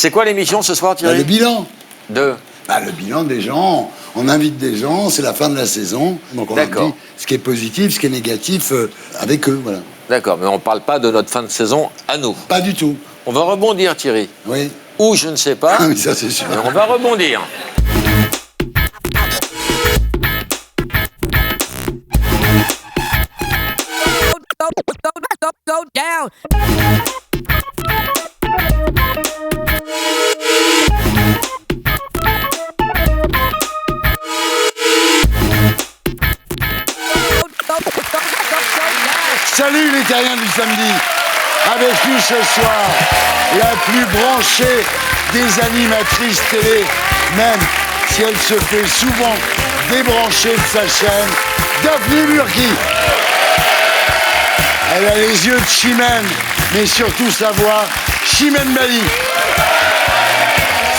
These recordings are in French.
C'est quoi l'émission ce soir, Thierry? Le bilan. De Le bilan des gens. On invite des gens, c'est la fin de la saison. Donc on leur dit ce qui est positif, ce qui est négatif avec eux, voilà. D'accord, mais on ne parle pas de notre fin de saison à nous. Pas du tout. On va rebondir, Thierry. Oui. Ou je ne sais pas. Ah oui, ça c'est sûr. Mais on va rebondir. Salut les terriens du samedi. Avec nous ce soir, la plus branchée des animatrices télé, même si elle se fait souvent débrancher de sa chaîne, Daphné Burki. Elle a les yeux de Chimène, mais surtout sa voix, Chimène Bali.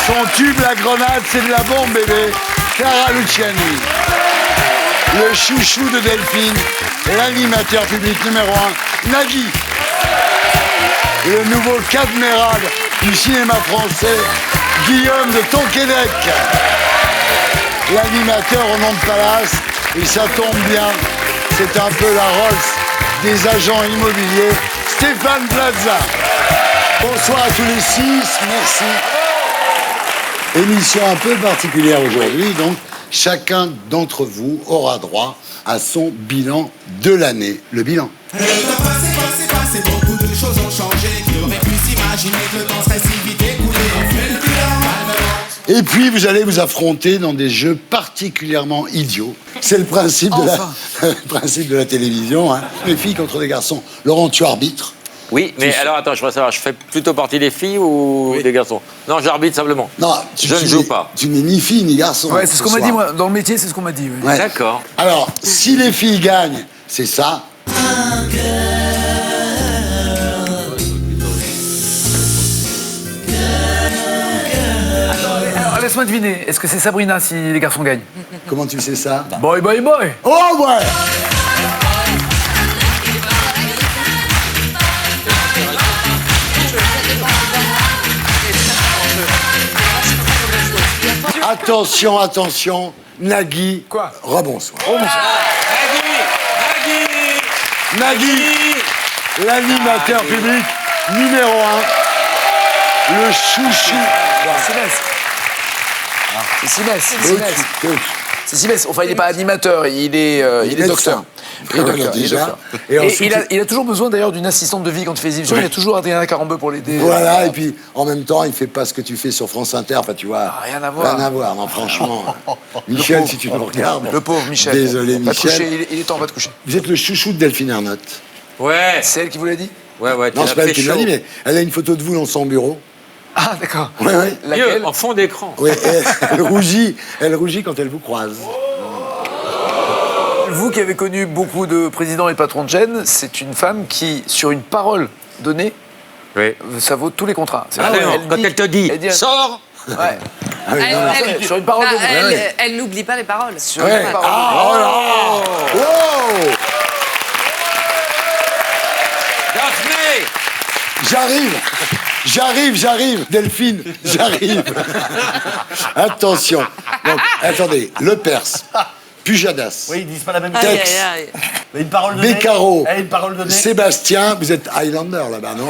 Son tube, la grenade, c'est de la bombe, bébé, Clara Luciani. Le chouchou de Delphine, l'animateur public numéro 1, Nagui. Le nouveau cadmérade du cinéma français, Guillaume de Tonquédec. L'animateur au nom de Palace, et ça tombe bien, c'est un peu la Rolls des agents immobiliers, Stéphane Plaza. Bonsoir à tous les 6, merci. Émission un peu particulière aujourd'hui, donc chacun d'entre vous aura droit à son bilan de l'année. Le bilan. Le temps passé, beaucoup de choses ont changé. Qui aurait pu s'imaginer que le temps serait si vite écoulé? On fait le bilan. Et puis vous allez vous affronter dans des jeux particulièrement idiots. C'est le principe, le principe de la télévision. Hein. Les filles contre les garçons. Laurent, tu arbitres. Oui, mais alors attends, je voudrais savoir, je fais plutôt partie des filles ou des garçons? Non, j'arbitre simplement. Non, je ne joue pas. Tu n'es ni fille ni garçon. Ouais, c'est ce qu'on m'a dit, moi. Dans le métier, c'est ce qu'on m'a dit. Oui. Ouais. D'accord. Alors, si les filles gagnent, c'est ça. Alors, laisse-moi deviner. Est-ce que c'est Sabrina si les garçons gagnent? Comment tu sais ça? Boy, boy, boy. Oh ouais. Attention, attention, Nagui. Quoi? Rebonsoir. Nagui, l'animateur public numéro 1, le chouchou. C'est Simès. C'est Simès. Enfin, il n'est pas animateur, il est docteur. Il est docteur. Déjà. Et ensuite, il a toujours besoin d'ailleurs d'une assistante de vie quand il fait des émissions. Il y a toujours Adrien Carambeu pour l'aider. Voilà, et puis en même temps, il fait pas ce que tu fais sur France Inter. Enfin, tu vois. Rien à voir. Rien à voir, non, franchement. Michel, si tu nous regardes. Le pauvre Michel. Désolé, Va te Michel. coucher, il est temps, va te coucher. Vous êtes le chouchou de Delphine Ernotte. Ouais. C'est elle qui vous l'a dit? Ouais, tu Non, l'as c'est pas elle fait qui me l'a chaud. dit, mais elle a une photo de vous dans son bureau. Ah, d'accord. Ouais. Laquelle? Mieux, en fond d'écran. Oui, elle rougit quand elle vous croise. Vous qui avez connu beaucoup de présidents et de patrons de chaîne, c'est une femme qui, sur une parole donnée, Oui. ça vaut tous les contrats. Quand elle te dit, sors. Ouais. Ah oui, non, non. Sur une parole donnée. Elle n'oublie pas les paroles. Sur Ouais. une parole Ah, donnée. oh là. Wow. Daphné. J'arrive, Delphine, j'arrive. Attention. Donc, attendez, Le Perse, Pujadas, Oui, ils disent pas la même chose. Tex, Mais une parole donnée. Beccaro, Une parole donnée. Sébastien, vous êtes Highlander là-bas, non?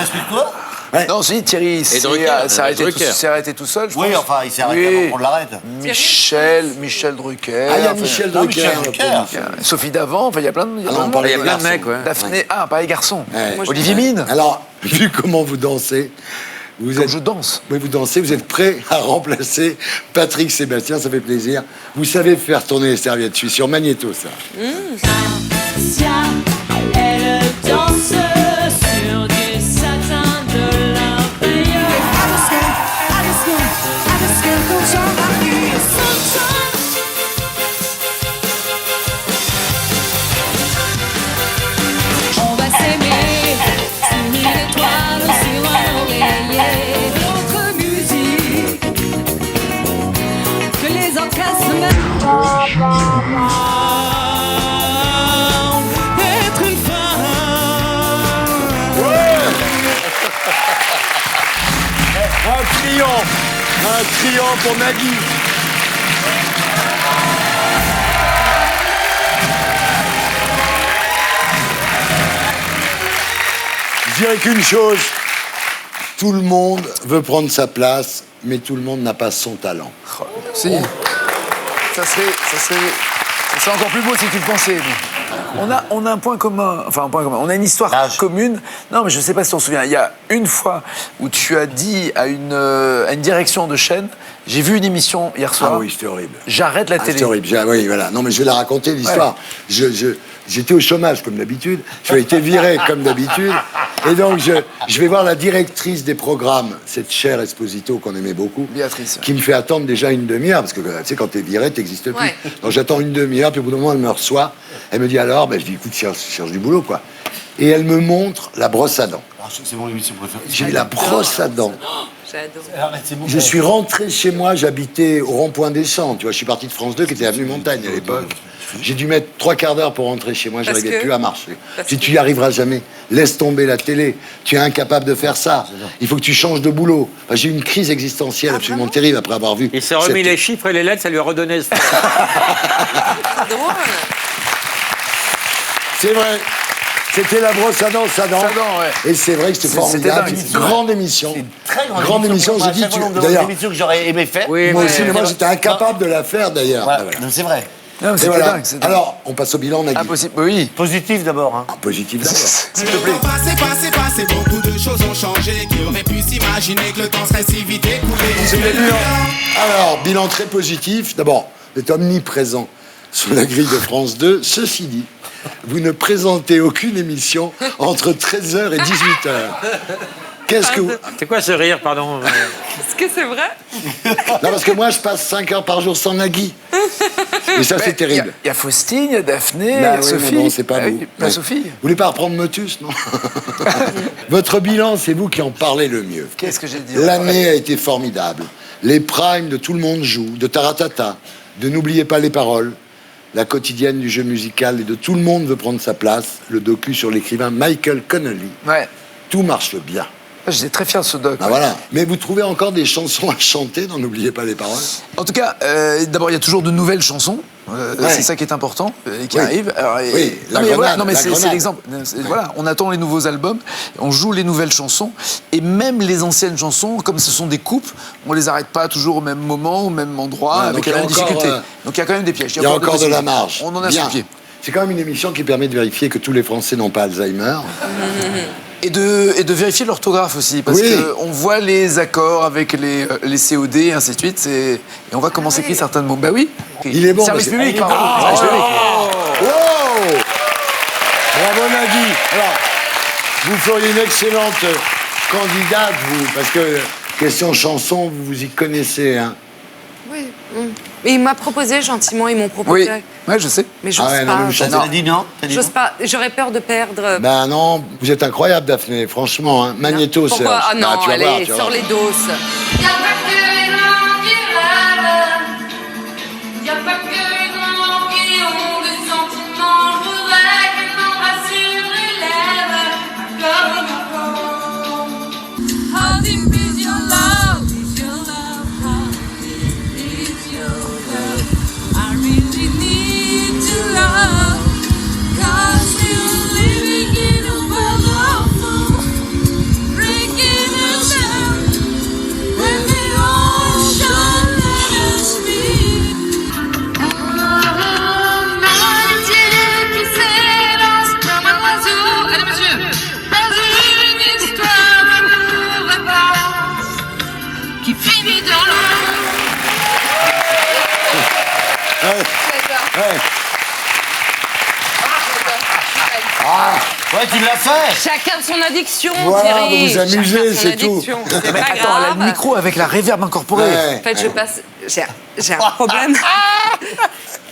Explique-toi. Non, si, Thierry Drucker. s'est arrêté tout seul, je Oui, pense. enfin, il s'est arrêté avant qu'on l'arrête. Michel Drucker. Ah, il y a enfin, Michel non, Drucker. Michel Drucker. il y a Sophie Davant, enfin, il y a plein de... Ah non, on parlait Il y a des plein de garçons. mecs, ouais. Daphné, pas les garçons. Ouais. Olivier Mine. Alors, vu comment vous dansez, Comme je danse. Oui, vous dansez, vous êtes prêt à remplacer Patrick Sébastien, ça fait plaisir. Vous savez faire tourner les serviettes, je suis sur Magnéto, ça. Elle danse sur du satin de l'intérieur. On va s'aimer sous mille étoiles sur un oreiller. Notre musique que les orchestres mettent. Un triomphe pour Nagui. Je dirais qu'une chose, tout le monde veut prendre sa place, mais tout le monde n'a pas son talent. Si. Ça serait encore plus beau si tu le pensais. Mais on a un point commun. Enfin, un point commun. On a une histoire commune. Non, mais je ne sais pas si tu t'en souviens. Il y a une fois où tu as dit à une direction de chaîne, j'ai vu une émission hier soir. Ah oui, c'était horrible. J'arrête la télé. C'était horrible. Oui, voilà. Non, mais je vais la raconter, l'histoire. Ouais. J'étais au chômage, comme d'habitude. J'ai été viré, comme d'habitude. Et donc, je vais voir la directrice des programmes, cette chère Esposito qu'on aimait beaucoup. Béatrice. Qui me fait attendre déjà une demi-heure, parce que tu sais, quand t'es viré, t'existes plus. Ouais. Donc, j'attends une demi-heure, puis au bout d'un moment, elle me reçoit. Elle me dit alors, je dis écoute, je cherche du boulot, quoi. Et elle me montre la brosse à dents. C'est mon émission préférée. J'ai vu la brosse à dents. J'adore. Je suis rentré chez moi, j'habitais au rond-point des Champs. Tu vois, je suis parti de France 2, qui était avenue Montagne à l'époque. J'ai dû mettre 3/4 d'heure pour rentrer chez moi, j'arrivais plus à marcher. Si tu y arriveras jamais, laisse tomber la télé. Tu es incapable de faire ça. Il faut que tu changes de boulot. Enfin, j'ai eu une crise existentielle absolument terrible après avoir vu. Il s'est remis les chiffres et les lettres, ça lui a redonné. C'est drôle. C'est vrai. C'était la brosse à dents, ouais. Et c'est vrai que c'était formidable. Dingue. Une grande émission. C'est une très grande émission. J'ai dit, d'ailleurs, une émission que j'aurais aimé faire. Oui, moi aussi, mais moi j'étais incapable de la faire d'ailleurs. Voilà. Non, c'est vrai. Non, c'était voilà. dingue. Alors, on passe au bilan, Nagui. Impossible. Oui. Positif d'abord. Hein. Positif d'abord. S'il te plaît. Passé, beaucoup de choses ont changé. Qui aurait pu s'imaginer que le temps serait si vite écoulé? Alors, bilan très positif. D'abord, vous êtes omniprésent sur la grille de France 2. Ceci dit, vous ne présentez aucune émission entre 13h et 18h. Qu'est-ce que vous... C'est quoi ce rire, pardon? Est-ce que c'est vrai? Non, parce que moi, je passe 5 heures par jour sans Nagui. Et ça, c'est terrible. Il y a Faustine, il y a Daphné, il y Bah a oui, Sophie. mais bon, c'est pas Ah vous. oui, pas Ouais. Sophie. Vous voulez pas reprendre Motus, non? Votre bilan, c'est vous qui en parlez le mieux. Qu'est-ce que j'ai dit? L'année a été formidable. Les primes de Tout le monde joue, de Taratata, de N'oubliez pas les paroles, la quotidienne du jeu musical et de Tout le monde veut prendre sa place, le docu sur l'écrivain Michael Connelly. Ouais. Tout marche bien. J'étais très fier de ce doc. Ah, voilà. Mais vous trouvez encore des chansons à chanter dans N'oubliez pas les paroles? En tout cas, d'abord, il y a toujours de nouvelles chansons. Ouais. C'est ça qui est important, qui Oui. arrive. Alors, Oui, la non, mais grenade, voilà, non, mais la c'est grenade. l'exemple. Voilà, on attend les nouveaux albums, on joue les nouvelles chansons, et même les anciennes chansons, comme ce sont des coupes, on les arrête pas toujours au même moment, au même endroit, Ouais, avec donc la il y a même encore, difficulté. Donc il y a quand même des pièges. Il y a encore de la possibilités. marge. On en a Bien. sur le pied. C'est quand même une émission qui permet de vérifier que tous les Français n'ont pas Alzheimer. Et de vérifier l'orthographe aussi, parce Oui. qu'on voit les accords avec les COD et ainsi de suite, et on voit comment s'écrit certains mots. Bah oui. Il est bon, Service parce que- public, Ah, pardon. ah, Service public. Wow! Bravo Nagui. Alors, vous feriez une excellente candidate, vous, parce que question chanson, vous vous y connaissez, hein. Oui. Mais il m'a proposé gentiment, ils m'ont Oui, proposé. ouais, je sais. Mais j'ose Ah ouais, non, pas. mais je T'as dit non? T'as dit J'ose non pas. J'aurais peur de perdre. Ben non, vous êtes incroyable, Daphné, franchement, hein. Magnéto, Pourquoi? Serge. Ah non, Ah, tu vas allez, voir, tu vas sur voir. les doses. Y'a pas que les grands qui rêvent, y'a pas que les grands qui ont des sentiments. Je voudrais qu'ils m'embrassent sur les lèvres, comme avant. How deep is your love? Is your love? How deep is your love? I really need to love, 'cause we're living in a world of fools, breaking us down. When the ocean let us be. Amitié qui s'élance comme un oiseau. Allez, monsieur. Dans une histoire d'amour et pas qui finit dans l'eau. Ouais. Ouais, tu l'as fait. Chacun son addiction, Voilà, Thierry. vous vous amusez, Chacun son c'est tout. addiction. C'est pas Attends, elle a grave. le micro avec la réverb incorporée. Ouais. En fait, je passe. J'ai un problème.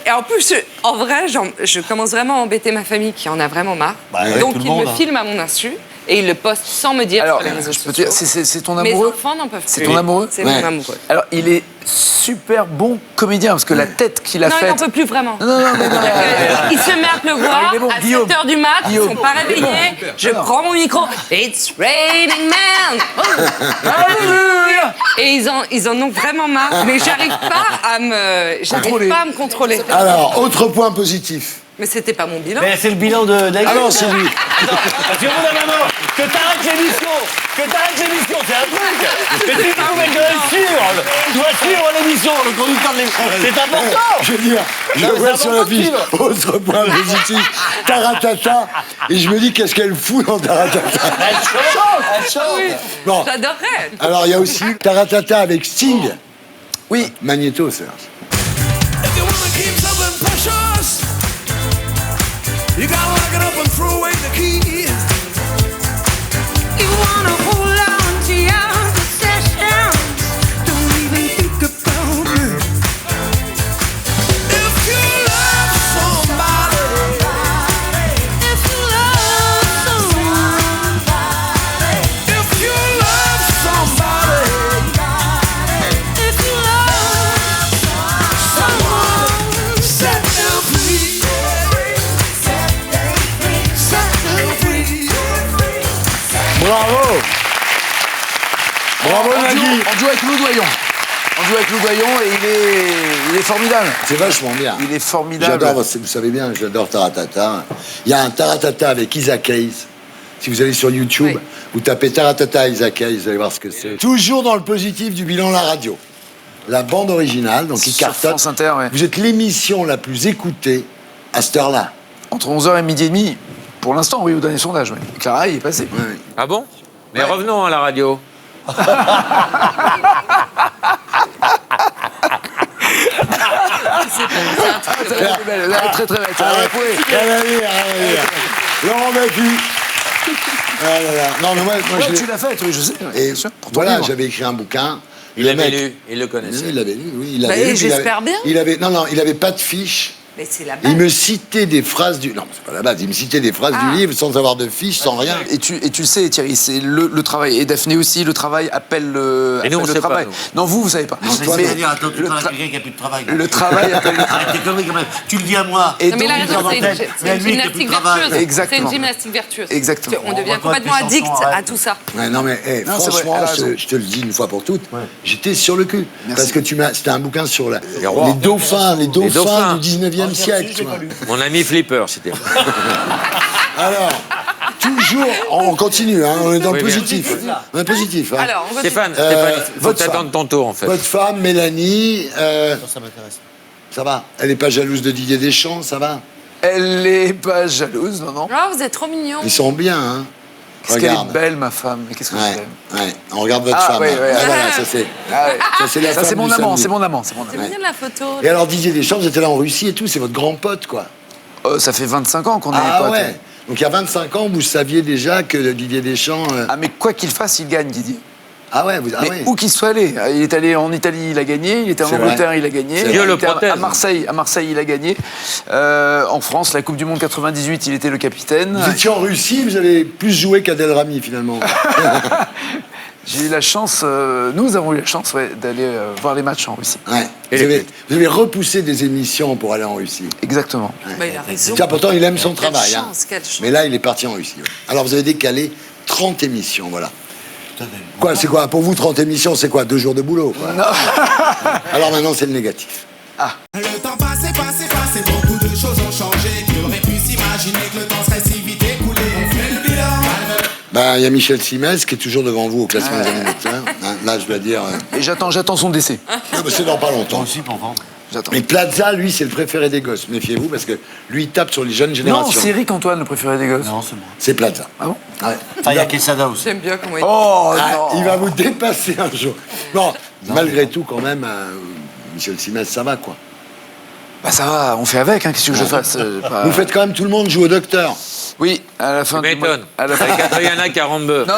Et en plus, en vrai, je commence vraiment à embêter ma famille qui en a vraiment marre. Bah ouais, Donc, tout le ils monde, me hein. filment à mon insu. et il le poste sans me dire Alors, sur les réseaux je peux te dire, sociaux. c'est ton Mes amoureux. enfants n'en peuvent plus. C'est ton amoureux. C'est Ouais. mon amoureux. Alors, il est super bon comédien parce que la tête qu'il a Non, il faite. n'en peut plus vraiment. Non, mais non. Il se met à pleuvoir il est bon, à Guillaume. 7h du mat, ils Guillaume. sont pas réveillés. Je prends mon micro. It's raining man. Alléluia. Et ils en ont vraiment marre. Mais j'arrive pas à me contrôler. Alors, autre point positif. Mais c'était pas mon bilan. Mais c'est le bilan de Ah non, c'est lui. Parce que au bout d'un moment, que t'arrêtes l'émission, c'est un truc. Mais tu dois suivre. Tu dois suivre l'émission, le conducteur de l'émission. C'est important. Je veux dire, je Non, mais vois c'est sur la fiche, important. autre point positif, Taratata, et je me dis qu'est-ce qu'elle fout dans Taratata. Elle chante. Bon, J'adorerais. alors il y a aussi Taratata avec Sting. Oui. Magnéto, Serge. If you wanna keep something precious, you gotta lock it up and throw away the key. You wanna hold on to your possessions. Don't even think about me. If you love somebody, If you love someone, if you love somebody, if you love someone, set them free. Set them free. Bravo. Bravo Nagui. On joue avec Lou Doyon. Et il est formidable. C'est vachement bien. Il est formidable. J'adore, vous savez bien, j'adore Taratata. Il y a un Taratata avec Isaac Hayes. Si vous allez sur YouTube, Oui. vous tapez Taratata Isaac Hayes, vous allez voir ce que c'est. Toujours dans le positif du bilan La Radio. La bande originale, donc qui Sur cartonne. France Inter, ouais. Vous êtes l'émission la plus écoutée à cette heure-là. Entre 11h et midi et demi, pour l'instant, oui, au dernier sondage. Oui. Clara, il est passé. Ouais. Ah bon? Mais revenons à la radio. Très, très belle. Rien à dire. Laurent Baffy. Ah là là. Non, mais moi je l'ai. Tu l'as fait, oui, je sais. Et bien sûr, pour ton voilà, livre. j'avais écrit un bouquin. Il Le l'avait mec- lu, il le connaissait. Il l'avait lu, oui. Il Bah, l'avait lu, j'espère bien. Il avait pas de fiche. Mais c'est la Il base. me citait des phrases du... Non, c'est pas la base. Il me citait des phrases du livre sans avoir de fiche, sans rien. Et tu sais, Thierry, c'est le travail. Et Daphné aussi, le travail appelle le, Et nous, on appelle le sait pas, travail. nous. Non, vous savez pas. toi, non. C'est-à-dire, attends, tu le parles à tra- quelqu'un qui a plus de travail. le travail appelle le travail. Arrête tes conneries quand même. Tu le dis à moi. Et Non, mais donc, la raison, c'est tête. Mais une lui, qui a plus de gymnastique travail. vertueuse. Exactement. C'est une gymnastique vertueuse. Exactement. On devient On va complètement pas être addict chansons, à arrête. tout ça. Ouais, non, mais Non, c'est vrai, franchement, elle a raison. je te le dis une fois pour toutes, j'étais sur le cul. Parce que c'était un bouquin sur rois. les dauphins dauphins. du 19e siècle. tu vois. Mon ami Flipper, c'était. Alors, toujours, on continue, hein, on est dans le Oui, bien. positif. On est positif. Hein. Alors, on va Stéphane, Euh, il faut votre t'attendre ton tour, en fait. Votre femme, Mélanie, Ça m'intéresse. ça va? Elle n'est pas jalouse de Didier Deschamps, ça va? Elle est pas jalouse, non. Ah, vous êtes trop mignons. Ils sont bien, hein? Qu'est-ce qu'elle est Regarde. belle, ma femme. Mais qu'est-ce que je Ouais, l'aime. ouais. On regarde votre Ah, femme. ouais, hein. ouais. Ah, voilà, ça c'est. Ah ouais. Ça, c'est la Ça, femme c'est mon du amant, samedi. c'est mon amant, c'est mon C'est amant. bien la photo. Et alors Didier Deschamps, vous étiez là en Russie et tout, c'est votre grand pote, quoi. Ça fait 25 ans qu'on est Ah potes. ouais. Donc il y a 25 ans, vous saviez déjà que Didier Deschamps. Ah, mais quoi qu'il fasse, il gagne, Didier. Ah ouais, Mais où qu'il soit allé, il est allé en Italie, il a gagné. Il était en C'est Angleterre, vrai. il a gagné. C'est Il Dieu le était protège. à Marseille, il a gagné. En France, la Coupe du Monde 98, il était le capitaine. Vous étiez en Russie, vous avez plus joué qu'Adel Rami finalement. J'ai eu la chance, nous avons eu la chance d'aller voir les matchs en Russie. Ouais. Et Vous avez repoussé des émissions pour aller en Russie. Exactement. Bah, il a raison. Tiens, pourtant il aime son Quelle travail. hein. chance, quelle chance. Mais là, il est parti en Russie. ouais. Alors vous avez décalé 30 émissions, voilà. Quoi, c'est quoi? Pour vous, 30 émissions, c'est quoi? 2 jours de boulot, quoi. Alors maintenant, c'est le négatif. Le temps passé, beaucoup de choses ont changé. Qui aurait pu s'imaginer que le temps serait si vite écoulé? On fait le bilan. Ben, il y a Michel Simès qui est toujours devant vous au classement des animateurs. Hein, là, je dois dire. Et j'attends son décès. Non, mais c'est dans pas longtemps. Aussi pour vendre. J'attends. Mais Plaza, lui, c'est le préféré des gosses. Méfiez-vous, parce que lui, il tape sur les jeunes Non, générations. c'est Eric Antoine, le préféré des gosses. Non, c'est moi. C'est Plaza. Ah bon? Ouais. Enfin, il y a Quesada aussi. J'aime bien comment il Oh Ah, non. il va vous dépasser un jour. Non, malgré tout, quand même, Michel Simès, ça va, quoi. Bah ça va, on fait avec, hein, qu'est-ce que je fasse pas- Vous faites quand même tout le monde joue au docteur. Oui, à la fin Tu du mois. m'étonnes. À la fin- Avec Adriana Carambeu. Non,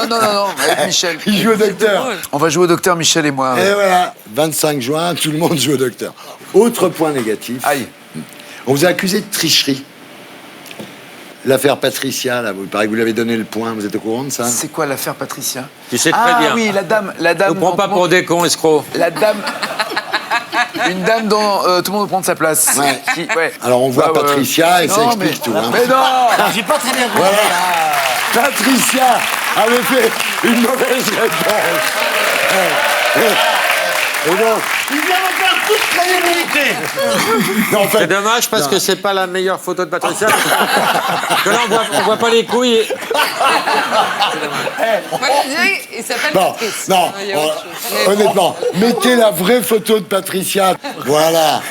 avec Michel. Il joue au docteur. On va jouer au docteur Michel et moi. Et voilà, 25 juin, tout le monde joue au docteur. Autre point négatif. Aïe. On vous a accusé de tricherie. l'affaire Patricia, là, il paraît que vous lui avez donné le point, vous êtes au courant de ça? C'est quoi l'affaire Patricia? Tu sais très Ah bien. oui, la dame. Ne prends pas pour des cons, escrocs. La dame. Une dame dont tout le monde veut prendre sa place. Ouais. Ouais. Alors on voit Patricia et ça Non, explique tout. Hein. Mais non. J'ai pas très bien compris. Voilà. Patricia avait fait une mauvaise réponse. Et donc, Il vient de perdre toute crédibilité. non, en fait, C'est dommage parce que c'est pas la meilleure photo de Patricia. Parce que là, on voit pas les couilles. Et... Moi, je dirais, il s'appelle non, Patrice. non, Il y a autre chose. Mais bon. honnêtement, mettez la vraie photo de Patricia. Voilà.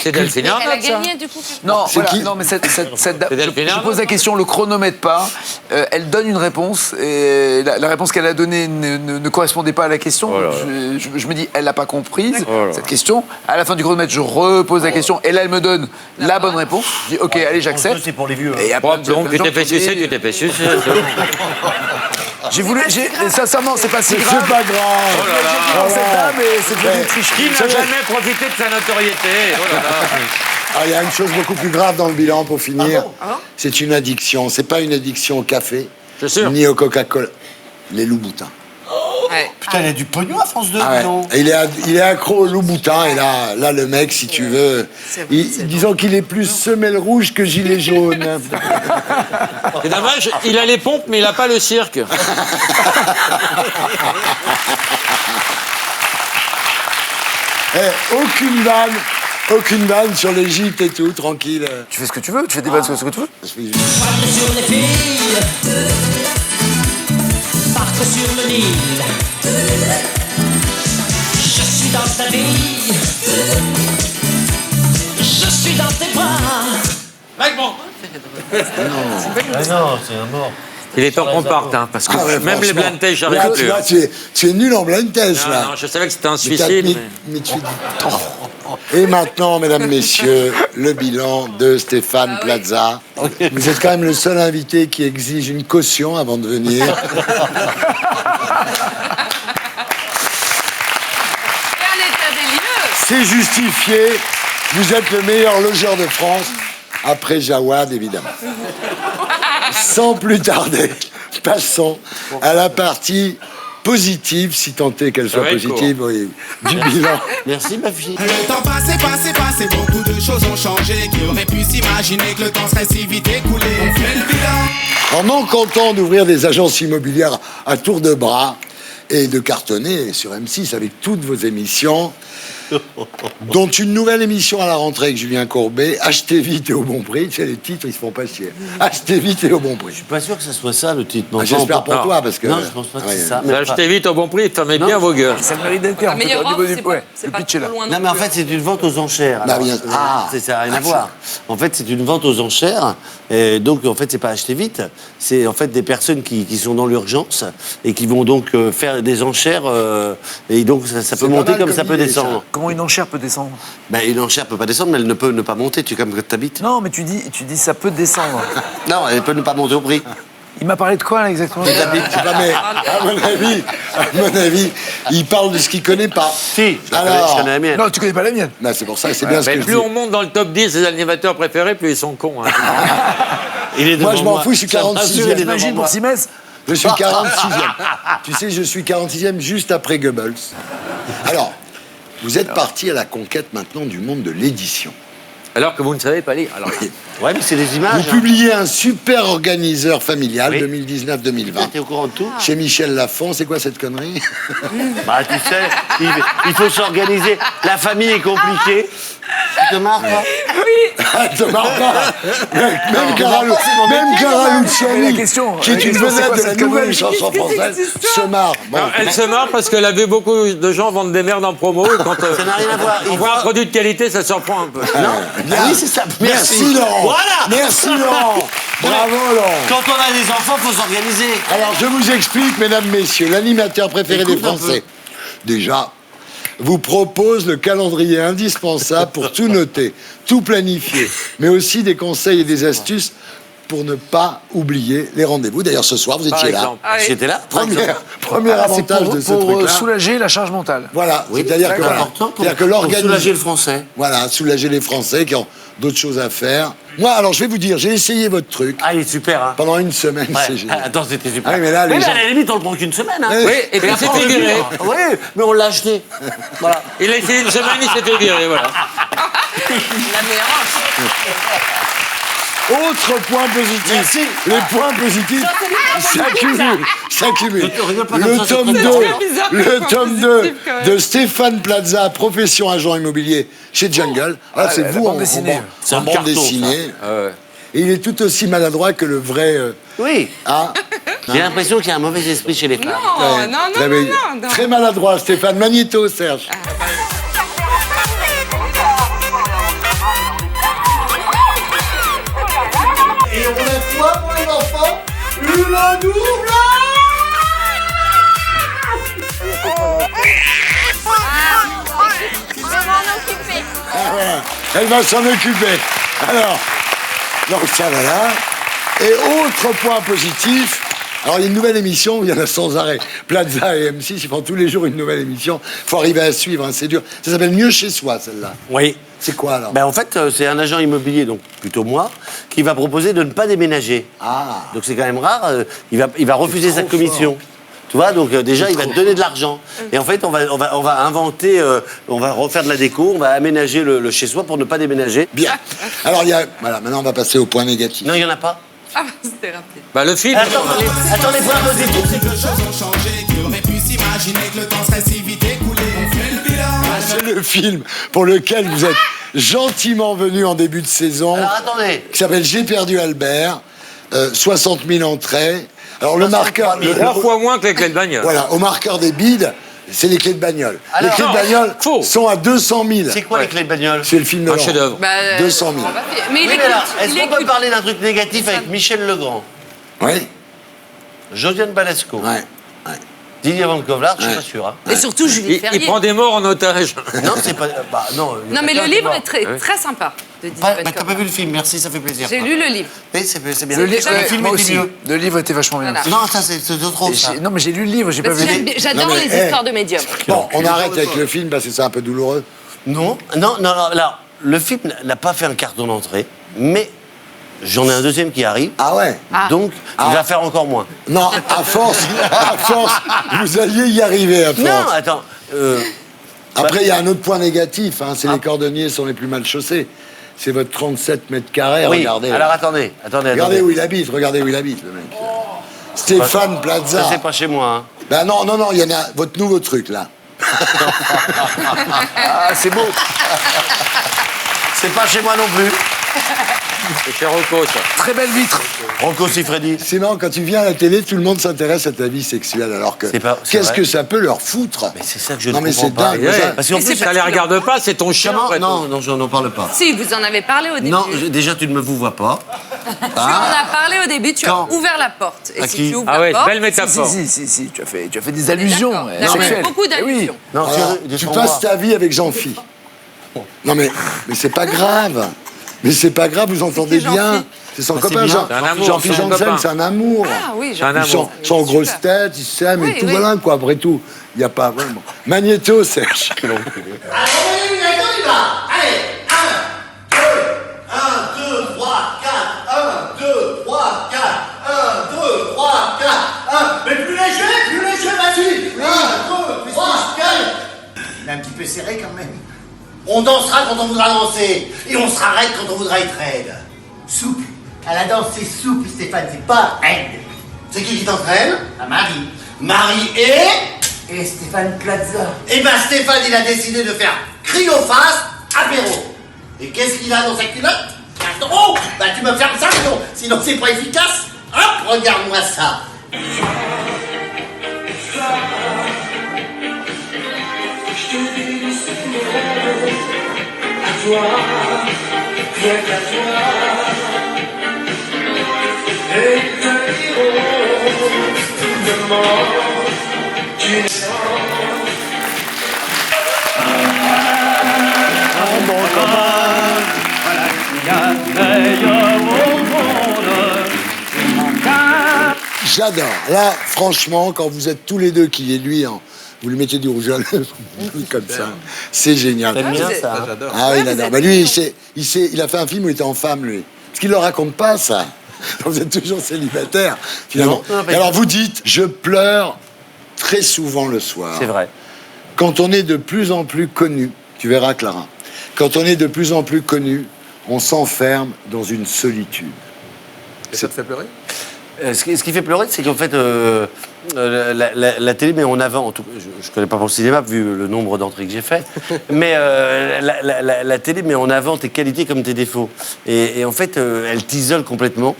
C'est Delphine Elle a Arnaud, ça. gagné, du coup. Non, C'est voilà, qui non, mais cette dame. C'est Delphine Je Arnaud. pose la question, le chronomètre pas. Elle donne une réponse et la réponse qu'elle a donnée ne correspondait pas à la question. Je me dis, elle n'a pas comprise cette question. À la fin du chronomètre, je repose la question et là, elle me donne la bonne réponse. Je dis, ok, allez, j'accepte. C'est pour les vieux. Et il y a plein de Donc, tu gens t'es fait qui ont dit- sucer, tu t'es fait sucer. J'ai voulu. Sincèrement, c'est pas si C'est grave. pas grave. Je veux dire, cette dame, et c'est devenu une Qui tricherie. n'a jamais profité de sa notoriété? Oh là là. Ah, il y a une chose beaucoup plus grave dans le bilan pour finir. C'est une addiction. C'est pas une addiction au café, C'est sûr. ni au Coca-Cola. Les loups-boutins. Ouais. Putain, il y a du pognon à France 2, Ah ouais. non? Et il est accro au loup-boutin. Et là, le mec, si tu veux, disons qu'il est plus semelle rouge que gilet jaune. C'est dommage, il a les pompes, mais il a pas le cirque. Aucune vanne sur les gîtes et tout, tranquille. Tu fais ce que tu veux, tu fais des vannes sur ce que tu veux. Sur les filles, partent sur le Nil. Je suis dans ta vie, je suis dans tes bras. Ah non, c'est un mort. Il est temps qu'on parte, hein, parce que Ah ouais, même les franchement. blind tests, j'arrive Là, plus. tu vois, tu es nul en blind test, Non, là. non, je savais que c'était un Mais suicide. mais- mais tu dis... Et maintenant, mesdames, messieurs, le bilan de Stéphane Plaza. Vous êtes quand même le seul invité qui exige une caution avant de venir. Un état des lieux. C'est justifié. Vous êtes le meilleur logeur de France, après Jawad, évidemment. Sans plus tarder, passons à la partie positive, si tant est qu'elle soit va être positive, oui, du bilan. Merci, ma fille. Le temps passé, beaucoup de choses ont changé. Qui aurait pu s'imaginer que le temps serait si vite écoulé? On fait le bilan. En non content d'ouvrir des agences immobilières à tour de bras et de cartonner sur M6 avec toutes vos émissions, dont une nouvelle émission à la rentrée avec Julien Courbet, Achetez vite et au bon prix. Tu sais, les titres, ils se font pas chier. Achetez vite et au bon prix. Je suis pas sûr que ça soit ça, le titre. Ah, j'espère pour non. toi, parce que... Non, je pense pas que Ouais. c'est ça. Ça, achetez vite au bon prix, fermez bien vos gueules. Ça le mérite d'être en fait, meilleure au niveau offre, du c'est ouais, pas, c'est le pas pitch est là. trop loin. Non, mais en fait, c'est une vente aux enchères. Bah, Alors, bien- ah. ça n'a rien à Ah, voir. En fait, c'est une vente aux enchères. Et donc, en fait, c'est pas acheter vite. C'est en fait des personnes qui sont dans l'urgence et qui vont donc faire des enchères. Et donc, ça peut pas monter mal comme comme ça peut idée, descendre. Comment une enchère peut descendre? Ben, une enchère peut pas descendre, mais elle ne peut ne pas monter. Tu comme que t'habites. Non, mais tu dis ça peut descendre. Non, elle peut ne pas monter au prix. Il m'a parlé de quoi, là, exactement? Je sais pas, mais à mon avis, il parle de ce qu'il connaît pas. Si, je connais la mienne. Non, tu connais pas la mienne. Non, c'est pour ça, c'est bien ce Mais que je plus dis. on monte dans le top 10 des animateurs préférés, plus ils sont cons. Hein. Il est Moi, devant je m'en fous, je suis Ça me 46e. rassure, il est devant Imagine moi. pour Simès. Je suis 46e. Tu sais, je suis 46e juste après Goebbels. Alors, vous êtes parti à la conquête maintenant du monde de l'édition. Alors que vous ne savez pas lire. Alors, Ouais, mais c'est des Vous images. hein. publiez un super organiseur familial Oui. 2019-2020. T'es au courant de tout? Chez Michel Lafon, c'est quoi cette connerie? Bah, tu sais, il faut s'organiser. La famille est compliquée. Tu te marres pas? Ah, te marre pas. Même Cara Mais Luciani, la question, qui est la une question, c'est vedette quoi de la cette nouvelle connerie? chanson française, se marre. Bon, alors, elle se marre parce qu'elle a vu beaucoup de gens vendre des merdes en promo. Et quand Ça n'a rien à voir. on voit un produit de qualité, ça surprend un peu. bien. oui, c'est ça. Merci Laurent. Voilà. Merci Laurent. Bravo Laurent. Quand on a des enfants, faut s'organiser. Alors, je vous explique, mesdames, messieurs, l'animateur préféré des Écoute un Français, déjà, vous propose le calendrier indispensable pour tout noter, tout planifier, mais aussi des conseils et des astuces pour ne pas oublier les rendez-vous. D'ailleurs, ce soir, vous Par étiez là. exemple. Ah oui. J'étais là. Premier C'est avantage pour, de ce pour, truc-là. soulager la charge mentale. Voilà, Oui, c'est-à-dire c'est que, voilà, important pour, c'est-à-dire que pour l'organisme... soulager le français. Voilà, soulager les Français qui ont d'autres choses à faire. Moi, alors, je vais vous dire, j'ai essayé votre truc Ah, il est super, hein. pendant une semaine, Ouais. c'est génial. Attends, c'était super. Ah oui, mais là, les oui, gens- à la limite, on le prend qu'une semaine. Hein. Oui, et puis il après, s'est on fait le virer. vire. Oui, mais on l'a acheté. Voilà. Il a essayé une semaine, il s'était viré, voilà. La meilleure. Autre point positif. Merci. Les points positifs s'accumulent. Rigole pas comme Le ça, c'est tome très 2, bizarre, les le points tome positifs, 2 quand même. de Stéphane Plaza, profession agent immobilier chez Jungle. Là, c'est la vous bande en dessinée. bande- C'est en un bande carton, dessinée. Ah ouais. Et il est tout aussi maladroit que le vrai Oui. A. J'ai l'impression qu'il y a un mauvais esprit chez les femmes. Non, Ouais, non, non, très non, bien. non, non. Très maladroit, Stéphane. Magnéto, Serge. Et on a quoi pour les enfants? Une double! Voilà. Elle va s'en occuper. Alors, donc ça va là. Et autre point positif, alors il y a une nouvelle émission où il y en a sans arrêt. Plaza et M6, ils font tous les jours une nouvelle émission. Il faut arriver à suivre, hein, c'est dur. Ça s'appelle Mieux chez soi, celle-là. Oui. C'est quoi alors? Ben, en fait, c'est un agent immobilier, donc plutôt moi, qui va proposer de ne pas déménager. Ah. Donc c'est quand même rare. Il va refuser sa commission. Tu vois, donc déjà, il va te donner de l'argent. Et en fait, on va inventer, on va refaire de la déco, on va aménager le chez-soi pour ne pas déménager. Bien. Alors, il y a... Voilà, maintenant on va passer au point négatif. Non, il n'y en a pas. Ah, c'était rapide. Bah, le film. Attends, les points positifs. C'est que les choses ont changé. Qui aurait pu s'imaginer que le temps serait si vite écoulé? On fait le bilan. C'est le film pour lequel vous êtes gentiment venu en début de saison, Alors attendez. qui s'appelle J'ai perdu Albert, 60 000 entrées. Alors le marqueur, 3 fois moins que les clés de bagnole. voilà, au marqueur des bides, c'est les clés de bagnole. Alors, les clés de non, bagnole faux. sont à 200 000. C'est quoi les clés de bagnole? C'est le film de Un Laurent. chef-d'œuvre. Bah, 200 000. Mais il Oui, écoute. mais alors, est-ce il qu'on peut écoute. parler d'un truc négatif avec Michel Legrand, Oui. Josiane Balasco, Ouais. Didier Van Kovlar, je suis Ouais. pas sûr. Hein. Et surtout Julie Il Ferrier. prend des morts en otage. Non, c'est pas. Bah, non, il y a Non, mais quelqu'un le qui livre mort. est très sympa. De Didier Bah, Van t'as pas Kovlar. vu le film, merci, ça fait plaisir. J'ai lu le livre. Oui, c'est bien. Le, Le livre, film moi était aussi. mieux. Le livre était vachement bien. Voilà. Non, ça, c'est trop Et ça. non, mais j'ai lu le livre, j'ai pas Parce vu. que j'adore Non, mais, les histoires de médiums. Bon, on arrête avec le film parce que c'est un peu douloureux. Non, alors, le film n'a pas fait un carton d'entrée, mais j'en ai un deuxième qui arrive, Ah ouais. donc il va faire encore moins. Non, à force, vous alliez y arriver à force. Non, attends, Après, il y a un autre point négatif, hein, c'est les cordonniers sont les plus mal chaussés. C'est votre 37 mètres carrés, oui, regardez. alors attendez. Regardez où il habite, regardez où il habite, le mec. Stéphane Plaza. Ça, c'est pas chez moi, hein. Ben non, il y en a votre nouveau truc, là. Ah, c'est beau. C'est pas chez moi non plus. C'est chez Rocco, ça. Très belle vitre. Rocco Siffredi. C'est marrant, quand tu viens à la télé, tout le monde s'intéresse à ta vie sexuelle, alors que C'est qu'est-ce vrai. que ça peut leur foutre? Mais c'est ça que je Non, ne mais comprends c'est pas. dingue, Ouais. ça. Parce qu'en Mais plus, c'est Ça les regarde pas, c'est ton chien. Comment après tout. Non, je n'en parle pas. Si, vous en avez parlé au début. Non, déjà, tu ne me vous vois pas. Tu en as parlé au début, tu Quand as ouvert la porte. Et À si qui tu ouvres Ah ouais, la porte, belle métaphore. Si, tu as fait des allusions d'accord. D'accord, sexuelles. beaucoup Eh oui. d'allusions. Non, Alors, tu défends-moi. passes ta vie avec Jean-Phi. Non, mais c'est pas grave. Mais c'est pas grave, vous entendez qui, Jean-Phi? bien. C'est son Bah, c'est copain, bien. C'est un amour, Jean-Phi c'est son Janssen, copain. c'est un amour. Ah oui, C'est un j'en- amour. Ils sont en grosse Super. tête, ils s'aiment et Oui, tout, oui. voilà, quoi, après tout. Il n'y a pas vraiment. Magnéto, Serge. Allez, 1, 2, 3, 4, 1, 2, 3, 4, 1, 2, 3, 4, 1. Mais plus léger, vas-y. 1, 2, 3, 4. Il est un petit peu serré quand même. On dansera quand on voudra danser. Et on sera raide quand on voudra être raide. Souple. À la danse, c'est souple, Stéphane, c'est pas raide. C'est qui t'entraîne? Ah, Marie. Marie et Stéphane Plaza. Eh ben Stéphane, il a décidé de faire cryophase apéro. Et qu'est-ce qu'il a dans sa culotte? Oh, bah tu me fermes ça, sinon c'est pas efficace. Hop, regarde-moi ça. meilleur au monde. J'adore. Là, franchement, quand vous êtes tous les deux qui est lui, vous lui mettez du rouge à lèvres, comme ça. C'est génial. T'aimes bien ça hein J'adore. Ah oui, il adore. Bah, lui, il a fait un film où il était en femme, lui. Parce qu'il ne le raconte pas, ça. Vous êtes toujours célibataire, finalement. Non, Et alors, vous dites, je pleure très souvent le soir. C'est vrai. Quand on est de plus en plus connu, tu verras, Clara, quand on est de plus en plus connu, on s'enferme dans une solitude. Et ça te fait pleurer? Ce qui fait pleurer, c'est qu'en fait, la télé met en avant, en tout, je ne connais pas pour le cinéma, vu le nombre d'entrées que j'ai fait, mais la télé met en avant tes qualités comme tes défauts. Et en fait, elle t'isole complètement,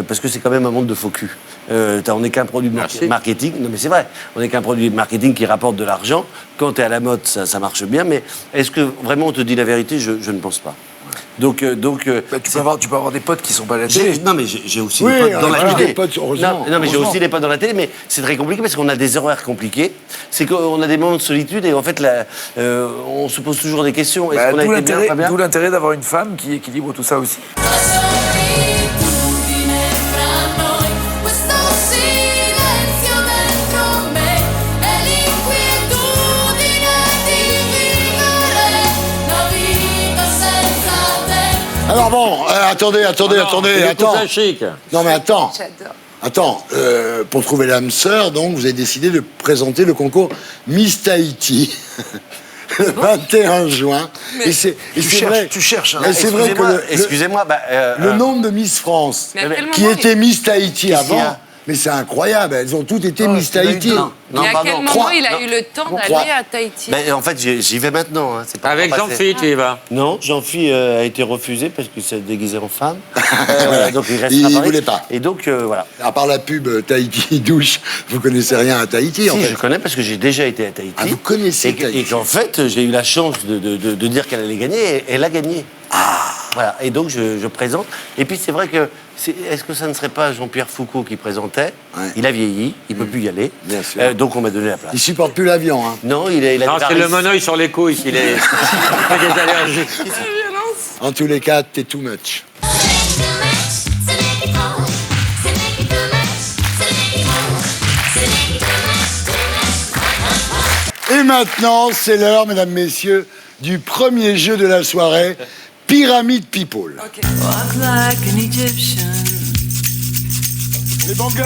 parce que c'est quand même un monde de faux cul. On n'est qu'un produit de marketing. Non, mais c'est vrai. On n'est qu'un produit de marketing qui rapporte de l'argent. Quand tu es à la mode, ça marche bien. Mais est-ce que vraiment on te dit la vérité? Je ne pense pas. Donc, Bah, tu peux avoir des potes qui sont pas à la télé. non, mais j'ai aussi Oui, des potes dans la voilà, télé. des potes, heureusement. Non, mais j'ai aussi des potes dans la télé, mais c'est très compliqué parce qu'on a des horaires compliqués. C'est qu'on a des moments de solitude et en fait, on se pose toujours des questions. Est-ce Bah, qu'on a été bien, pas bien? d'où l'intérêt d'avoir une femme qui équilibre tout ça aussi. La solitudine fra noi, questo silenzio dentro me e l'inquietudine di vivere la vita senza te. Alors bon, attendez, attends. Chic. Non, mais attends. J'adore. Attends, pour trouver l'âme sœur, donc, vous avez décidé de présenter le concours Miss Tahiti le 21 juin. Et c'est vrai. Tu cherches. Hein. Et c'est vrai que Excusez-moi, le nombre de Miss France Mais à quel qui moment étaient Miss Tahiti Qu'est-ce qu'il y avant, a mais c'est incroyable, elles ont toutes été Miss il y en a eu Tahiti. deux. Mais à quel moment Trois. il a eu le temps Trois. d'aller à Tahiti? Ben, en fait, j'y vais maintenant. Hein, c'est pas Avec encore passé. Jean-Philippe, tu y vas. Non, Jean-Phi a été refusé parce qu'il s'est déguisé en femme. Voilà. Donc il reste Il à Paris. voulait pas. Et donc, voilà. À part la pub Tahiti douche, vous connaissez rien à Tahiti, en Si, fait. je connais parce que j'ai déjà été à Tahiti. Ah, vous connaissez Tahiti. Et qu'en fait, j'ai eu la chance de dire qu'elle allait gagner et elle a gagné. Voilà. Et donc, je présente. Et puis, c'est vrai que. Est-ce que ça ne serait pas Jean-Pierre Foucault qui présentait? Ouais. Il a vieilli, il ne peut plus y aller. Bien sûr. Donc, on m'a donné la place. Il supporte plus l'avion, hein. Non, il a Non, des c'est le varices. monoeil sur les couilles qu'il est. Il fait des allergies. En tous les cas, t'es too much. Et maintenant, c'est l'heure, mesdames, messieurs, du premier jeu de la soirée, Pyramide People. Les bangles.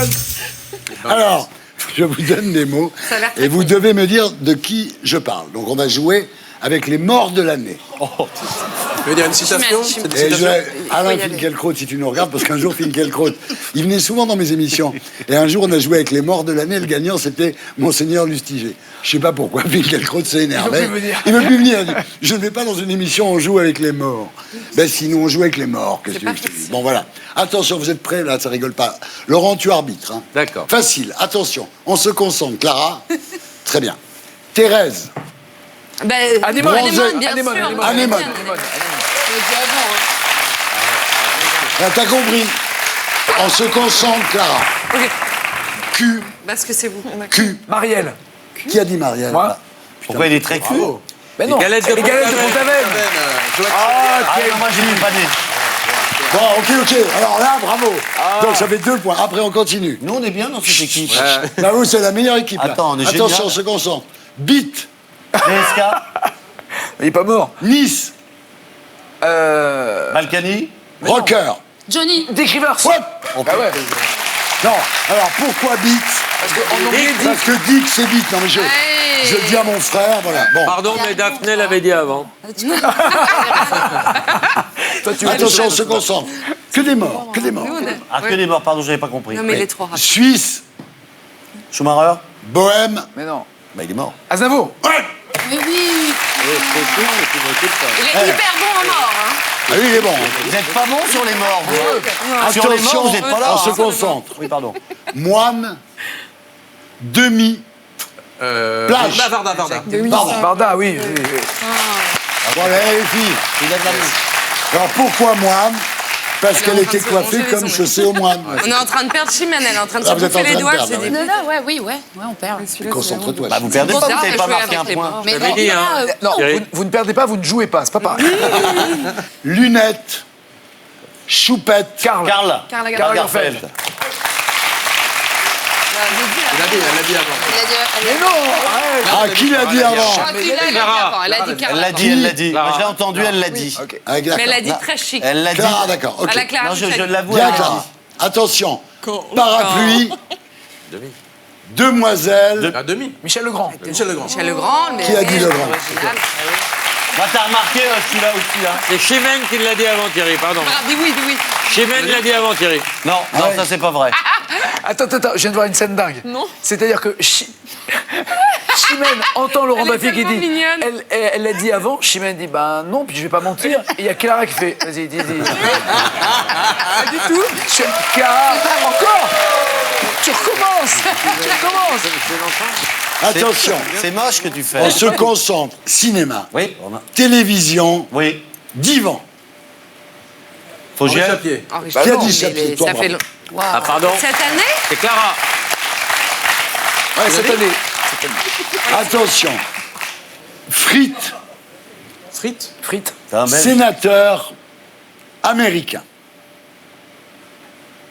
Alors, je vous donne des mots Ça a l'air très et vous devez me dire de qui je parle. Donc, on va jouer avec les morts de l'année. Tu veux dire une citation? J'imagine. C'est une Et citation? Alain Finkielkraut, si tu nous regardes, parce qu'un jour, Finkielkraut, il venait souvent dans mes émissions. Et un jour, on a joué avec les morts de l'année. Le gagnant, c'était Monseigneur Lustiger. Je sais pas pourquoi, Finkielkraut s'est énervé. Il veut plus venir. Il dit, je ne vais pas dans une émission, on joue avec les morts. Ben sinon, on joue avec les morts. Qu'est-ce que tu veux que je te dise? Bon, voilà. Attention, vous êtes prêts? Là, ça rigole pas. Laurent, tu arbitres. Hein. D'accord. Facile. Attention, on se concentre. Clara? Très bien. Thérèse? Ben, Anémone, bien Anémone, sûr. Anémone. Anémone. Je l'ai dit avant, hein. Là, t'as compris. On se concentre, Clara. Ok. Q. Parce que c'est vous. Q. Marielle. Qui a dit Marielle? Moi. Pourquoi il est très cru? Mais non. galettes de les galettes de Pont-Aven. Pont-Aven. Ah, moi, j'ai mis pas né. Bon, ok. Alors là, bravo. Donc ça fait 2 points. Après, on continue. Nous, on est bien dans cette équipe. Bah vous, c'est la meilleure équipe. Là. Attends, on est Attention, génial. on se concentre. Bit. PSK, Il est pas mort. Nice. Balkany. Rocker. Johnny. Dick Rivers. What? Ah ouais. Non. Alors pourquoi Bit? En anglais, Parce que Dick, c'est Bit. Non mais je le dis à mon frère. Voilà. Bon. Pardon, mais Daphné l'avait dit avant. toi, tu Attention, on se concentre. Que des morts. Que des morts. Ah, que des morts, pardon, j'avais pas compris. Non, mais il est trop rapide. Suisse. Schumacher. Bohème. Mais non. Bah, il est mort. Aznavour. Ouais. Mais oui. Il est hyper bon en mort, hein. Ah oui, il est bon. Vous n'êtes pas bon sur les morts, vous. Sur les morts, Attention, vous n'êtes pas là. on se hein. concentre. Oui, pardon. Moine. Demi. Plage. Varda. Pardon. Barda, oui. Bon, allez, les filles. Il a de la mouche. Alors pourquoi moine? Parce Elle est qu'elle en train était de se coiffée manger les comme ongles. chaussée au moine. On est en train de perdre Chimène, elle est en train de Ah, se vous êtes en bouffer les train de doigts, perdre, je sais ouais. dit. Ouais, oui, on perd. Concentre-toi. Bah, vous perdez pas, Bon, vous n'avez je pas vais marqué un avec les point. morts. Mais J'avais dit, hein. Non, Thierry. vous ne perdez pas, vous ne jouez pas, c'est pas pareil. Lunettes. Choupette. Karl. Karl. Karl Lagerfeld. Lagerfeld. Elle l'a dit avant. Mais non, arrête. Ah, qui l'a dit avant? Je crois qu'il l'a dit avant. Elle a dit Clara. Elle l'a dit. Moi, j'ai entendu, elle l'a dit. Avec Mais elle Clara. l'a dit très chic. Elle l'a dit. Clara, d'accord, ok. À la Clara Non, je Luciani. l'avoue. Bien elle l'a Clara. dit. Attention, parapluie, demoiselle. À demi. Michel Legrand. Michel Legrand. Michel Legrand. Mais Qui a dit Legrand? original. Bah, t'as remarqué celui-là aussi, hein. C'est Chimène qui l'a dit avant Thierry, pardon. Ah, dis oui, dis oui. Chimène l'a dit avant Thierry. Non, non, ça c'est pas vrai. Attends, je viens de voir une scène dingue. Non. C'est-à-dire que Chimène entend Laurent Elle est Baffy qui tellement dit. mignonne. Elle l'a dit avant. Chimène dit ben non, puis je vais pas mentir. Et il y a Clara qui fait vas-y, dis. Pas du tout. Clara, encore. Tu recommences. Attention, C'est moche que tu fais. on se concentre. Cinéma, Oui. télévision, Oui. divan. Faut Henri gérer. Chapier. Henri Qui a Chapier. dit Chapier? Toi, Ça fait bravo. long. Ah, pardon. Cette année C'est Clara. Ouais, cette année. Attention, frites, Frites. C'est un Belge. sénateur américain.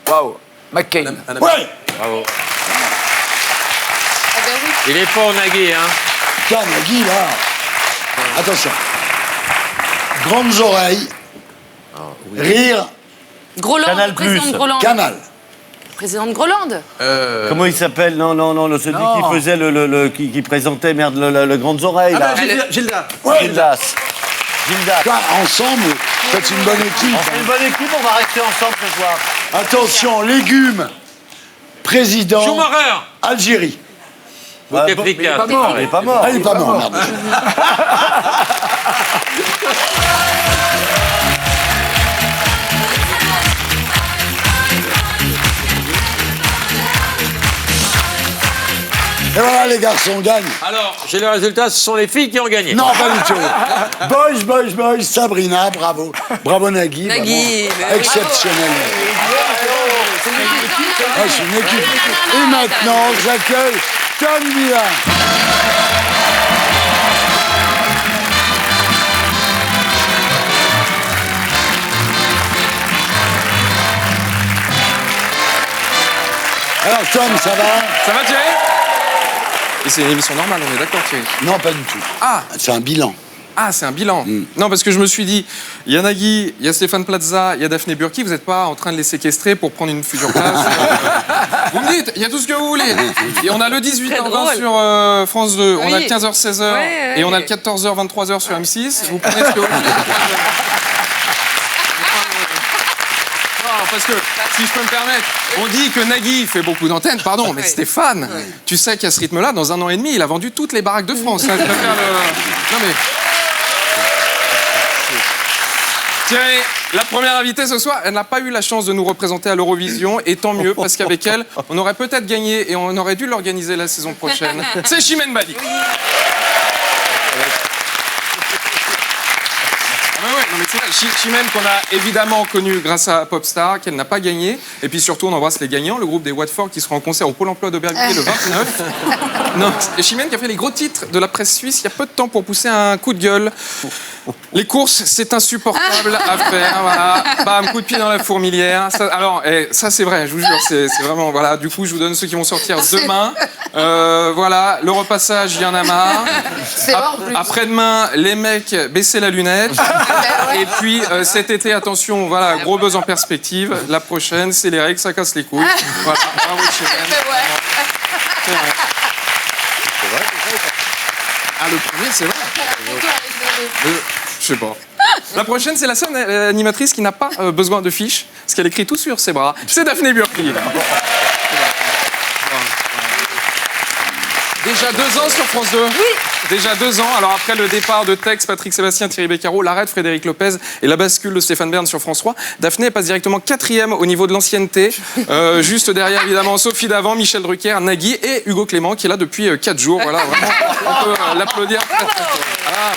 Waouh. McCain. Ouais, Bravo. Ah ben oui. Il est fort, Nagui, hein. putain, Nagui, là. Attention. Grandes oreilles, rire, Groland, Canal+. le président de Groland. canal. Président de Groland. Comment il s'appelle? Non, celui Non. qui faisait qui présentait, merde, le Grandes Oreilles, Ah là. bah, Gilda. Ouais, Gildas. Putain, ensemble, faites une bonne équipe. On fait une bonne équipe, on va rester ensemble ce soir. Attention, légumes, président, Schumacher. Algérie. Bouteflika. pas mort. Il est pas mort. Ah, il est pas mort, merde. Et voilà, les garçons gagnent. Alors, j'ai le résultat, ce sont les filles qui ont gagné. Non, pas du tout. Boys, Sabrina, bravo. Bravo Nagui. Nagui, vraiment. mais- Exceptionnel. Ah, c'est une équipe. Et maintenant, j'accueille Tom Milan. Alors Tom, ça va? Ça va Thierry? Et c'est une émission normale, on est d'accord Thierry? Non, pas du tout. Ah, C'est un bilan. ah c'est un bilan. Non, parce que je me suis dit, il y a Nagui, il y a Stéphane Plaza, il y a Daphné Burki, vous n'êtes pas en train de les séquestrer pour prendre une future place. Vous me dites, il y a tout ce que vous voulez. Et on a le 18h20 drôle. sur France 2, on a le Oui. 15h, 16h, Ouais, et on a ouais. le 14h, 23h sur M6. Vous prenez ce que vous voulez. Non, parce que, si je peux me permettre, on dit que Nagui fait beaucoup d'antennes, pardon, mais Ouais. Stéphane, tu sais qu'à ce rythme-là, dans 1 an et demi, il a vendu toutes les baraques de France. Hein, je préfère le... Non mais... Thierry, la première invitée ce soir, elle n'a pas eu la chance de nous représenter à l'Eurovision, et tant mieux, parce qu'avec elle, on aurait peut-être gagné et on aurait dû l'organiser la saison prochaine. C'est Chimène Badi. Ah bah ouais, non mais c'est vrai, Chimène qu'on a évidemment connue grâce à Popstar, qu'elle n'a pas gagné. Et puis surtout, on embrasse les gagnants, le groupe des Watford qui sera en concert au Pôle emploi d'Aubervilliers le 29. Non, et Chimène qui a fait les gros titres de la presse suisse il y a peu de temps pour pousser un coup de gueule. Les courses, c'est insupportable à faire, voilà. Bam, coup de pied dans la fourmilière. Ça, alors, ça c'est vrai, je vous jure, c'est vraiment, voilà. Du coup, je vous donne ceux qui vont sortir demain. Voilà, le repassage, il y en a marre. C'est vrai, en plus. Après-demain, les mecs, baissez la lunette. Et puis, cet été, attention, voilà, gros buzz en perspective. La prochaine, c'est les règles, ça casse les couilles. Voilà, bravo Chimène. C'est vrai. Ah, le premier, c'est vrai. Je sais pas. La prochaine, c'est la seule animatrice qui n'a pas besoin de fiches, parce qu'elle écrit tout sur ses bras. C'est Daphné Burki. Déjà 2 ans sur France 2. Oui. Déjà 2 ans. Alors après le départ de Tex, Patrick Sébastien, Thierry Beccaro, l'arrêt de Frédéric Lopez et la bascule de Stéphane Bern sur France 3, Daphné passe directement 4e au niveau de l'ancienneté. Juste derrière, évidemment, Sophie Davant, Michel Drucker, Nagui et Hugo Clément qui est là depuis 4 jours. Voilà, vraiment, on peut l'applaudir. Voilà.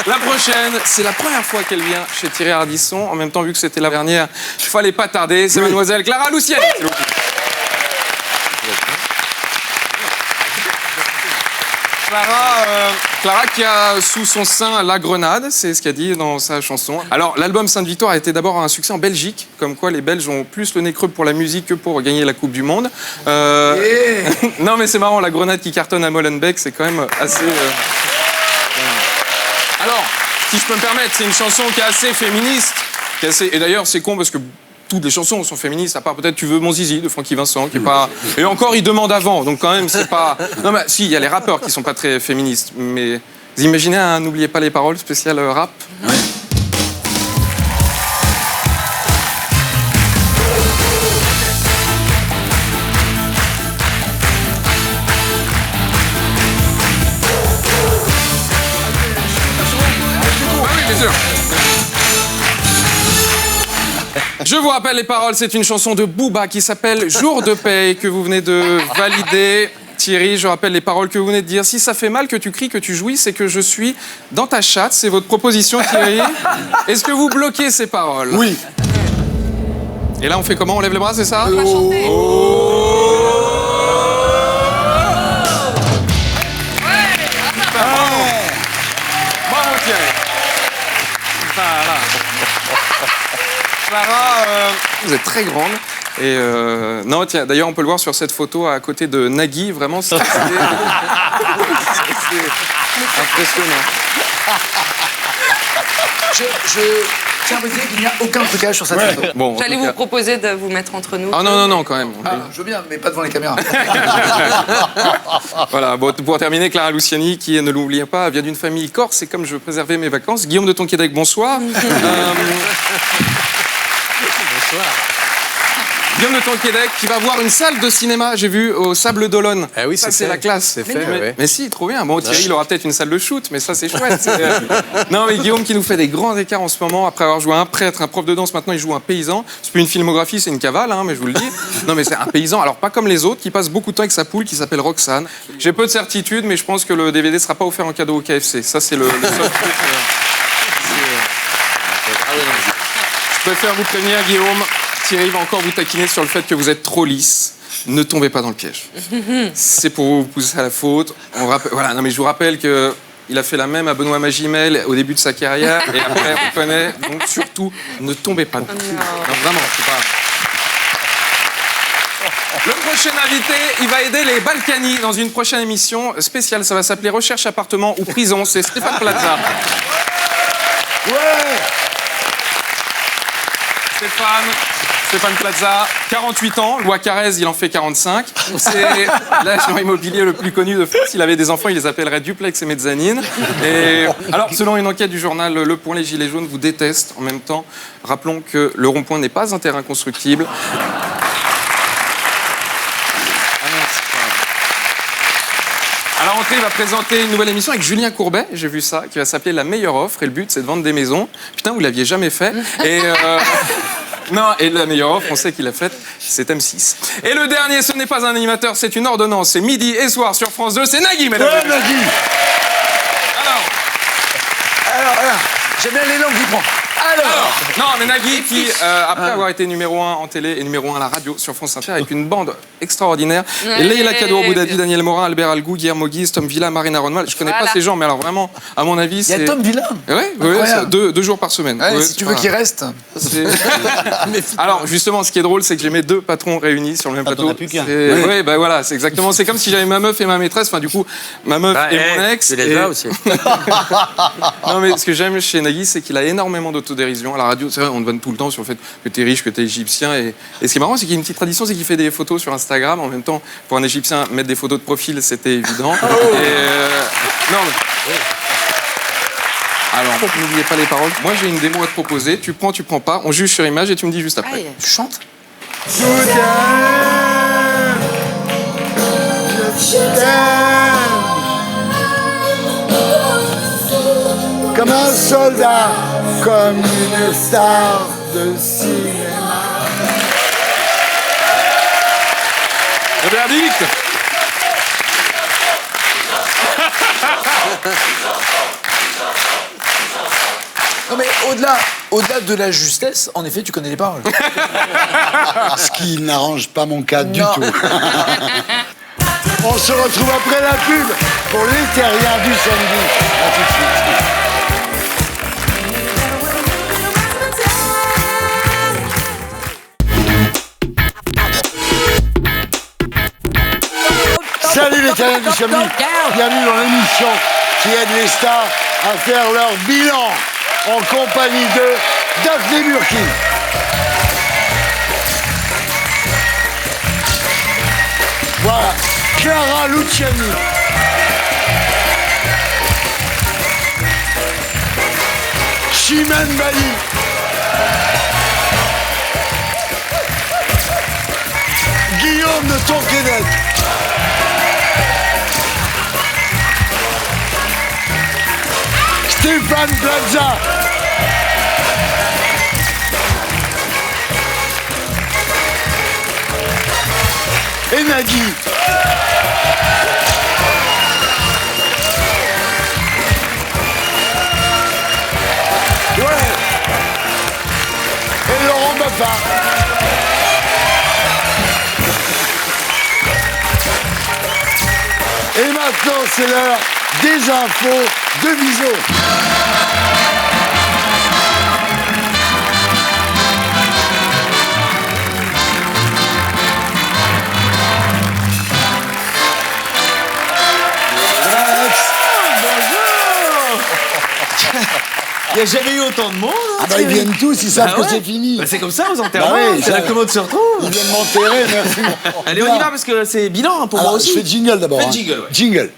La prochaine, c'est la première fois qu'elle vient chez Thierry Ardisson. En même temps, vu que c'était la dernière, il fallait pas tarder. C'est mademoiselle Clara Luciani. s'il vous plaît. Clara, Clara qui a sous son sein la grenade, c'est ce qu'elle dit dans sa chanson. Alors, l'album Sainte-Victoire a été d'abord un succès en Belgique, comme quoi les Belges ont plus le nez creux pour la musique que pour gagner la Coupe du Monde. Non, mais c'est marrant, la grenade qui cartonne à Molenbeek, c'est quand même assez... Alors, si je peux me permettre, c'est une chanson qui est assez féministe. Et d'ailleurs, c'est con parce que toutes les chansons sont féministes, à part peut-être Tu veux mon zizi de Francky Vincent, qui est pas... Et encore, il demande avant, donc quand même, c'est pas... Non, mais si, il y a les rappeurs qui sont pas très féministes, mais... Vous imaginez un N'oubliez pas les paroles spécial rap? Ouais. Je vous rappelle les paroles, c'est une chanson de Booba qui s'appelle Jour de paix que vous venez de valider. Thierry, je rappelle les paroles que vous venez de dire. Si ça fait mal que tu cries, que tu jouis, c'est que je suis dans ta chatte. C'est votre proposition, Thierry. Est-ce que vous bloquez ces paroles? Oui. Et là, on fait comment? On lève les bras, c'est ça? On va chanter. Bravo, Thierry. Voilà. Clara, vous êtes très grande. Et non, tiens, d'ailleurs, on peut le voir sur cette photo à côté de Nagui. Vraiment, c'est impressionnant. Je tiens à vous dire qu'il n'y a aucun trucage sur cette photo. Bon, J'allais vous proposer de vous mettre entre nous. Ah non, quand même. Ah, je veux bien, mais pas devant les caméras. Voilà, bon, pour terminer, Clara Luciani, qui, ne l'oubliez pas, vient d'une famille corse, et comme je veux préserver mes vacances, Guillaume de Tonquédec, bonsoir. Bonsoir. Guillaume de Tonquédec qui va voir une salle de cinéma, j'ai vu, au Sable d'Olonne. Ah oui, ça, c'est la classe. C'est fait, mais si, trop bien. Bon, Thierry, il aura peut-être une salle de shoot, mais ça, c'est chouette. Non, mais Guillaume qui nous fait des grands écarts en ce moment, après avoir joué un prêtre, un prof de danse, maintenant il joue un paysan. C'est plus une filmographie, c'est une cavale, hein, mais je vous le dis. Non, mais c'est un paysan, alors pas comme les autres, qui passe beaucoup de temps avec sa poule, qui s'appelle Roxane. J'ai peu de certitude, mais je pense que le DVD sera pas offert en cadeau au KFC. Ça, c'est le seul truc. Je préfère vous prévenir, Guillaume. Thierry va encore vous taquiner sur le fait que vous êtes trop lisse. Ne tombez pas dans le piège. C'est pour vous pousser à la faute. Voilà, non mais je vous rappelle que il a fait la même à Benoît Magimel au début de sa carrière et après on connaît. Donc surtout, ne tombez pas dans le piège. Non, vraiment, c'est pas. Le prochain invité, il va aider les Balkany dans une prochaine émission spéciale. Ça va s'appeler Recherche appartement ou prison. C'est Stéphane Plaza. Ouais. Stéphane Plaza, 48 ans, loi Carrez, il en fait 45. C'est l'agent immobilier le plus connu de France. S'il avait des enfants, il les appellerait duplex et mezzanine. Et alors, selon une enquête du journal Le Point, les Gilets jaunes vous détestent. En même temps, rappelons que le rond-point n'est pas un terrain constructible. À la rentrée, il va présenter une nouvelle émission avec Julien Courbet, j'ai vu ça, qui va s'appeler La Meilleure Offre. Et le but, c'est de vendre des maisons. Putain, vous l'aviez jamais fait. Et non, et La Meilleure Offre, on sait qu'il l'a faite, c'est M6. Et le dernier, ce n'est pas un animateur, c'est une ordonnance. C'est midi et soir sur France 2, c'est Nagui, mesdames. Ouais, Nagui. Alors, j'aime bien l'élan qu'il prend. Alors, non, mais Nagui qui, après avoir été numéro 1 en télé et numéro 1 à la radio sur France Inter, avec une bande extraordinaire. Ouais, Leïla Kaddour Boudadi, bien. Daniel Morin, Albert Algou, Guillermo Guise, Tom Villa, Marina Ronmal. Je connais pas Voilà. ces gens, mais alors vraiment, à mon avis, il y c'est... a Tom Villa. Ouais, Incroyable. deux jours par semaine. Ouais, Ouais, si tu veux qu'il reste. Alors, justement, ce qui est drôle, c'est que j'ai mes deux patrons réunis sur le même plateau. t'en as plus qu'un. Oui, bah voilà, c'est exactement. C'est comme si j'avais ma meuf et ma maîtresse. Enfin, du coup, ma meuf et mon ex. Tu les as aussi. Non, mais ce que j'aime chez Nagui, c'est qu'il a énormément d'autodérision. À la radio, c'est vrai, on te vanne tout le temps sur le fait que t'es riche, que t'es égyptien. Et ce qui est marrant, c'est qu'il y a une petite tradition, c'est qu'il fait des photos sur Instagram. En même temps, pour un égyptien, mettre des photos de profil, c'était évident. Non, mais... Alors, n'oubliez pas les paroles. Moi, j'ai une démo à te proposer. Tu prends, tu prends pas. On juge sur image et tu me dis juste après. Aïe. Tu chantes? Je t'aime. Comme un soldat, comme une star de cinéma. Le verdict. Non mais au-delà de la justesse, en effet, tu connais les paroles. Ce qui n'arrange pas mon cas du Non. tout. On se retrouve après la pub pour les terriens du samedi. À tout de suite. Salut les terriens du samedi. Bienvenue dans l'émission qui aide les stars à faire leur bilan en compagnie de Daphné Burki. Voilà, Clara Luciani. Chimène Bali. Guillaume de Tonquédec. Stéphane Plaza. Et Nagui. Ouais. Et Laurent Baffin. Et maintenant, c'est l'heure des infos de Viso. Il n'y a jamais eu autant de monde. Ah bah ils viennent tous, ils savent que c'est fini. Bah c'est comme ça aux enterrements, Bah oui, c'est là que tout le monde se retrouve. Ils viennent m'enterrer, merci. Allez, on y va parce que c'est bilan hein, pour Alors, moi aussi. je fais jingle d'abord. Fais hein. jingle, ouais. Jingle.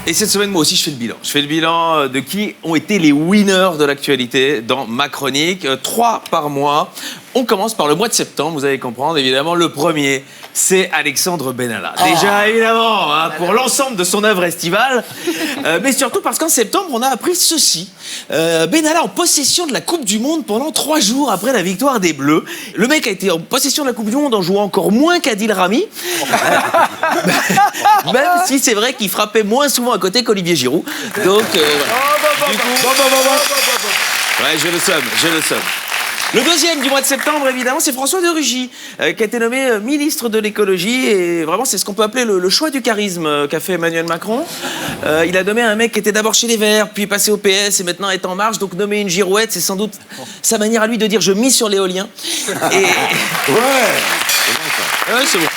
Et cette semaine, moi aussi, je fais le bilan. Je fais le bilan de qui ont été les winners de l'actualité dans ma chronique. 3 par mois. On commence par le mois de septembre, vous allez comprendre. Évidemment, le premier, c'est Alexandre Benalla. Déjà, évidemment, hein, pour l'ensemble de son œuvre estivale. Mais surtout parce qu'en septembre, on a appris ceci. Benalla en possession de la Coupe du Monde pendant 3 jours après la victoire des Bleus. Le mec a été en possession de la Coupe du Monde en jouant encore moins qu'Adil Rami. Même si c'est vrai qu'il frappait moins souvent à côté qu'Olivier Giroud. Donc, voilà. Du coup... Ouais, j'ai le seum. Le deuxième du mois de septembre, évidemment, c'est François de Rugy, qui a été nommé ministre de l'écologie. Et vraiment, c'est ce qu'on peut appeler le choix du charisme qu'a fait Emmanuel Macron. Il a nommé un mec qui était d'abord chez les Verts, puis passé au PS et maintenant est en marche. Donc nommer une girouette, c'est sans doute sa manière à lui de dire « je mise sur l'éolien ». Et... Ouais. C'est bon.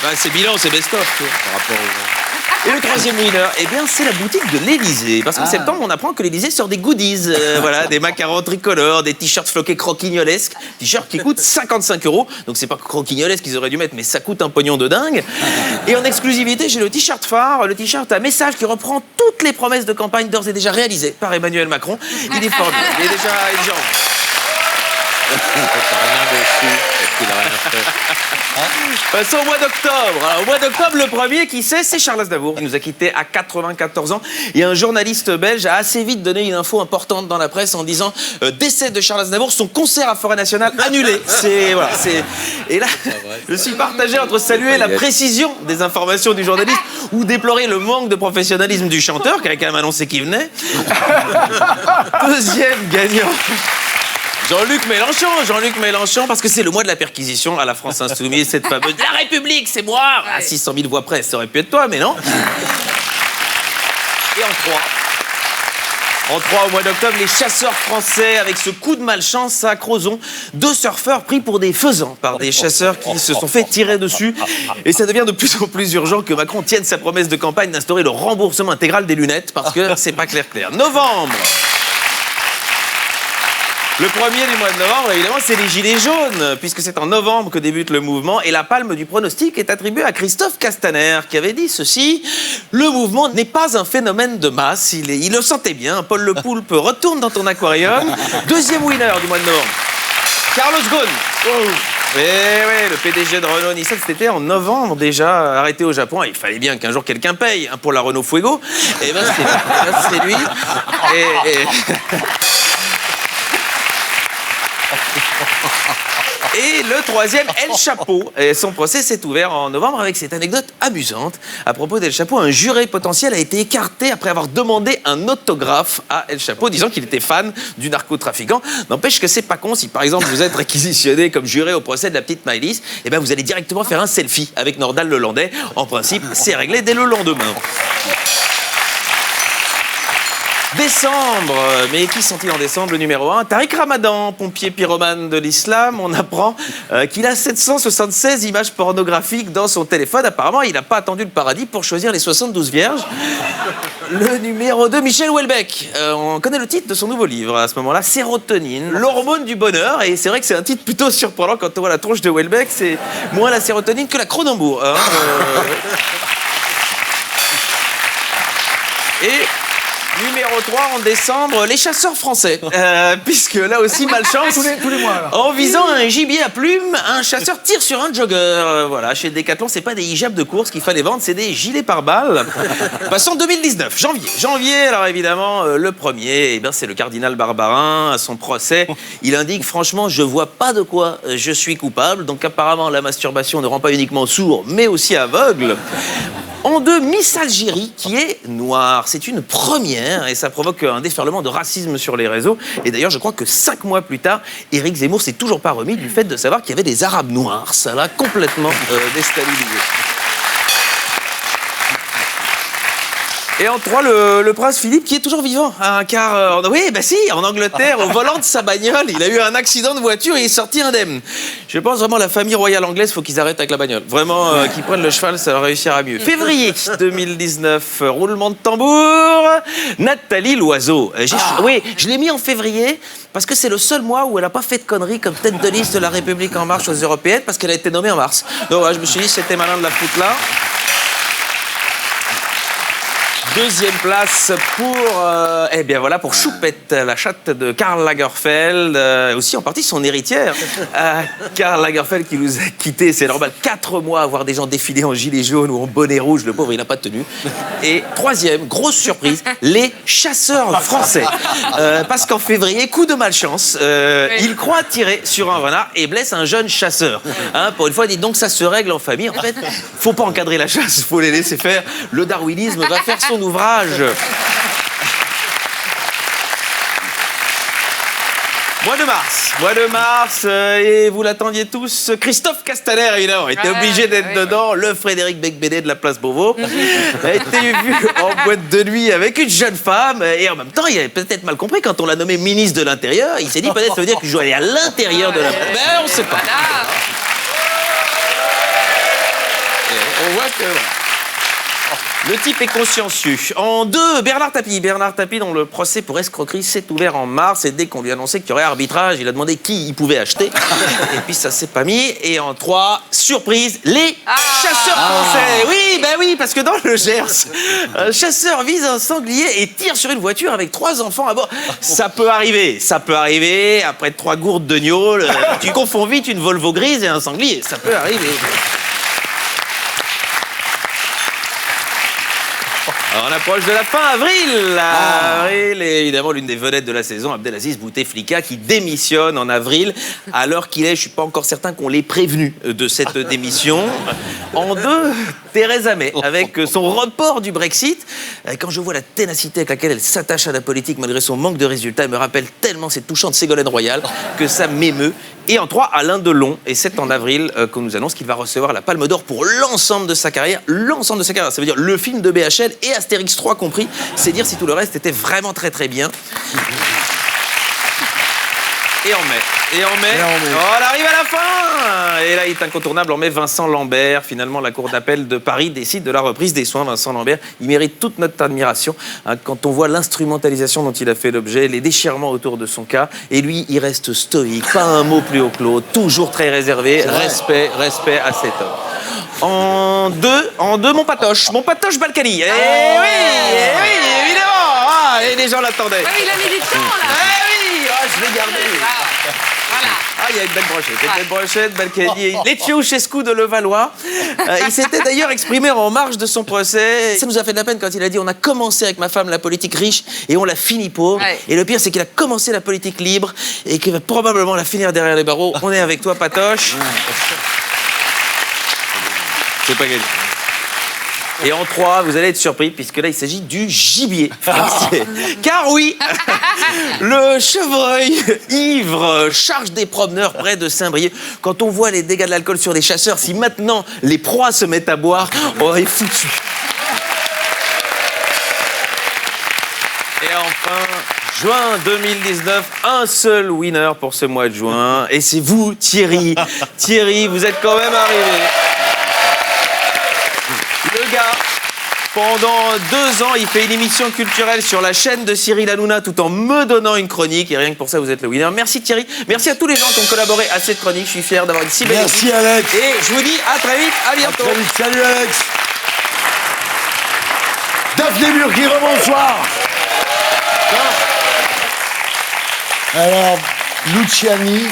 Bah, c'est bilan, c'est best-of, tu vois, par rapport aux... Et le troisième winner, eh bien, c'est la boutique de l'Élysée. Parce qu'en septembre, on apprend que l'Élysée sort des goodies. Voilà, des macarons tricolores, des t-shirts floqués croquignolesques. T-shirts qui coûtent 55 €. Donc, c'est pas croquignolesque qu'ils auraient dû mettre, mais ça coûte un pognon de dingue. Et en exclusivité, j'ai le t-shirt phare, le t-shirt à message qui reprend toutes les promesses de campagne d'ores et déjà réalisées par Emmanuel Macron. Il est formidable. Il est déjà rien dessus, parce qu'il a rien fait. Passons au mois d'octobre. Alors, au mois d'octobre, le premier, qui c'est Charles Aznavour. Il nous a quittés à 94 ans. Et un journaliste belge a assez vite donné une info importante dans la presse en disant décès de Charles Aznavour, son concert à Forêt Nationale annulé. Et là, je suis partagé entre saluer la précision des informations du journaliste ou déplorer le manque de professionnalisme du chanteur, qui a quand même annoncé qu'il venait. Deuxième gagnant. Jean-Luc Mélenchon, parce que c'est le mois de la perquisition à la France Insoumise, cette fameuse « La République, c'est moi !» À 600 000 voix près, ça aurait pu être toi, mais non. Et en 3, au mois d'octobre, les chasseurs français, avec ce coup de malchance à Crozon, 2 surfeurs pris pour des faisans par des chasseurs qui se sont fait tirer dessus. Et ça devient de plus en plus urgent que Macron tienne sa promesse de campagne d'instaurer le remboursement intégral des lunettes, parce que c'est pas clair. Novembre. Le premier du mois de novembre, évidemment, c'est les Gilets jaunes, puisque c'est en novembre que débute le mouvement, et la palme du pronostic est attribuée à Christophe Castaner, qui avait dit ceci: le mouvement n'est pas un phénomène de masse, il le sentait bien. Paul Le Poulpe, retourne dans ton aquarium. Deuxième winner du mois de novembre, Carlos Ghosn. Oui, le PDG de Renault Nissan, c'était en novembre déjà, arrêté au Japon. Il fallait bien qu'un jour quelqu'un paye pour la Renault Fuego. Et ben c'est lui. Et le troisième, El Chapo. Et son procès s'est ouvert en novembre avec cette anecdote amusante. À propos d'El Chapo, un juré potentiel a été écarté après avoir demandé un autographe à El Chapo, disant qu'il était fan du narcotrafiquant. N'empêche que c'est pas con, si par exemple vous êtes réquisitionné comme juré au procès de la petite Maëlys, eh ben vous allez directement faire un selfie avec Nordal Lelandais. En principe, c'est réglé dès le lendemain. Décembre, mais qui sont-ils en décembre? Le numéro 1, Tariq Ramadan, pompier pyromane de l'islam. On apprend qu'il a 776 images pornographiques dans son téléphone. Apparemment, il n'a pas attendu le paradis pour choisir les 72 vierges. Le numéro 2, Michel Houellebecq. On connaît le titre de son nouveau livre à ce moment-là, Sérotonine, l'hormone du bonheur. Et c'est vrai que c'est un titre plutôt surprenant quand on voit la tronche de Houellebecq. C'est moins la sérotonine que la Cronenbourg. Hein, Et... numéro 3 en décembre, les chasseurs français. Puisque là aussi, malchance. tous les mois, alors. En visant un gibier à plumes, un chasseur tire sur un jogger. Voilà, chez Decathlon, c'est pas des hijabs de course qu'il fallait vendre, c'est des gilets pare-balles. Passons 2019, janvier. Janvier, alors évidemment, le premier, eh bien, c'est le cardinal Barbarin. À son procès, il indique franchement, je vois pas de quoi je suis coupable. Donc apparemment, la masturbation ne rend pas uniquement sourd, mais aussi aveugle. En 2, Miss Algérie, qui est noire. C'est une première et ça provoque un déferlement de racisme sur les réseaux. Et d'ailleurs, je crois que 5 mois plus tard, Éric Zemmour s'est toujours pas remis du fait de savoir qu'il y avait des Arabes noirs. Ça l'a complètement déstabilisé. Et en 3, le prince Philippe, qui est toujours vivant, hein, car, oui, bah si, en Angleterre, au volant de sa bagnole, il a eu un accident de voiture et il est sorti indemne. Je pense vraiment la famille royale anglaise, faut qu'ils arrêtent avec la bagnole. Vraiment, qu'ils prennent le cheval, ça va réussir à mieux. Février 2019, roulement de tambour, Nathalie Loiseau. Oui, je l'ai mis en février parce que c'est le seul mois où elle n'a pas fait de conneries comme tête de liste de la République En Marche aux Européennes, parce qu'elle a été nommée en mars. Donc ouais, je me suis dit, c'était malin de la foutre là. Deuxième place pour, eh bien voilà, pour Choupette, la chatte de Karl Lagerfeld, aussi en partie son héritière. Karl Lagerfeld qui nous a quittés, c'est normal, 4 mois à voir des gens défiler en gilet jaune ou en bonnet rouge, le pauvre il n'a pas tenu. Et troisième, grosse surprise, les chasseurs français. Parce qu'en février, coup de malchance, il croit tirer sur un renard et blesse un jeune chasseur. Hein, pour une fois, dites donc ça se règle en famille. En fait, faut pas encadrer la chasse, faut les laisser faire. Le darwinisme va faire son ouvrage. Mois de mars, et vous l'attendiez tous, Christophe Castaner, évidemment, était obligé d'être dedans, le Frédéric Becbédé de la place Beauvau, a été vu en boîte de nuit avec une jeune femme, et en même temps, il avait peut-être mal compris, quand on l'a nommé ministre de l'Intérieur, il s'est dit peut-être ça veut dire que je dois aller à l'intérieur de la place. Mais on sait pas. On voit que... Le type est consciencieux. En 2, Bernard Tapie. Bernard Tapie, dont le procès pour escroquerie s'est ouvert en mars. Et dès qu'on lui a annoncé qu'il y aurait arbitrage, il a demandé qui il pouvait acheter. Et puis ça s'est pas mis. Et en 3, surprise, les chasseurs français. Oui, ben oui, parce que dans le Gers, un chasseur vise un sanglier et tire sur une voiture avec 3 enfants à bord. Ça peut arriver. Après 3 gourdes de gnôle, tu confonds vite une Volvo grise et un sanglier. Ça peut arriver. Alors, on approche de la fin avril. Avril est évidemment l'une des vedettes de la saison, Abdelaziz Bouteflika, qui démissionne en avril, alors qu'il est, je suis pas encore certain qu'on l'ait prévenu de cette démission. En 2, Theresa May, avec son report du Brexit. Quand je vois la ténacité avec laquelle elle s'attache à la politique malgré son manque de résultats, elle me rappelle tellement cette touchante Ségolène Royal que ça m'émeut. Et en 3, Alain Delon, et c'est en avril qu'on nous annonce qu'il va recevoir la Palme d'Or pour l'ensemble de sa carrière. L'ensemble de sa carrière, ça veut dire le film de BHL et Astérix 3 compris. C'est dire si tout le reste était vraiment très très bien. Et en mai, on arrive à la fin. Et là, il est incontournable. En mai, Vincent Lambert. Finalement, la Cour d'appel de Paris décide de la reprise des soins. Vincent Lambert, il mérite toute notre admiration. Hein, quand on voit l'instrumentalisation dont il a fait l'objet, les déchirements autour de son cas. Et lui, il reste stoïque, pas un mot plus haut que l'autre, toujours très réservé. Respect à cet homme. En deux, mon patoche Balkany. Eh oui, évidemment. Et les gens l'attendaient. Ah oui, il a mis du temps, là. Je l'ai gardé. Voilà. il y a une belle brochette, belle Kennedy. Les Ceausescu de Levallois. Il s'était d'ailleurs exprimé en marge de son procès. Ça nous a fait de la peine quand il a dit on a commencé avec ma femme la politique riche et on l'a fini pauvre. Ouais. Et le pire, c'est qu'il a commencé la politique libre et qu'il va probablement la finir derrière les barreaux. On est avec toi, Patoche. C'est pas gagné. Et en 3, vous allez être surpris, puisque là, il s'agit du gibier français. Car oui, le chevreuil ivre charge des promeneurs près de Saint-Brieuc. Quand on voit les dégâts de l'alcool sur les chasseurs, si maintenant les proies se mettent à boire, on est foutu. Et enfin, juin 2019, un seul winner pour ce mois de juin. Et c'est vous, Thierry. Thierry, vous êtes quand même arrivé. Le gars, pendant 2 ans, il fait une émission culturelle sur la chaîne de Cyril Hanouna tout en me donnant une chronique. Et rien que pour ça, vous êtes le winner. Merci Thierry. Merci à tous les gens qui ont collaboré à cette chronique. Je suis fier d'avoir une si belle équipe. Merci Alex. Et je vous dis à très vite. À bientôt. Très vite. Salut Alex. Daphné Burki, rebonsoir. Alors, Luciani,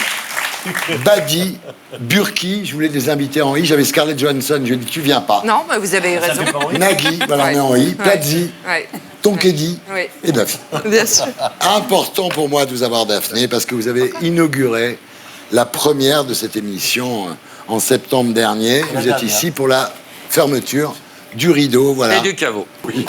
Badi, Burki, je voulais des invités en I. J'avais Scarlett Johansson, je lui ai dit tu viens pas. Non, mais vous avez eu raison. Nagui, voilà, on est en I. Platzi, Ouais. Tonkedi Oui. et Daphné. Bien sûr. Important pour moi de vous avoir, Daphné, parce que vous avez inauguré la première de cette émission en septembre dernier. Vous êtes ici pour la fermeture du rideau, voilà. Et du caveau. Oui.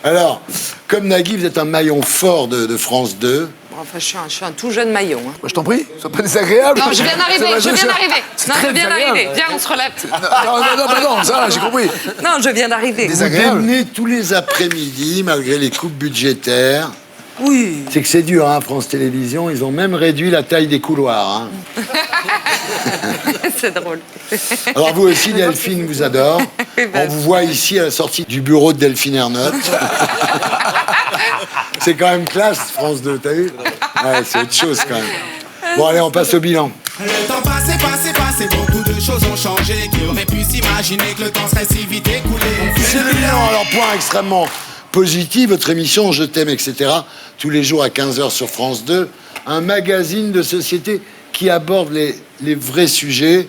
Alors, comme Nagui, vous êtes un maillon fort de France 2. Enfin, je suis un tout jeune maillon. Hein. Je t'en prie, sois pas désagréable. Non, je viens d'arriver. C'est Non, très je viens désagréable. d'arriver. Viens, on se relève. Non, ça, j'ai compris. Non, je viens d'arriver. Vous démenez tous les après-midi, malgré les coupes budgétaires. Oui. C'est que c'est dur, hein, France Télévisions. Ils ont même réduit la taille des couloirs. Hein. C'est drôle. Alors vous aussi, Delphine vous adore. Oui, ben. On vous voit ici à la sortie du bureau de Delphine Ernotte. C'est quand même classe, France 2, t'as vu? Ouais, c'est autre chose quand même. Bon, allez, on passe au bilan. Le temps passé, beaucoup de choses ont changé. Qui aurait pu s'imaginer que le temps serait si vite écoulé? C'est le bilan. Alors, point extrêmement positif, votre émission Je t'aime, etc. Tous les jours à 15h sur France 2. Un magazine de société qui aborde les vrais sujets.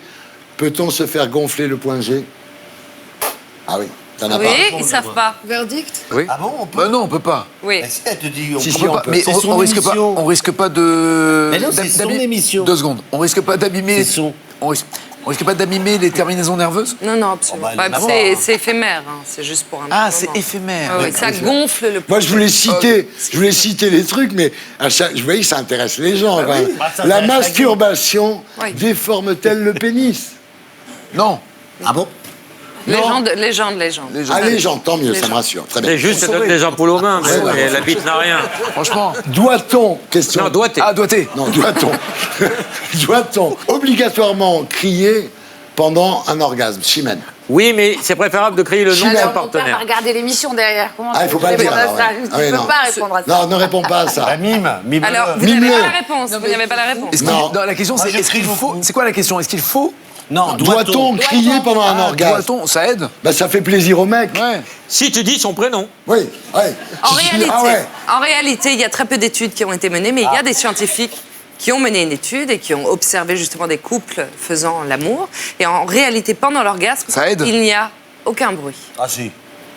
Peut-on se faire gonfler le point G? Ah oui, t'en as Oui, pas. ils savent pas. Verdict? Oui. Ah bon, on peut. Bah non, on peut pas. Oui. Si, elle te dit, on Si, peut si, on pas. peut. Mais C'est son on risque pas. émission. On risque pas de. Mais non, c'est son émission. 2 secondes. On risque pas d'abîmer. C'est son. On risque pas d'abîmer les terminaisons nerveuses. Non, absolument. Oh, bah, pas. allez, C'est éphémère. Hein. C'est juste pour un Ah, petit c'est moment. éphémère. Ah oui, ça gonfle le Moi, je voulais citer les trucs, mais je voyais que ça intéresse les gens. quand même. Bah, ça La intéresse masturbation Oui. déforme-t-elle le pénis? Non. Ah bon? Légende. Allez, j'entends mieux, Les ça me gens. rassure. Très bien. C'est juste, ça donne des ampoules aux mains, mais Ouais. la bite n'a rien. Franchement. Doit-on, question. Non, doigté. Ah, doigté. Non, doit-on doit-on obligatoirement crier pendant un orgasme? Chimène. Oui, mais c'est préférable de crier le nom de Chimène. son Mon père va partenaire. regarder l'émission derrière. Comment Ah, il faut pas le tu dire, réponds à alors, ça? ouais. Tu Ah oui, peux non. pas répondre à ça. Non, ne réponds pas à ça. La mime. Alors, vous Mime-le. n'avez pas la réponse. Vous n'avez pas la réponse. Non. Non, la question c'est je est-ce qu'il crie faut. beaucoup. C'est quoi la question? Est-ce qu'il faut? Non, Doit-on crier pendant un orgasme? Doit-on? Ça aide? Bah, ça fait plaisir au mec. Ouais. Si tu dis son prénom. Oui, ouais. En réalité, il y a très peu d'études qui ont été menées, mais il y a des scientifiques qui ont mené une étude et qui ont observé justement des couples faisant l'amour. Et en réalité, pendant l'orgasme, Ça aide. il n'y a aucun bruit. Ah si.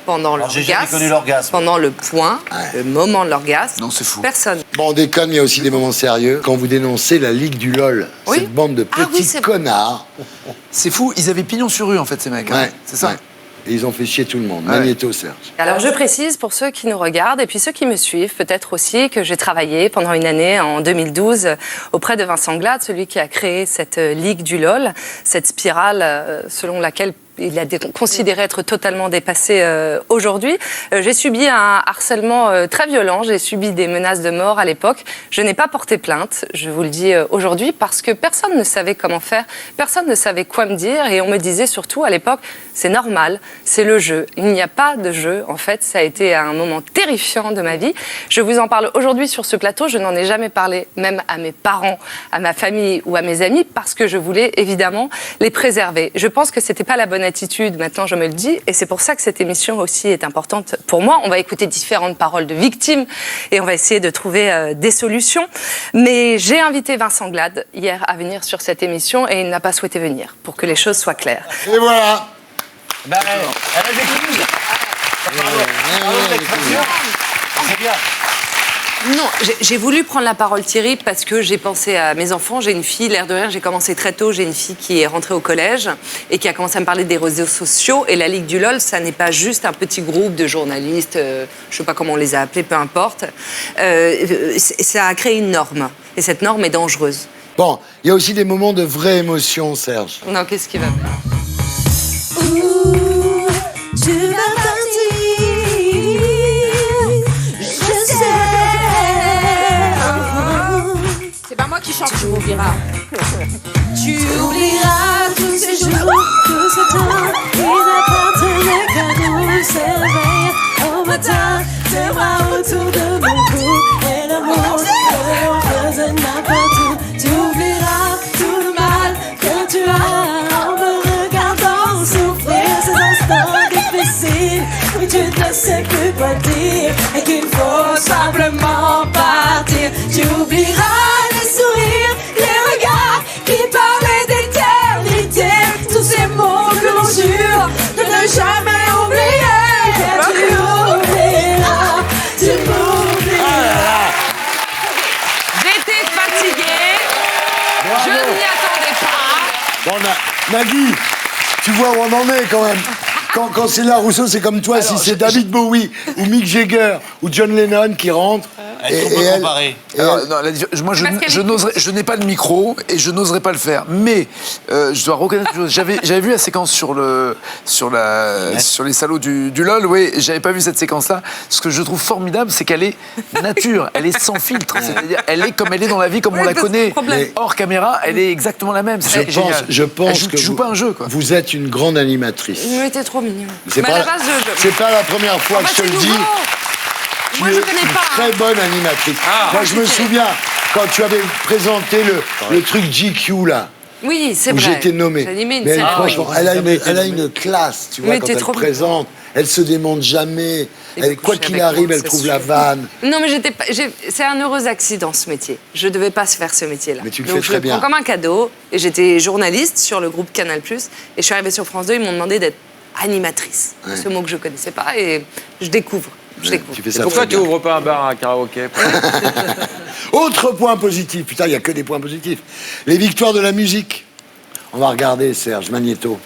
Pendant Alors, j'ai jamais connu l'orgasme, l'orgasme. pendant le point, le moment de l'orgasme, Non, c'est fou. personne. Bon, on déconne, mais il y a aussi des moments sérieux. Quand vous dénoncez la Ligue du LOL, Oui. cette bande de Ah oui, petits c'est- connards. C'est fou. Ils avaient pignon sur rue en fait ces mecs. hein. Ouais, C'est ça. ouais. Et ils ont fait chier tout le monde. Ouais. Magnéto, Serge. Alors je précise pour ceux qui nous regardent et puis ceux qui me suivent peut-être aussi que j'ai travaillé pendant une année en 2012 auprès de Vincent Glade, celui qui a créé cette ligue du LOL, cette spirale selon laquelle il a considéré être totalement dépassé aujourd'hui. J'ai subi un harcèlement très violent, j'ai subi des menaces de mort à l'époque. Je n'ai pas porté plainte, je vous le dis aujourd'hui, parce que personne ne savait comment faire, personne ne savait quoi me dire et on me disait surtout à l'époque, c'est normal, c'est le jeu. Il n'y a pas de jeu, en fait, ça a été un moment terrifiant de ma vie. Je vous en parle aujourd'hui sur ce plateau, je n'en ai jamais parlé même à mes parents, à ma famille ou à mes amis, parce que je voulais évidemment les préserver. Je pense que c'était pas la bonne attitude, maintenant je me le dis, et c'est pour ça que cette émission aussi est importante pour moi. On va écouter différentes paroles de victimes et on va essayer de trouver des solutions. Mais j'ai invité Vincent Glade hier à venir sur cette émission et il n'a pas souhaité venir, pour que les choses soient claires. Et voilà. Ben, elle a des couilles. C'est bien. Non, j'ai voulu prendre la parole, Thierry, parce que j'ai pensé à mes enfants. J'ai une fille, l'air de rien, j'ai commencé très tôt. J'ai une fille qui est rentrée au collège et qui a commencé à me parler des réseaux sociaux. Et la Ligue du LOL, ça n'est pas juste un petit groupe de journalistes, je sais pas comment on les a appelés, peu importe. Ça a créé une norme. Et cette norme est dangereuse. Bon, il y a aussi des moments de vraie émotion, Serge. Non, qu'est-ce qui va pas? Tu vas partir, je sais. C'est pas moi qui chante. Tu oublieras. Tu oublieras tous ces jours, tout ce temps. Ils appartenaient qu'à nous. Se réveiller au matin, te voir autour de mon cou. Et l'amour que l'on faisait n'importe où. Tu oublieras tout le mal que tu as en me regardant souffrir ces instants difficiles où tu ne sais plus quoi dire et qu'il faut simplement partir. Tu oublieras les sourires, les regards qui parlaient d'éternité, tous ces mots que l'on jure de ne jamais oublier. Tu oublieras, tu m'oublieras. J'étais fatiguée, je ne m'y attendais pas. Bon, Nagui, tu vois où on en est quand même. Quand c'est la Rousseau, c'est comme toi. Si c'est David Bowie ou Mick Jagger ou John Lennon qui rentrent. Alors, non, moi, je n'ai pas de micro et je n'oserais pas le faire. Mais je dois reconnaître quelque chose. J'avais vu la séquence sur les salauds du LOL. Oui, j'avais pas vu cette séquence-là. Ce que je trouve formidable, c'est qu'elle est nature. Elle est sans filtre. C'est-à-dire, elle est comme elle est dans la vie, comme on la connaît. Mais hors caméra, elle est exactement la même. Je pense que tu joues pas un jeu, quoi. Vous êtes une grande animatrice. Mais t'es trop mignon. C'est pas la première fois que je te le dis. Moi, je connais pas. Très bonne animatrice. Moi, je me souviens quand tu avais présenté le truc GQ là. Oui, c'est où vrai. j'étais nommé. J'ai animé une Mais série. franchement, elle a une classe, tu vois, Mais quand t'es elle trop présente. Elle se démonte jamais. Quoi qu'il avec arrive, moi, elle c'est trouve sûr. la vanne. Non, mais c'est un heureux accident, ce métier. Je devais pas faire ce métier-là. Mais tu le Donc, fais très je le bien. prends comme un cadeau. Et j'étais journaliste sur le groupe Canal+. Et je suis arrivée sur France 2, ils m'ont demandé d'être animatrice. Ouais. Ce mot que je connaissais pas. Et je découvre. Tu fais ça Pourquoi très tu bien. ouvres pas un bar à karaoké? Autre point positif. Putain, il n'y a que des points positifs. Les victoires de la musique. On va regarder, Serge Magnéto.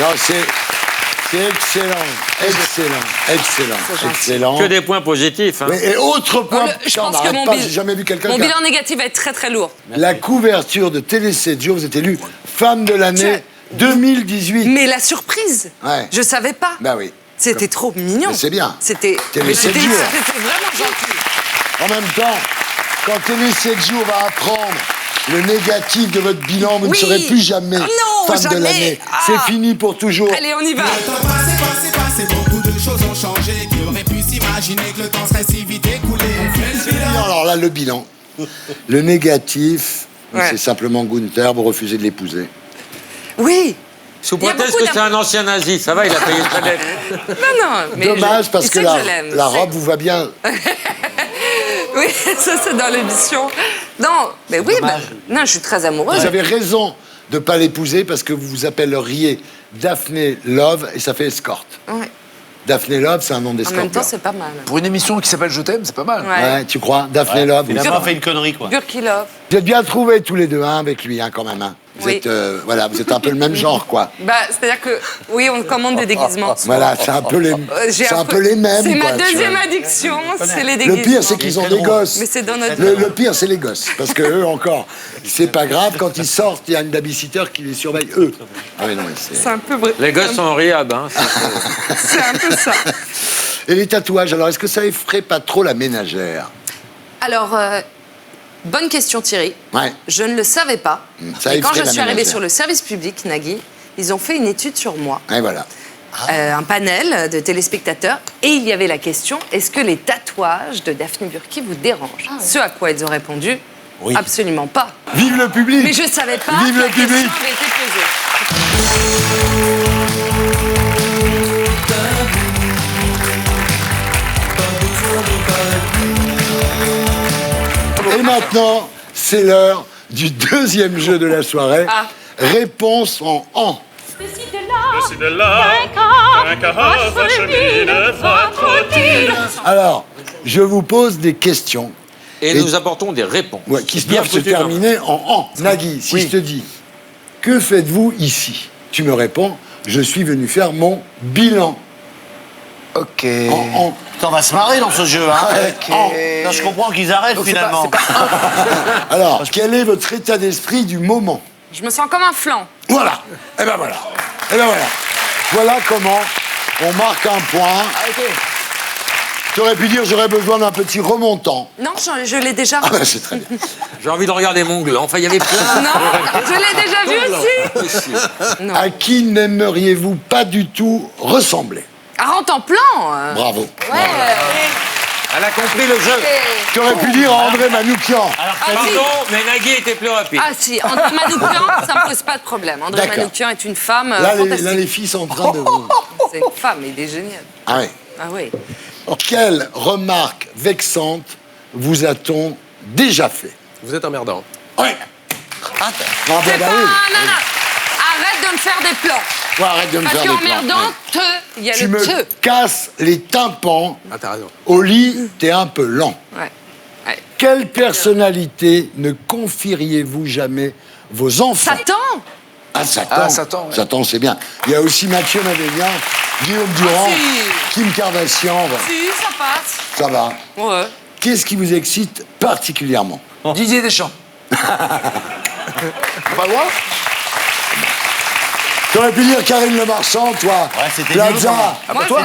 Non, c'est excellent. Excellent. Que des points positifs. Hein. Et autre point, Je pense que j'ai jamais vu quelqu'un mon qui a- bilan négatif va être très très lourd. La couverture de Télé 7 jours, vous êtes élue femme de l'année 2018. Mais la surprise, Ouais. je savais pas. Bah oui. C'était trop mignon. Mais c'est bien. C'était Télé 7 jours. c'était vraiment gentil. En même temps, quand Télé 7 jours va apprendre le négatif de votre bilan, vous ne Oui. serez plus jamais Non, femme de jamais. l'année. Ah. C'est fini pour toujours. Allez, on y va. Le temps passé, beaucoup de choses ont changé. Qui aurait pu s'imaginer que le temps serait si vite écoulé? On fait le bilan. Alors là, le bilan. Le négatif, Ouais. c'est simplement Gunther, vous refusez de l'épouser. Oui. Sous Il y a prétexte beaucoup que c'est un ancien nazi, ça va, il a payé le dette. Non, mais Dommage, parce il que sait la je l'aime. robe vous va bien. Oui, Oui, ça c'est dans l'émission. Non, mais oui, non, je suis très amoureuse. Vous avez raison de ne pas l'épouser parce que vous vous appelleriez Daphné Love et ça fait escorte. Ouais. Daphné Love, c'est un nom En d'escorte. même temps, c'est pas mal. Pour une émission qui s'appelle Je t'aime, c'est pas mal. Ouais, tu crois Daphné Love. Il a pas fait une connerie, quoi. Burkilov. Vous êtes bien trouvés tous les deux, hein, avec lui, hein, quand même. Hein. Vous Oui. êtes, voilà, vous êtes un peu le même genre, quoi. Bah, c'est-à-dire que, oui, on commande des déguisements. Voilà, c'est un peu les, J'ai c'est un peu les mêmes. C'est ma quoi, tu deuxième vois. addiction, c'est les Le déguisements. pire, c'est qu'ils ont des gosses. Mais c'est dans notre... Le pire, c'est les gosses. Parce que eux, encore, c'est pas grave. Quand ils sortent, il y a une babysitter qui les surveille, eux. Ah oui, non, mais C'est un peu vrai. Les gosses sont en rehab. Hein. C'est un peu ça. Et les tatouages, alors, est-ce que ça effraie pas trop la ménagère? Alors, bonne question Thierry. Ouais. Je ne le savais pas. Ça Et quand effraie je la suis arrivée ménagère. sur le service public, Nagui, ils ont fait une étude sur moi. Et voilà. Un panel de téléspectateurs. Et il y avait la question, est-ce que les tatouages de Daphné Burki vous dérangent? Ce à quoi ils ont répondu, absolument pas. Vive le public! Mais je savais pas Vive que le la question public! avait été posée. Et maintenant, c'est l'heure du deuxième jeu de la soirée. Ah. Réponse en en. Alors, je vous pose des questions. Et nous apportons des réponses. Ouais, qui Bien doivent se foutu, hein. terminer en en. Nagui, si je te dis, que faites-vous ici? Tu me réponds, je suis venu faire mon bilan. Ok. En. Putain, on va se marrer dans ce jeu, hein. Ok. Non, je comprends qu'ils arrêtent, Donc, c'est finalement. Alors, quel est votre état d'esprit du moment? Je me sens comme un flan. Voilà. Et ben voilà. Et ben voilà. Voilà comment on marque un point. Tu aurais pu dire j'aurais besoin d'un petit remontant. Non, je l'ai déjà. Ah ben c'est très bien. J'ai envie de regarder mon gland. Enfin, il y avait plein. Non, je l'ai déjà vu aussi. Non. À qui n'aimeriez-vous pas du tout ressembler? À Rantan-Plan. Bravo. Ouais. Elle a compris le jeu. Tu aurais pu dire à André Manoukian. Pardon, mais Nagui était plus rapide. Ah si, André Manoukian, ça me pose pas de problème. André D'accord. Manoukian est une femme Là, les filles sont en train de vous... C'est une femme, il est génial. Ah oui. Ah oui. Quelle remarque vexante vous a-t-on déjà fait? Vous êtes emmerdant. Oui. Ah, bah C'est pas... oui. Non. Arrête de me faire des plans. Ouais, arrête de me Parce faire des plans. qu'emmerdant, il y a Tu le me te. casses les tympans. Ah, t'as raison. Au lit, t'es un peu lent. Ouais. Quelle personnalité ne confieriez-vous jamais vos enfants? Satan. Ah, Satan. Ah, Satan, ouais. Satan, c'est bien. Il y a aussi Mathieu Madénian, Guillaume Durand, si. Kim Kardashian. Voilà. Si, ça passe. Ça va. Ouais. Qu'est-ce qui vous excite particulièrement? Didier Deschamps. Pas loin. T'aurais pu dire Karine Le Marchand, toi. Ouais, c'était Plaza. nul, moi. Ah, Moi, toi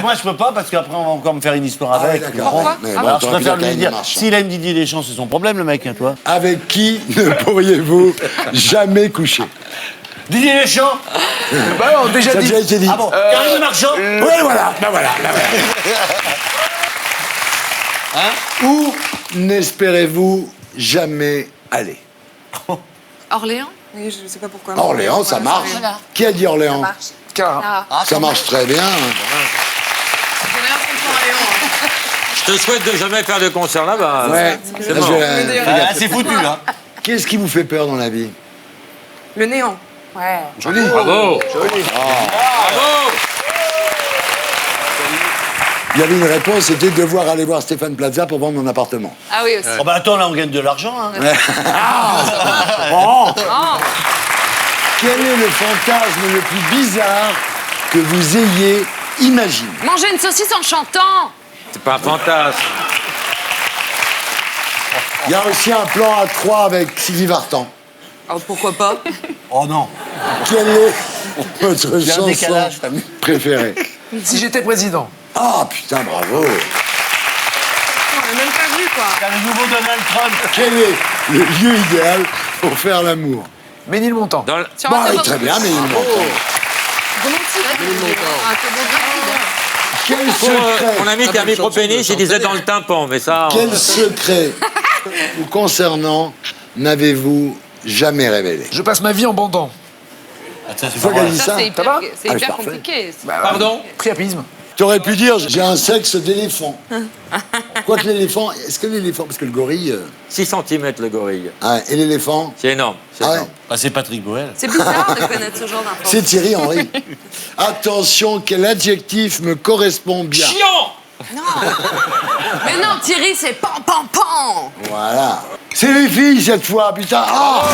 Moi, je peux pas, parce qu'après, on va encore me faire une histoire Ah, avec. ouais, tu d'accord. comprends Mais Ah bon, bon, Je t'aurais pu préfère lui Karine dire, Le Marchand. s'il aime Didier Deschamps, c'est son problème, le mec, hein, toi. Avec qui ne pourriez-vous jamais coucher? Didier Deschamps. Bah non, déjà Ça a dit. déjà été dit. Ah bon, Karine Le Marchand. Oui, voilà. Ben voilà. Où n'espérez-vous jamais aller? Orléans. Oui, je sais pas pourquoi. Orléans, ça marche. Voilà. Qui a dit Orléans? Cara. Ça marche très bien. J'ai rien contre Orléans. Je te souhaite de jamais faire de concert là-bas. Ouais. C'est Là, mort. je- C'est foutu, hein. Qu'est-ce qui vous fait peur dans la vie? Le néant. Ouais. Joli. Bravo. Joli. Bravo. Il y avait une réponse, c'était de devoir aller voir Stéphane Plaza pour vendre mon appartement. Ah oui aussi. Oh bah attends, là, on gagne de l'argent, hein. Bon. Oh. Quel est le fantasme le plus bizarre que vous ayez imaginé? Manger une saucisse en chantant. C'est pas un fantasme. Il y a aussi un plan à 3 avec Sylvie Vartan. Oh, pourquoi pas? Oh non. Quelle est votre Il y a un chanson décalage, t'as vu. préférée? Si j'étais président. Ah putain, bravo. On l'a même pas vu quoi. T'as le nouveau Donald Trump. Quel est le lieu idéal pour faire l'amour? Ménilmontant. Dans le- Sur Bon, un oui, tableau. très bien, mais il Ah, m'entend. Quel Pour, secret, mon ami Termi Propénis, il disait dans le tympan, mais ça. quel secret vous concernant n'avez-vous jamais révélé? Je passe ma vie en bandant. Ah, ça, c'est C'est toi qui as dit Ça, ça? c'est Ça va hyper, c'est Ah, hyper c'est parfait. compliqué. Bah, Pardon? Priapisme. T'aurais pu dire, j'ai un sexe d'éléphant. Quoique l'éléphant, est-ce que l'éléphant, parce que le gorille... 6 cm le gorille. Ah, et l'éléphant? C'est énorme. C'est Ah ouais. énorme. Ah, c'est Patrick Bruel. C'est bizarre de connaître ce genre d'informations. C'est Thierry Henry. Attention, quel adjectif me correspond bien? Chiant! Mais non, Thierry, c'est pan, pan, pan. Voilà. C'est les filles cette fois, putain. Ah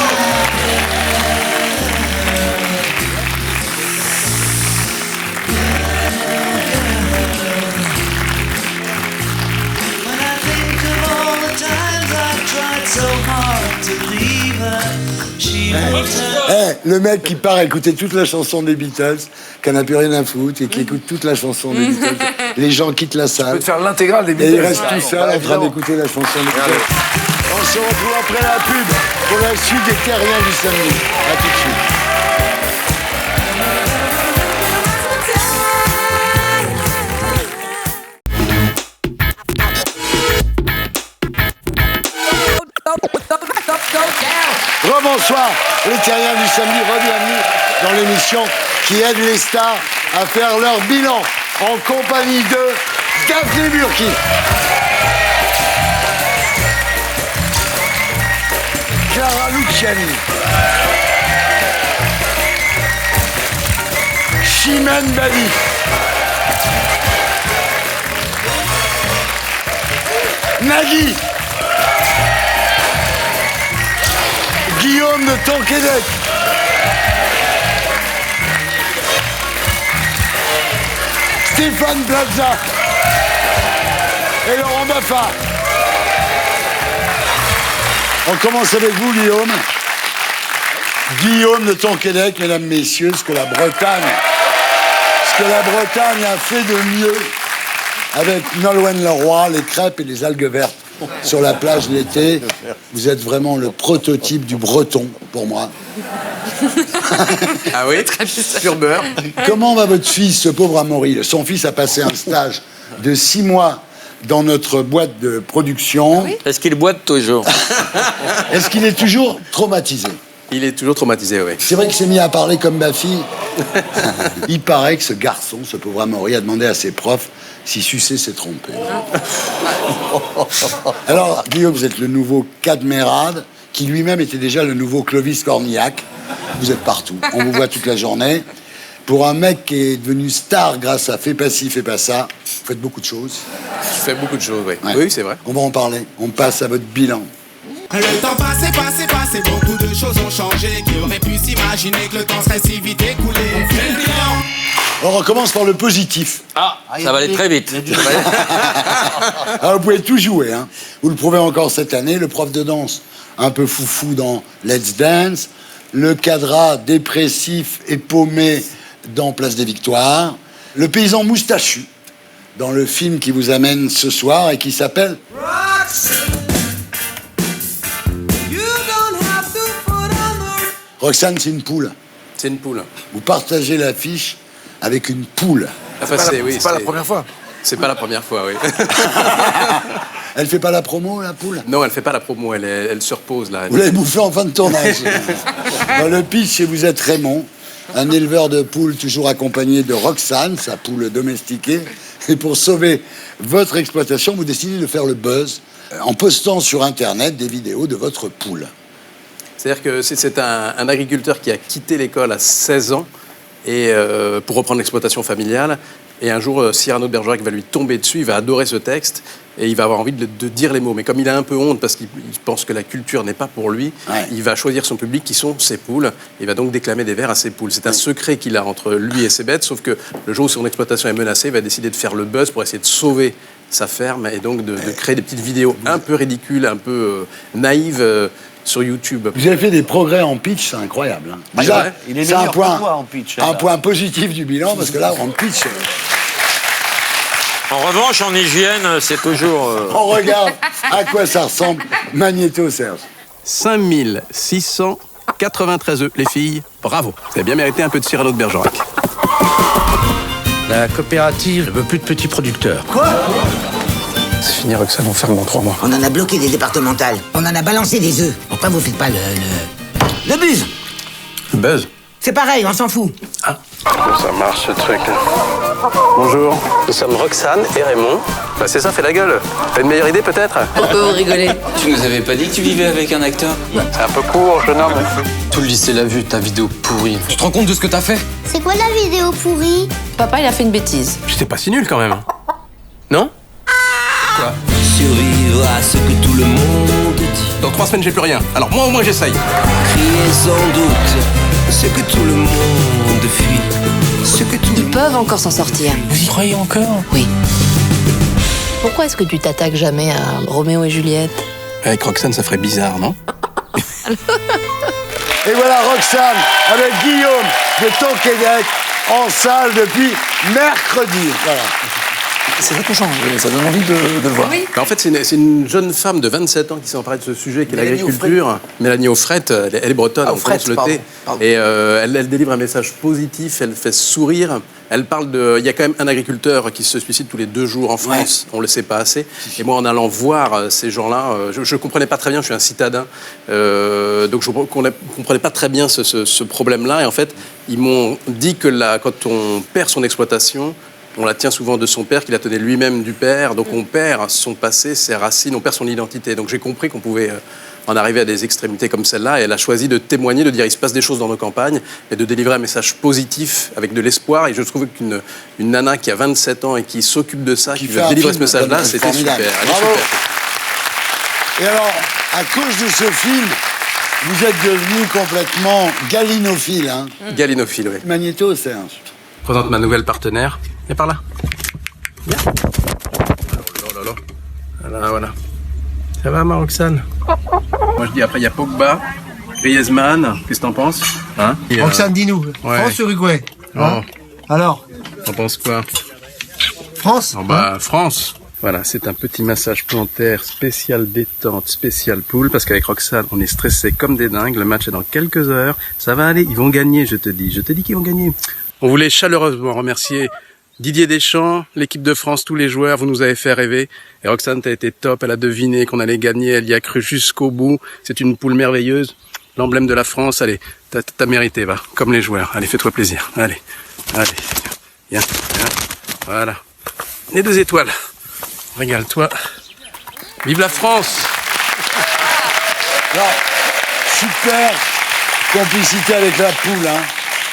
le mec qui part écouter toute la chanson des Beatles, qui n'en a plus rien à foutre et qui écoute toute la chanson des Beatles. Les gens quittent la salle. Tu peux te faire l'intégrale des Et Beatles. il reste tout seul en train d'écouter la chanson des Beatles. On se retrouve après la pub pour la suite des Terriens du samedi. A tout de suite. Rebonsoir, les Terriens du samedi, bienvenue dans l'émission qui aide les stars à faire leur bilan en compagnie de Daphné Burki, Clara Luciani, Chimène Badi, Nagui, Guillaume de Tonquédec, Stéphane Plaza et Laurent Baffard. On commence avec vous, Guillaume. Guillaume de Tonquédec, mesdames, messieurs, ce que la Bretagne a fait de mieux avec Nolwenn Leroy, les crêpes et les algues vertes sur la plage l'été. Vous êtes vraiment le prototype du breton, pour moi. Ah oui, pur beurre. Comment va votre fils, ce pauvre Amaury? Son fils a passé un stage de 6 mois dans notre boîte de production. Est-ce qu'il boite toujours? Est-ce qu'il est toujours traumatisé? Il est toujours traumatisé, oui. C'est vrai qu'il s'est mis à parler comme ma fille. Il paraît que ce garçon, ce pauvre Amaury, a demandé à ses profs si sucer s'est trompé. Alors, Guillaume, vous êtes le nouveau Cadmerade, qui lui-même était déjà le nouveau Clovis Cornillac. Vous êtes partout, on vous voit toute la journée. Pour un mec qui est devenu star grâce à Fais pas ci, fais pas ça, vous faites beaucoup de choses. Je fais beaucoup de choses, oui. Ouais. Oui, c'est vrai. On va en parler. On passe à votre bilan. Le temps passé, beaucoup de choses ont changé. Qui aurait pu s'imaginer que le temps serait si vite écoulé? On fait le bilan. On recommence par le positif. Ah, ça va aller très vite. Alors, vous pouvez tout jouer, hein. Vous le prouvez encore cette année. Le prof de danse, un peu foufou dans Let's Dance. Le cadra dépressif et paumé dans Place des Victoires. Le paysan moustachu dans le film qui vous amène ce soir et qui s'appelle... Roxane, c'est une poule. C'est une poule. Vous partagez l'affiche avec une poule. Enfin, C'est pas la première fois. C'est pas la première fois, oui. Elle fait pas la promo, la poule? Non, elle fait pas la promo, elle se repose, là. Vous l'avez bouffé en fin de tournage. Dans le pitch, c'est vous êtes Raymond, un éleveur de poules toujours accompagné de Roxane, sa poule domestiquée. Et pour sauver votre exploitation, vous décidez de faire le buzz en postant sur Internet des vidéos de votre poule. C'est-à-dire que c'est un agriculteur qui a quitté l'école à 16 ans et, pour reprendre l'exploitation familiale. Et un jour, Cyrano de Bergerac va lui tomber dessus, il va adorer ce texte et il va avoir envie de dire les mots. Mais comme il a un peu honte parce qu'il pense que la culture n'est pas pour lui, il va choisir son public qui sont ses poules. Il va donc déclamer des vers à ses poules. C'est un secret qu'il a entre lui et ses bêtes, sauf que le jour où son exploitation est menacée, il va décider de faire le buzz pour essayer de sauver sa ferme et donc de créer des petites vidéos un peu ridicules, un peu naïves sur YouTube. Vous avez fait des progrès en pitch, c'est incroyable. Hein. Ah, Déjà, il est c'est meilleur que toi en pitch. un point positif du bilan, parce que là, en pitch... En revanche, en hygiène, c'est toujours... On regarde à quoi ça ressemble. Magnéto, Serge. 5693 œufs, les filles, bravo. Vous avez bien mérité un peu de Cyrano de Bergerac. La coopérative ne veut plus de petits producteurs. Quoi? C'est fini, Roxane, on ferme dans 3 mois. On en a bloqué des départementales. On en a balancé des œufs. Pourquoi vous faites pas le buzz? Le buzz? C'est pareil, on s'en fout. Ah, Ça marche ce truc. Bonjour, nous sommes Roxane et Raymond. Bah c'est ça, fais la gueule. T'as une meilleure idée peut-être? Pourquoi vous rigolez? Tu nous avais pas dit que tu vivais avec un acteur? C'est un peu court, jeune homme. Tout le lycée l'a vu, ta vidéo pourrie. Tu te rends compte de ce que t'as fait? C'est quoi la vidéo pourrie? Papa, il a fait une bêtise. J'étais pas si nul quand même. Non? Quoi? Survivre à ce que tout le monde dit. Dans 3 semaines j'ai plus rien. Alors moi au moins j'essaye. Crier sans doute ce que tout le monde fuit. Ce que tout Ils peuvent encore s'en sortir. Vous y croyez encore? Oui. Pourquoi est-ce que tu t'attaques jamais à Roméo et Juliette? Avec Roxane ça ferait bizarre, non? Et voilà Roxane avec Guillaume de Tonquédec en salle depuis mercredi. Voilà. C'est vrai qu'on change, ça donne envie de le voir. Bah, en fait, c'est une jeune femme de 27 ans qui s'est emparée de ce sujet, qui est Mélanie l'agriculture. Mélanie Offrette, elle est bretonne, on Offrette, pense le thé. Et elle délivre un message positif, elle fait sourire. Elle parle de... Il y a quand même un agriculteur qui se suicide tous les 2 jours en France, on ne le sait pas assez. Et moi, en allant voir ces gens-là, je ne comprenais pas très bien, je suis un citadin, donc je ne comprenais pas très bien ce problème-là. Et en fait, ils m'ont dit que quand on perd son exploitation, on la tient souvent de son père, qu'il a tenait lui-même du père. Donc on perd son passé, ses racines, on perd son identité. Donc j'ai compris qu'on pouvait en arriver à des extrémités comme celle-là. Et elle a choisi de témoigner, de dire il se passe des choses dans nos campagnes, et de délivrer un message positif avec de l'espoir. Et je trouve qu'une nana qui a 27 ans et qui s'occupe de ça, qui veut délivrer ce message-là, c'était super. Elle est super. Et alors, à cause de ce film, vous êtes devenu complètement galinophile. Hein. Galinophile, oui. Magnéto, c'est un... Je présente ma nouvelle partenaire. Viens par là. Viens. Oh là là. Voilà. Ça va, ma Roxane? Moi, je dis, après, il y a Pogba, Griezmann. Qu'est-ce que t'en penses? Hein? Roxane, dis-nous. Ouais. France ou Uruguay? Hein? Alors? T'en penses quoi? France? France. Voilà, c'est un petit massage plantaire spécial détente, spécial poule, parce qu'avec Roxane, on est stressé comme des dingues. Le match est dans quelques heures. Ça va aller, ils vont gagner, je te dis. Je te dis qu'ils vont gagner. On voulait chaleureusement remercier Didier Deschamps, l'équipe de France, tous les joueurs, vous nous avez fait rêver. Et Roxane, t'as été top, elle a deviné qu'on allait gagner, elle y a cru jusqu'au bout. C'est une poule merveilleuse, l'emblème de la France. Allez, t'as mérité, va, comme les joueurs. Allez, fais-toi plaisir. Allez, viens. Voilà. Les 2 étoiles. Régale-toi. Vive la France! Alors, super complicité avec la poule, hein.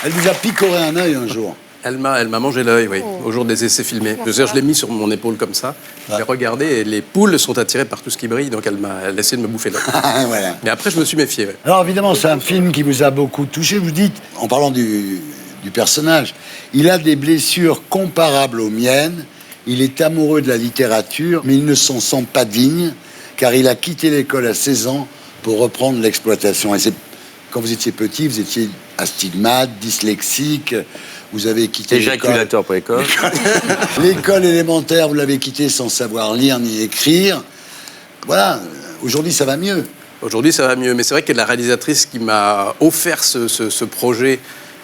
Elle vous a picoré un œil un jour. Elle m'a mangé l'œil, oui, au jour des essais filmés. Je l'ai mis sur mon épaule comme ça. J'ai regardé et les poules sont attirées par tout ce qui brille, donc elle a essayé de me bouffer l'œil. Voilà. Mais après, je me suis méfié. Ouais. Alors évidemment, c'est un film qui vous a beaucoup touché. Vous dites, en parlant du personnage, il a des blessures comparables aux miennes. Il est amoureux de la littérature, mais il ne s'en sent pas digne, car il a quitté l'école à 16 ans pour reprendre l'exploitation. Et c'est quand vous étiez petit, vous étiez astigmate, dyslexique, vous avez quitté éjaculateur précoce. L'école élémentaire, vous l'avez quitté sans savoir lire ni écrire. Voilà, aujourd'hui ça va mieux. Aujourd'hui ça va mieux, mais c'est vrai que la réalisatrice qui m'a offert ce projet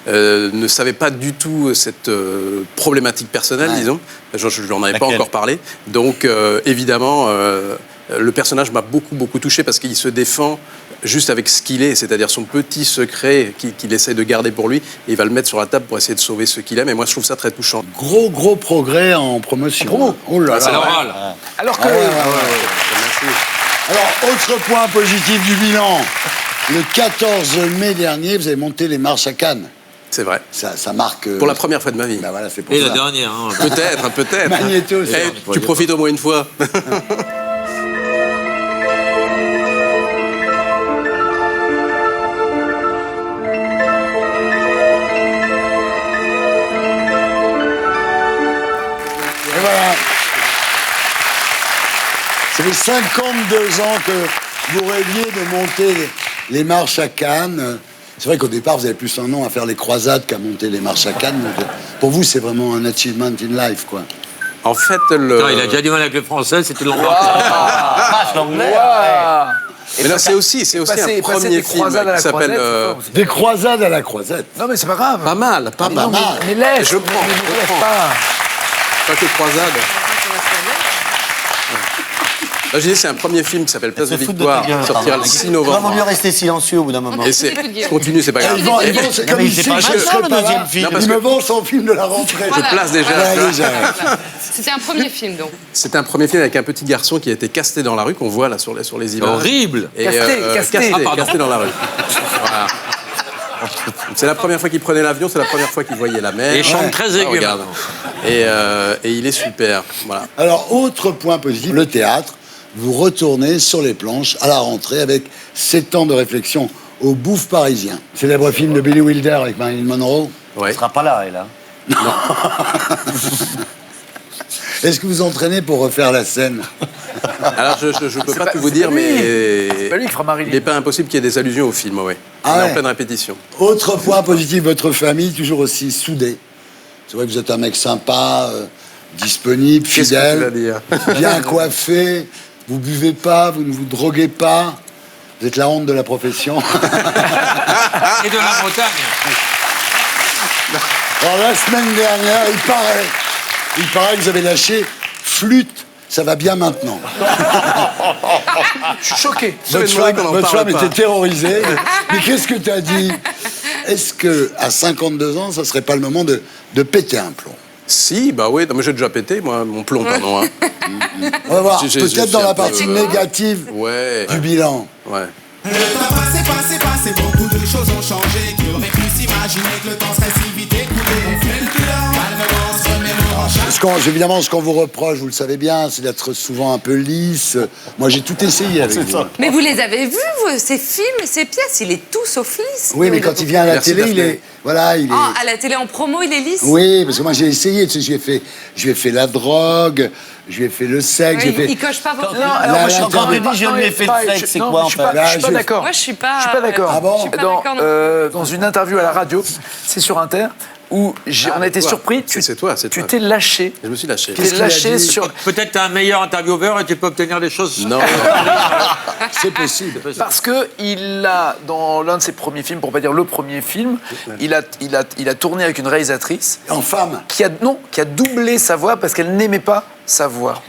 ne savait pas du tout cette problématique personnelle, disons. Je ne lui en avais pas encore parlé. Donc évidemment, le personnage m'a beaucoup touché parce qu'il se défend juste avec ce qu'il est, c'est-à-dire son petit secret qu'il essaie de garder pour lui, et il va le mettre sur la table pour essayer de sauver ce qu'il aime, et moi je trouve ça très touchant. Gros progrès en promotion. Oh là là, c'est normal. Alors que... Alors, autre point positif du bilan, le 14 mai dernier, vous avez monté les marches à Cannes. C'est vrai. Ça marque... Pour la première fois de ma vie. Bah voilà, c'est pour Et ça. la dernière. Hein. Peut-être. Magnéto, tu profites au moins une fois. Et voilà. Ça fait 52 ans que vous rêviez de monter les marches à Cannes. C'est vrai qu'au départ, vous avez plus un nom à faire les croisades qu'à monter les marches à Cannes. Donc, pour vous, c'est vraiment un achievement in life, quoi. En fait, Non, il a déjà du mal avec le français, c'est une langue. l'anglais. Mais là, c'est aussi un premier film qui s'appelle... Des croisades à la croisette. Non, mais c'est pas grave. Pas mal. Mais laisse. Je prends. Pas que croisade. Là, j'ai dit, c'est un premier film qui s'appelle Place de Se foutent de Victoire, ta gueule, qui sortira pardon. le 6 Il va novembre. mieux rester silencieux au bout d'un moment. Et c'est continue, c'est pas grave. C'est comme ici, je serai pas là. Il me vend son film de la rentrée. Je place déjà. Ouais, déjà. C'était un premier film, donc. C'est un premier film avec un petit garçon qui a été casté dans la rue, qu'on voit là sur les images. Horrible. Et, Casté. casté dans la rue. Voilà. C'est la première fois qu'il prenait l'avion, c'est la première fois qu'il voyait la mer. Et il chante très aigu. Regarde. Et il est super. Voilà. Alors, autre point positif, le théâtre. Vous retournez sur les planches à la rentrée avec 7 ans de réflexion au Bouffe parisien. Célèbre film de Billy Wilder avec Marilyn Monroe. Ouais. Il sera pas là, elle. Hein. Est-ce que vous entraînez pour refaire la scène? Alors, je ne peux pas tout vous dire, pas lui. mais C'est pas lui qui fera Marilyn. il n'est pas impossible qu'il y ait des allusions au film, ouais. Ah On est ouais. en pleine répétition. Autre point positif, votre famille, toujours aussi soudée. C'est vrai que vous êtes un mec sympa, disponible, Qu'est-ce que tu vas fidèle, dire? bien coiffé, vous buvez pas, vous ne vous droguez pas. Vous êtes la honte de la profession. Et de la Bretagne. Alors la semaine dernière, il paraît que vous avez lâché Flûte, ça va bien maintenant. Je suis choqué. Votre femme était terrorisée. Mais qu'est-ce que tu as dit? Est-ce que à 52 ans, ça serait pas le moment de péter un plomb? Si, bah oui, non, mais j'ai déjà pété, moi, mon plomb, pardon. Hein. On va voir, Je peut-être suis dans un la peu, partie négative Ouais. du bilan. Ouais. Le temps passé, beaucoup de choses ont changé. Qui aurait pu s'imaginer que le temps serait si vite écoulé? On fait le bilan, calmement, on se remémore en chaque. Évidemment, ce qu'on vous reproche, vous le savez bien, c'est d'être souvent un peu lisse. Moi, j'ai tout essayé avec vous. Mais vous les avez vus, ces films et ces pièces? Il est tout sauf lisse. Oui, mais quand il vient à la Merci, télé, il Daphné. est... Voilà, il est... Ah, à la télé en promo, il est lisse? Oui, parce que moi, j'ai essayé. Tu sais, je lui ai fait la drogue, je lui ai fait le sexe, Oui, j'ai fait... il coche pas votre... Non, alors moi je suis Quand tu dis je lui ai fait le sexe, c'est quoi en fait? Je suis pas d'accord. Moi, je suis pas... Je suis pas d'accord. Ah bon? Je suis pas d'accord non plus. Dans une interview à la radio, c'est sur Inter, où on a été toi. surpris. C'est toi, c'est Tu toi. t'es lâché. Je me suis lâché. Tu t'es lâché sur... Peut-être t'es un meilleur intervieweur et tu peux obtenir des choses. Non. C'est possible. Parce que il a, dans l'un de ses premiers films, pour pas dire le premier film, il a tourné avec une réalisatrice En femme. qui a doublé sa voix parce qu'elle n'aimait pas sa voix.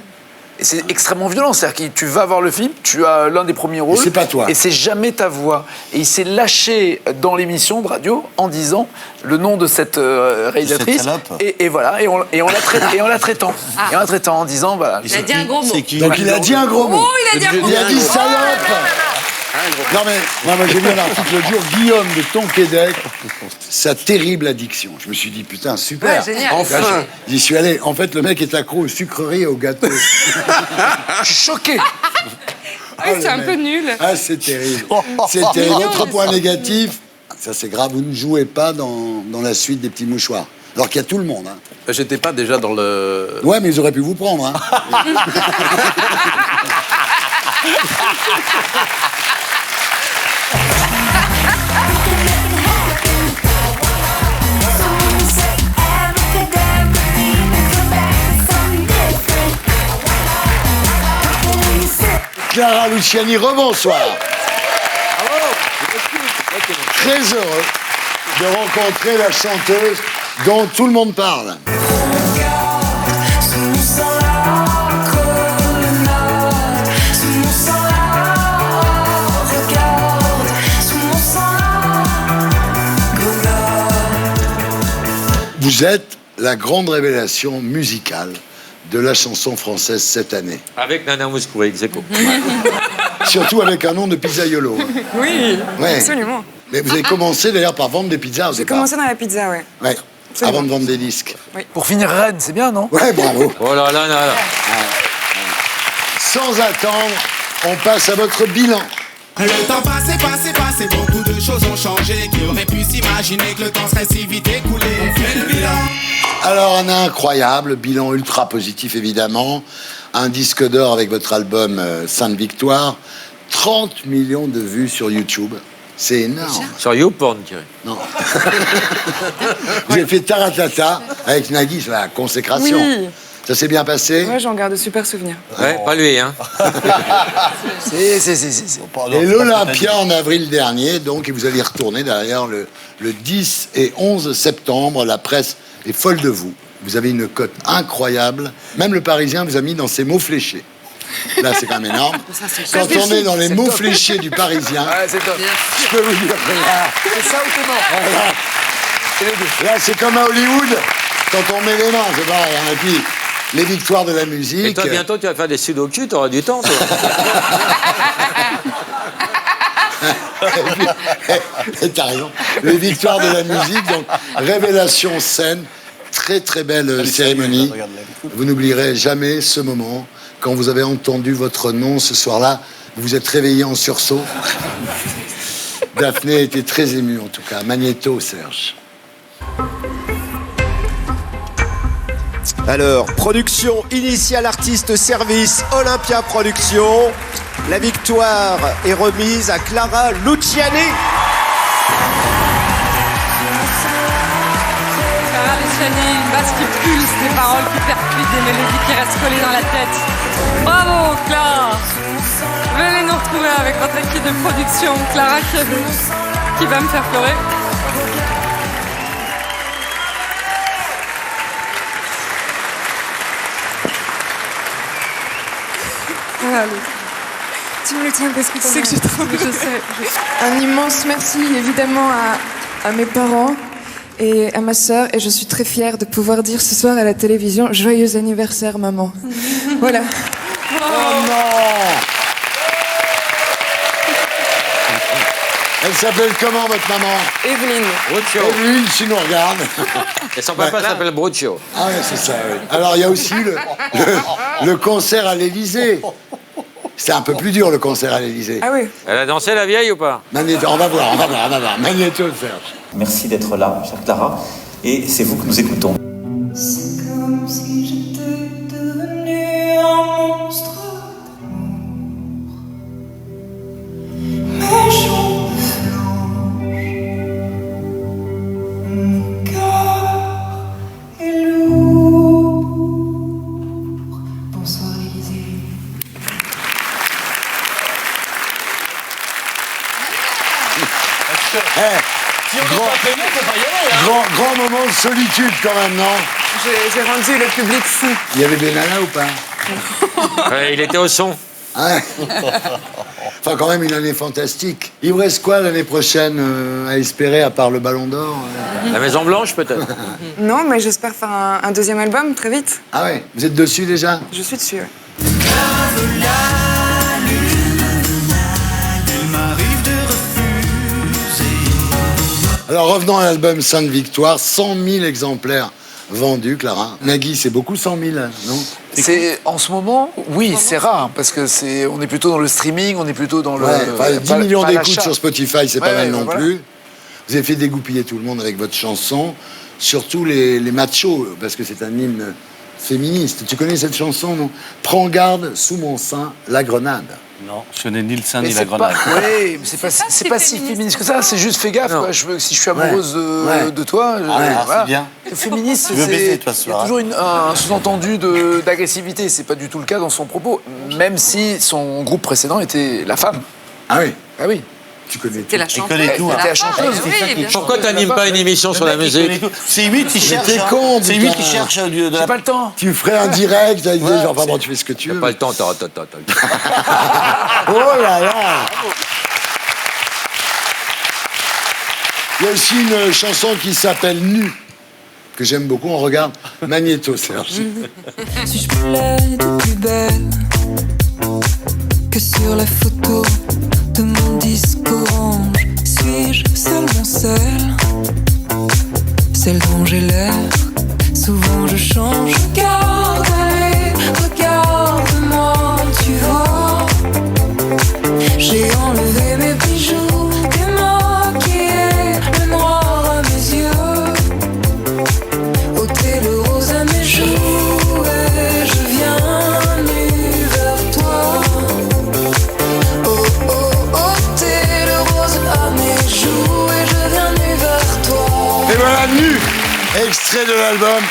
Et c'est extrêmement violent, c'est-à-dire que tu vas voir le film, tu as l'un des premiers rôles. Et c'est pas toi. Et c'est jamais ta voix. Et il s'est lâché dans l'émission de radio en disant le nom de cette réalisatrice. salope. Et voilà, et on la traitant. Et en la traitant en disant, voilà. Il a dit un gros mot. C'est qui? Donc il a dit un gros mot. Oh, il a dit un gros Il a mot. dit salope. Non mais, moi j'ai lu un article l'autre jour, Guillaume de Tonquédec, sa terrible addiction. Je me suis dit, putain, super. Ouais, génial. Enfin. J'y suis allé. En fait, le mec est accro aux sucreries et aux gâteaux. Je suis choqué. Ouais, c'est un peu nul. Ah, c'est terrible. C'est terrible. Mignon, Autre mais point ça. négatif, ça c'est grave, vous ne jouez pas dans la suite des petits mouchoirs. Alors qu'il y a tout le monde. Hein. J'étais pas déjà dans le... Ouais, mais ils auraient pu vous prendre. Hein. Clara Luciani, rebonsoir. Très heureux de rencontrer la chanteuse dont tout le monde parle. Vous êtes la grande révélation musicale de la chanson française cette année. Avec Nana Mouskouri, ex aequo. Surtout avec un nom de pizzaiolo. Oui, Ouais. absolument. Mais vous avez commencé d'ailleurs par vendre des pizzas au J'ai départ. commencé dans la pizza, ouais. Ouais, Absolument. avant de vendre des disques. Pour finir Rennes, c'est bien, non? Ouais, bravo. Oh là là là là. Sans attendre, on passe à votre bilan. Le temps passé, beaucoup de choses ont changé. Qui aurait pu s'imaginer que le temps serait si vite écoulé? On fait le bilan. Alors, un incroyable bilan ultra positif, évidemment. Un disque d'or avec votre album Sainte Victoire. 30 millions de vues sur YouTube. C'est énorme. Sur YouPorn, tu dirais. Non. Vous avez fait Taratata avec Nagui, c'est la consécration. Oui. Ça s'est bien passé? Ouais, j'en garde de super souvenirs. Ouais, pas lui, hein. Et l'Olympia en avril dernier, donc, et vous allez y retourner derrière le 10 et 11 septembre. La presse est folle de vous. Vous avez une cote incroyable. Même le Parisien vous a mis dans ses mots fléchés. Là, c'est quand même énorme. Ça, c'est Quand top. on est dans les C'est mots top. fléchés du Parisien, Ouais, c'est top. je peux vous dire que là, C'est ça ou t'es mort. voilà. C'est les deux. Là, c'est comme à Hollywood, quand on met les mains, c'est pareil. Hein. Et puis, les victoires de la musique. Et toi, bientôt, tu vas faire des sudoku, t'auras du temps, toi. Et t'as raison. Les victoires de la musique, donc révélation scène, très très belle cérémonie. Vous n'oublierez jamais ce moment quand vous avez entendu votre nom ce soir-là. Vous vous êtes réveillé en sursaut. Daphné était très émue en tout cas. Magnéto, Serge. Alors, production initiale artiste service Olympia Productions. La victoire est remise à Clara Luciani. Clara Luciani, une basse qui pulse, des paroles qui percutent, des mélodies qui restent collées dans la tête. Bravo Clara. Venez nous retrouver avec votre équipe de production. Clara qui va me faire pleurer. Allez. Tu me le tiens parce que tu sais que j'ai trop. Je sais. Un immense merci évidemment à mes parents et à ma sœur, et je suis très fière de pouvoir dire ce soir à la télévision joyeux anniversaire maman. Voilà. Oh non! Elle s'appelle comment votre maman? Evelyne. Bruccio. Evelyne, tu nous regardes. Et son papa s'appelle Bruccio. Ah ouais, c'est ça, oui. Alors, il y a aussi le concert à l'Élysée. C'était un peu plus dur, le concert à l'Élysée. Ah oui. Elle a dansé, la vieille, ou pas? Magnéto, on va voir. Magnéto, Serge. Merci d'être là, chère Clara, et c'est vous que nous écoutons. C'est comme si j'étais devenu un monstre d'amour. Mes jambes flanchent, mon cœur est lourd. Bonsoir l'Élysée. Grand moment de solitude quand même, non? J'ai rendu le public fou. Il y avait Benalla ou pas? Ouais, il était au son. Ah ouais. Enfin, quand même une année fantastique. Il vous reste quoi l'année prochaine à espérer, à part le Ballon d'Or? La Maison Blanche, peut-être. Non, mais j'espère faire un deuxième album très vite. Ah ouais, vous êtes dessus déjà? Je suis dessus. Ouais. Alors revenons à l'album Sainte Victoire, 100 000 exemplaires vendus, Clara. Nagui, c'est beaucoup 100 000, non? C'est en ce moment, oui, c'est rare parce que on est plutôt dans le streaming, on est plutôt dans le. Ouais, enfin, 10 millions d'écoutes l'achat. sur Spotify, c'est pas Ouais, mal non voilà. plus. Vous avez fait dégoupiller tout le monde avec votre chanson, surtout les machos, parce que c'est un hymne féministe. Tu connais cette chanson, non? Prends garde, sous mon sein, la grenade. Non, je connais ni le sein Mais ni la c'est grenade. Oui, mais c'est pas si féministe que ça. C'est juste fais gaffe. Quoi. Si je suis amoureuse de toi, c'est bien. Le féministe, Tu veux baiser, toi, ce il y a soir, toujours un sous-entendu d'agressivité. C'est pas du tout le cas dans son propos, même si son groupe précédent était la femme. Ah oui. Ah oui. Tu connais C'était la chanteuse. connais tout, hein. C'était la chanteuse. Oui, bien sûr. Pourquoi t'animes pas une émission sur la musique? C'est 8 qui cherche. t'es con, C'est 8 putain. qui cherche de J'ai la. pas le temps. Tu ferais un direct avec des gens, enfin bon, tu fais ce que tu veux. Pas le temps, t'as. Oh là là! Il y a aussi une chanson qui s'appelle Nu, que j'aime beaucoup. On regarde Magnéto, Serge. Si je voulais être plus belle que sur la photo de mon disque orange, suis-je seulement celle dont j'ai l'air? Souvent je change. Regarde, allez, regarde-moi, tu vois. J'ai enlevé mes bijoux, démaquillé le noir à mes yeux, ôté le rose à mes joues, et je viens nu vers toi. Oh oh oh, t'es le rose à mes joues, et je viens nu vers toi. Et voilà, Nu, extrait de l'album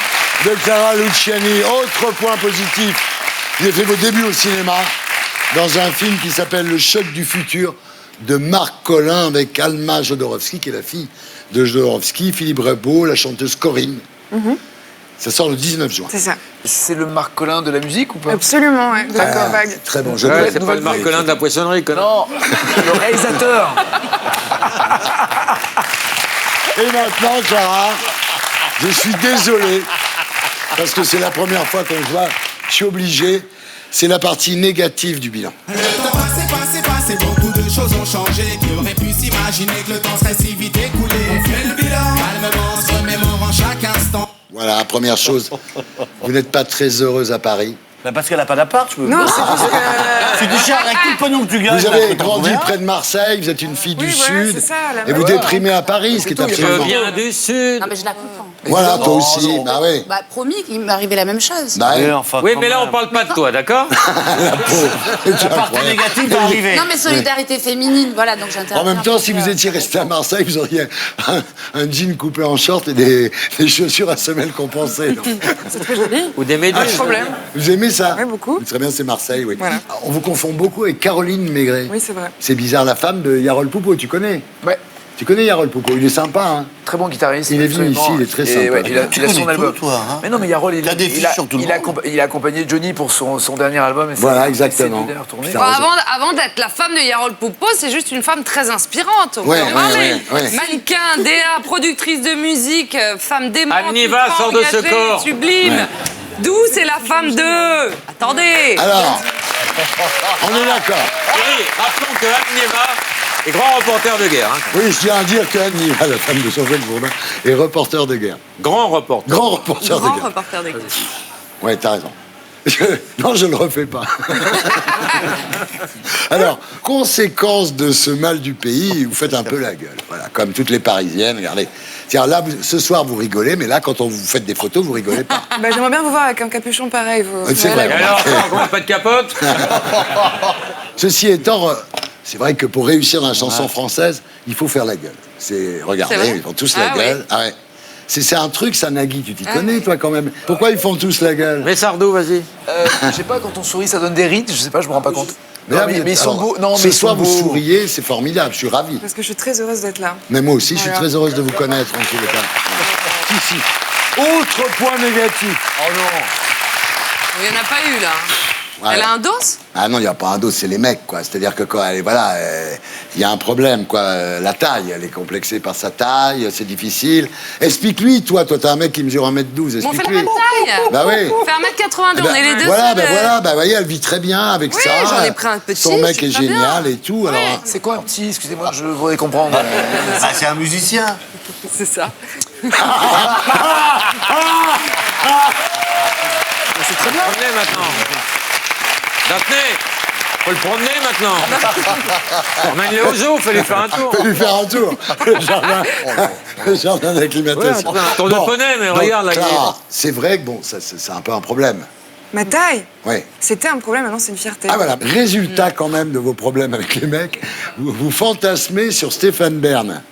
de Clara Luciani. Autre point positif, vous avez fait vos débuts au cinéma dans un film qui s'appelle Le choc du futur de Marc Collin avec Alma Jodorowsky, qui est la fille de Jodorowsky, Philippe Rebaud, la chanteuse Corinne. Ça sort le 19 juin. C'est ça. C'est le Marc Collin de la musique ou pas? Absolument, ouais. De la vague. Très bon. C'est pas le Marc Collin de la poissonnerie, quoi. Non, le réalisateur. Et maintenant, Clara, je suis désolé, parce que c'est la première fois qu'on se voit, je suis obligé, c'est la partie négative du bilan. Le temps passé, beaucoup de choses ont changé. Qui aurait pu s'imaginer que le temps serait si vite écoulé? On fait le bilan, calmement, se remémorant chaque instant. Voilà, première chose, vous n'êtes pas très heureuse à Paris. Bah parce qu'elle a pas d'appart, je peux. Non, c'est juste que... Tu dis cher avec tout le pognon que tu gagnes. Vous avez grandi près de Marseille, vous êtes une fille du Sud, c'est ça, la et vous même. déprimez à Paris, ce qui est Je absolument... viens du Sud. Non, mais je la comprends. Voilà, toi aussi, bah oui. Bah, promis, il m'est arrivé la même chose. Bah oui. Oui, mais là, on parle pas de toi, d'accord? La partie négative va arriver. Non, mais solidarité féminine, voilà, donc j'interviens. En même temps, si vous étiez resté à Marseille, vous auriez un jean coupé en short et des chaussures à semelles compensées. C'est très joli. Ou des méduses. Pas de problème. Vous aimez ça? Oui, beaucoup. Très bien, c'est Marseille, oui. Voilà. On vous confond beaucoup avec Caroline Maigret. Oui, c'est vrai. C'est bizarre, la femme de Yarol Poupeau, tu connais? Ouais. Tu connais Yarol Poupeau, il est sympa, hein? Très bon guitariste. Il est venu ici, il est très sympa. Ouais, il a Tu son connais album. tout, toi, hein. Mais non, mais Yarol, il a accompagné Johnny pour son dernier album. Et Voilà, c'est exactement. d'ailleurs tourné. Putain, Avant d'être la femme de Yarol Poupeau, c'est juste une femme très inspirante. Ouais, Faut en parler. ouais. Mannequin, DA, productrice de musique, femme démente. Anniva ultra sort de ce engagée, corps. Sublime. Ouais. D'où c'est la femme de... Attendez. Alors, on est d'accord. Oui, rappelons que Anniva est grand reporter de guerre. Hein. Oui, je tiens à dire qu'Anniva, la femme de Jean-Jacques Bourdin, est reporter de guerre. Grand reporter. Grand reporter de Grand guerre. reporter de guerre. Ouais, t'as raison. Non, je ne le refais pas. Alors, conséquence de ce mal du pays, vous faites un peu la gueule. Voilà, comme toutes les Parisiennes, regardez. C'est-à-dire là, ce soir, vous rigolez, mais là, quand on vous fait des photos, vous rigolez pas. Bah, j'aimerais bien vous voir avec un capuchon pareil. Vous... C'est Ouais, vrai. Et alors, on n'a pas de capote? Ceci étant, c'est vrai que pour réussir dans la chanson française, il faut faire la gueule. Regardez, C'est vrai. ils font tous la Ah gueule. Ah ouais. C'est un truc, ça, Nagui, tu t'y connais, toi, quand même. Pourquoi ils font tous la gueule? Mais Sardou, vas-y. Je sais pas, quand on sourit, ça donne des rides. Je sais pas, je me rends pas compte. Mais Non, là, mais ils sont alors, beaux. Non, ce mais ils soir, sont vous beaux. souriez, c'est formidable, je suis ravi. Parce que je suis très heureuse d'être là. Mais moi aussi, je suis Voilà. très heureuse de vous connaître, en tous les cas. Ici. Autre point négatif. Oh non. Il n'y en a pas eu, là. Ouais. Elle a un dos? Ah non, il n'y a pas un dos, c'est les mecs, quoi. C'est-à-dire que quand elle est, voilà, il y a un problème, quoi. La taille, elle est complexée par sa taille, c'est difficile. Explique-lui, toi, t'as un mec qui mesure 1m12, Bon, on fait la explique-lui. même taille. Bah oui. On fait 1m82, on est les deux voilà, seuls. bah voyez, elle vit très bien avec Oui, ça. j'en ai pris un petit, Son mec c'est est très bien. génial et tout, alors... C'est quoi un petit? Excusez-moi, je voudrais comprendre. Bah, c'est un musicien. C'est ça. C'est très bien. Promener maintenant. Daphné, faut le promener maintenant. Emmène-le au zoo, fais lui faire un tour. Fais lui faire un tour. Le jardin d'acclimatation. Ouais, un tour de poney, mais donc, regarde, là, Clara, c'est vrai que bon, c'est un peu un problème. Ma taille, Oui. c'était un problème, maintenant c'est une fierté. Ah voilà, résultat quand même de vos problèmes avec les mecs, vous fantasmez sur Stéphane Bern.